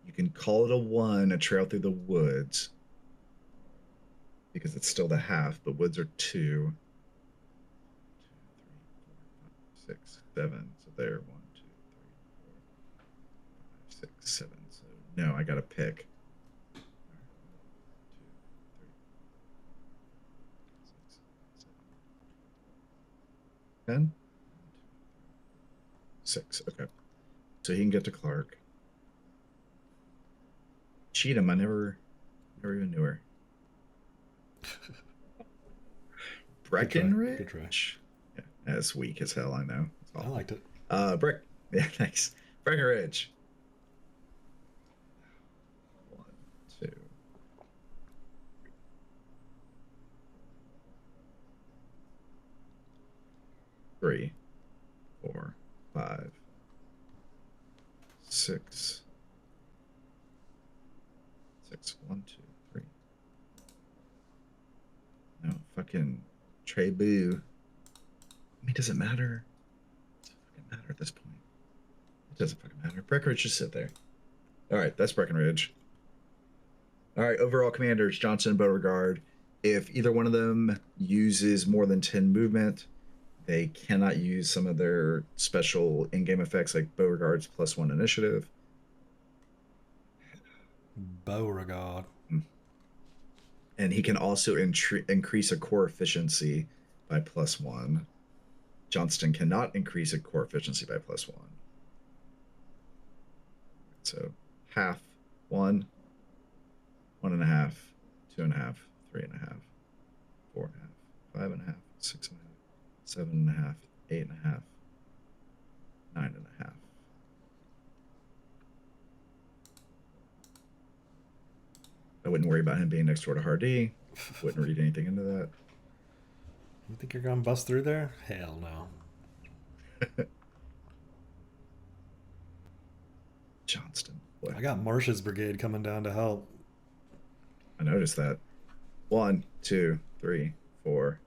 You can call it a 1, a trail through the woods, because it's still the half, but woods are 2. 2, 3, 4, 5, 6, 7. So there, 1, 2, 3, 4, 7. So no, I got to pick. 10? 6. Okay. So he can get to Clark. Cheatham, I never even knew her. Breckenridge? Good try. Yeah, that's weak as hell, I know. I liked it. Yeah, thanks. Breckenridge. 1, 2. 3, 4, 5, 6. 6. 1, 2, 3. No, fucking Trey Boo. I mean, does it matter? Does it fucking matter at this point? It doesn't fucking matter. Breckenridge, just sit there. All right, that's Breckenridge. All right, overall commanders, Johnson and Beauregard. If either one of them uses more than 10 movement, they cannot use some of their special in-game effects like Beauregard's +1 initiative. Beauregard. And he can also increase a core efficiency by +1. Johnston cannot increase a core efficiency by +1. So half, 1, 1.5, 2.5, 3.5, 4.5, 5.5, 6.5, 7.5, 8.5, 9.5. I wouldn't worry about him being next door to Hardy. Wouldn't read anything into that. You think you're gonna bust through there? Hell no. Johnston. Boy. I got Marsh's brigade coming down to help. I noticed that. 1, 2, 3, 4,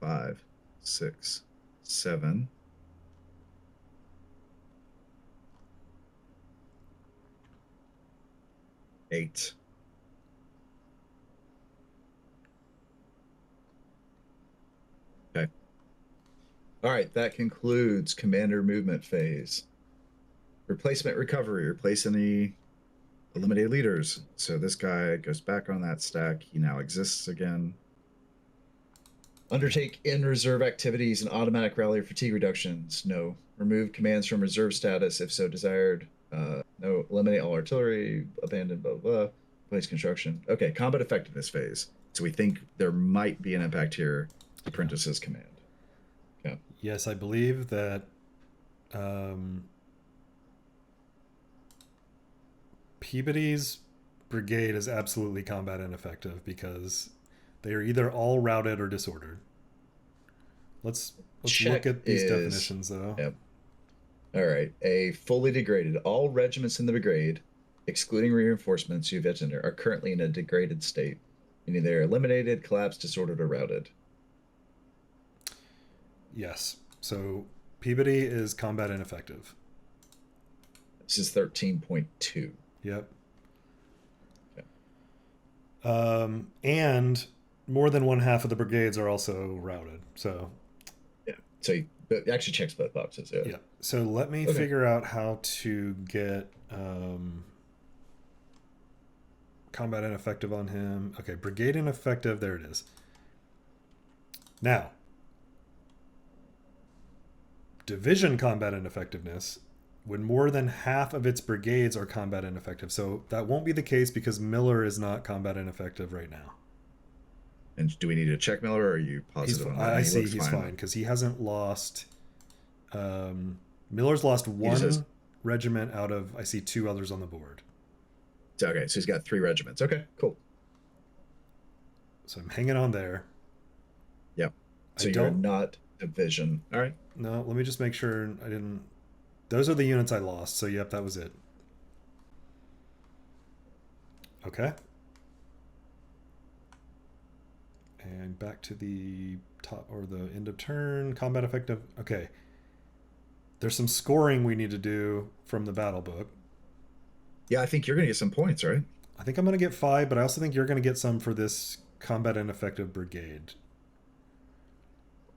5, 6, 7. 8. Okay. All right, that concludes commander movement phase. Replacement recovery, replace any eliminated leaders. So this guy goes back on that stack. He now exists again. Undertake in reserve activities and automatic rally or fatigue reductions. No. Remove commands from reserve status if so desired. No. Eliminate all artillery. Abandon blah blah. Place construction. Okay. Combat effectiveness phase. So we think there might be an impact here. Apprentice's command. Okay. Yes, I believe that Peabody's brigade is absolutely combat ineffective because they are either all routed or disordered. Let's look at these definitions though. Yep. All right. A fully degraded. All regiments in the brigade, excluding reinforcements you've yet to enter, are currently in a degraded state, meaning they are eliminated, collapsed, disordered, or routed. Yes. So Peabody is combat ineffective. This is 13.2. Yep. Okay. And more than one half of the brigades are also routed. So yeah. So it actually checks both boxes. Yeah. Yeah. So let me figure out how to get combat ineffective on him. Okay, brigade ineffective. There it is. Now, division combat ineffectiveness when more than half of its brigades are combat ineffective. So that won't be the case because Miller is not combat ineffective right now. And do we need to check Miller, or are you positive on that? I see he's fine because he hasn't lost. Miller's lost one regiment out of, I see 2 others on the board. Okay, so he's got 3 regiments. Okay, cool. So I'm hanging on there. Yep. So you're not division. All right. No, let me just make sure I didn't. Those are the units I lost. So yep, that was it. Okay. And back to the top or the end of turn combat effective. Okay. There's some scoring we need to do from the battle book. Yeah, I think you're going to get some points, right? I think I'm going to get 5, but I also think you're going to get some for this combat ineffective brigade.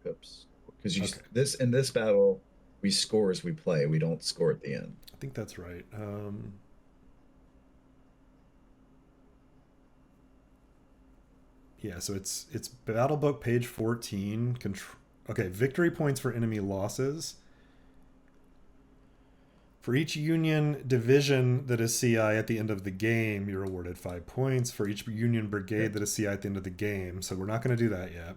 Oops. Because in this battle, we score as we play. We don't score at the end. I think that's right. Yeah, so it's battle book page 14. Okay, victory points for enemy losses. For each Union division that is CI at the end of the game, you're awarded 5 points. For each Union brigade that is CI at the end of the game. So we're not going to do that yet.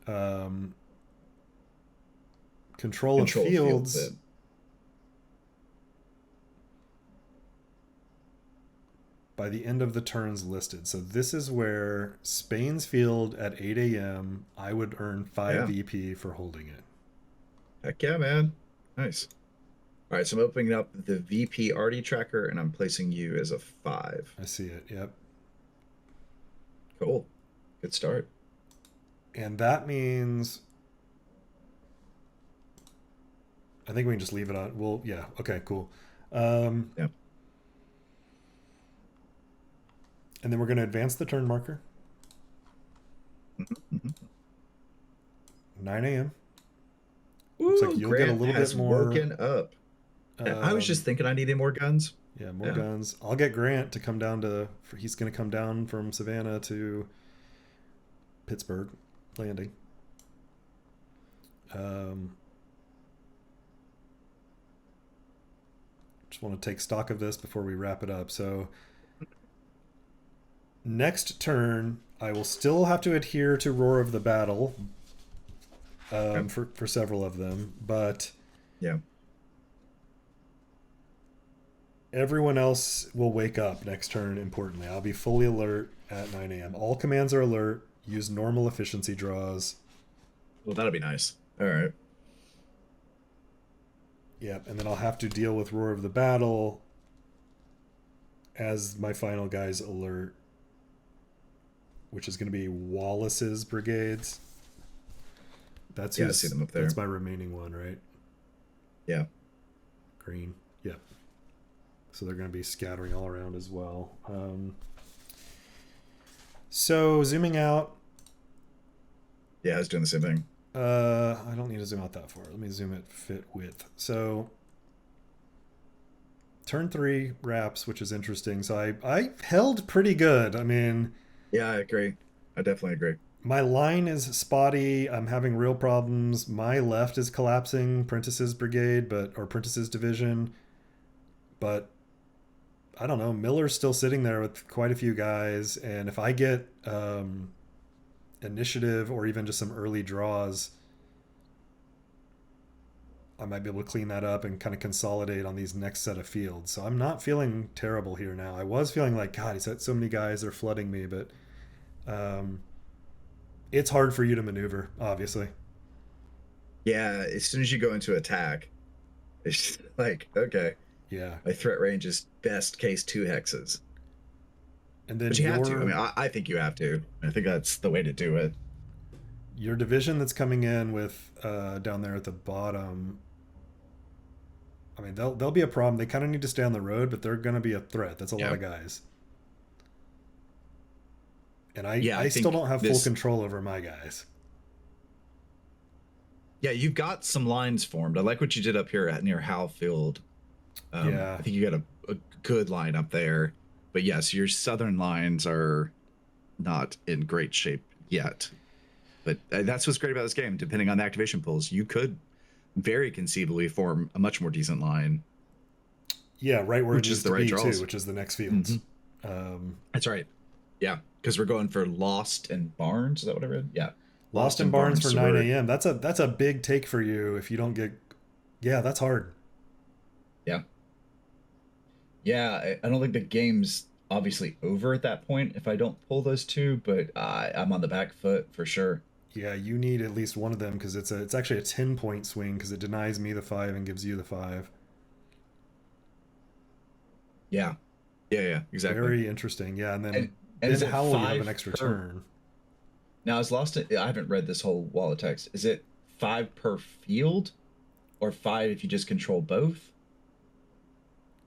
Yep. Control of fields. By the end of the turns listed. So this is where Spain's field at 8 a.m. I would earn 5 VP for holding it. Heck yeah, man. Nice. All right, so I'm opening up the VP RD tracker and I'm placing you as a 5. I see it. Yep. Cool. Good start. And that means I think we can just leave it on. Well, yeah. Okay, cool. Yeah. And then we're going to advance the turn marker. 9 a.m. Looks like you'll get a little bit more. Woken up. I was just thinking I needed more guns. Yeah, more guns. I'll get Grant to come down to. He's going to come down from Savannah to Pittsburgh Landing. Just want to take stock of this before we wrap it up. So next turn, I will still have to adhere to Roar of the Battle for several of them, but yeah, everyone else will wake up next turn. Importantly, I'll be fully alert at 9 a.m. All commands are alert. Use normal efficiency draws. Well, that'll be nice. All right. Yep, and then I'll have to deal with Roar of the Battle as my final guys alert, which is going to be Wallace's brigades. That's I see them up there. That's my remaining one, right? Yeah. Green. Yep. So they're going to be scattering all around as well. So zooming out. Yeah, I was doing the same thing. I don't need to zoom out that far. Let me zoom it fit width. So turn 3 wraps, which is interesting. So I held pretty good. I mean, yeah, I agree. I definitely agree. My line is spotty. I'm having real problems. My left is collapsing, Prentice's brigade, or Prentice's division. But I don't know. Miller's still sitting there with quite a few guys, and if I get initiative or even just some early draws, I might be able to clean that up and kind of consolidate on these next set of fields. So I'm not feeling terrible here now. I was feeling like, God, he's got so many guys, they're flooding me, but it's hard for you to maneuver, obviously. Yeah, as soon as you go into attack, it's just like, okay. Yeah. My threat range is best case 2 hexes. And then but you have to. I mean, I think you have to. I think that's the way to do it. Your division that's coming in with down there at the bottom, I mean, they'll be a problem. They kind of need to stay on the road, but they're going to be a threat. That's a lot of guys. And I still don't have full control over my guys. Yeah, you've got some lines formed. I like what you did up here near Howe Field. I think you got a good line up there. But yes, your southern lines are not in great shape yet. But that's what's great about this game. Depending on the activation pools, you could very conceivably form a much more decent line. Yeah, right where it needs to be too, which is the next fields. That's right. Yeah, because we're going for Lost and Barnes. Is that what I read? Yeah. Lost and Barnes for 9 a.m. That's a big take for you if you don't get... Yeah, that's hard. Yeah. Yeah, I don't think the game's obviously over at that point if I don't pull those two, but I'm on the back foot for sure. Yeah, you need at least one of them because it's actually a 10-point swing because it denies me the 5 and gives you the 5. Yeah. Yeah, exactly. Very interesting. Yeah, and then how will you have an extra turn? Now, I haven't read this whole wall of text. Is it 5 per field or 5 if you just control both?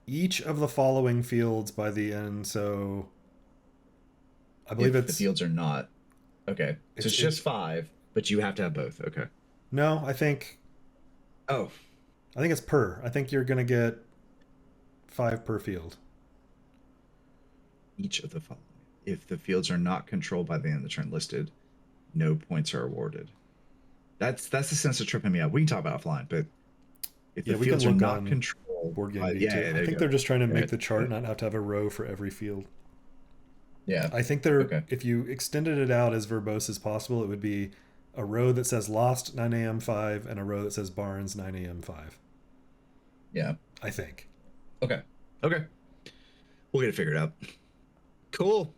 Each of the following fields by the end, so I believe the fields are not. Okay. So it's just 5, but you have to have both. Okay. No, I think it's per. I think you're going to get 5 per field. each of the following. If the fields are not controlled by the end of the turn listed, no points are awarded. That's the sense of tripping me up. We can talk about offline, but if the we can fields are look not on controlled Board Game by, Geek too. there I you think go. they're just trying to make Right. the chart not have to have a row for every field. Yeah. I think they're Okay. if you extended it out as verbose as possible, it would be a row that says Lost 9 a.m. 5 and a row that says Barnes 9 a.m. 5. Yeah. I think. Okay. Okay. We'll get it figured out. Cool.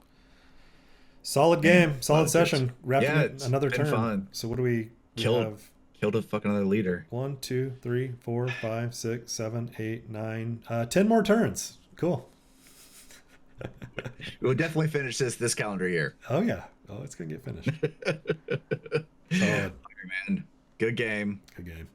Solid Man, game, solid of session. tips. Wrapping Yeah, it it's another been turn. fun. So what do we Killed a fucking other leader. 1, 2, 3, 4, 5, 6, 7, 8, 9, 10 more turns. Cool. We'll definitely finish this calendar year. Oh yeah. Oh, it's gonna get finished. Solid. Man, good game. Good game.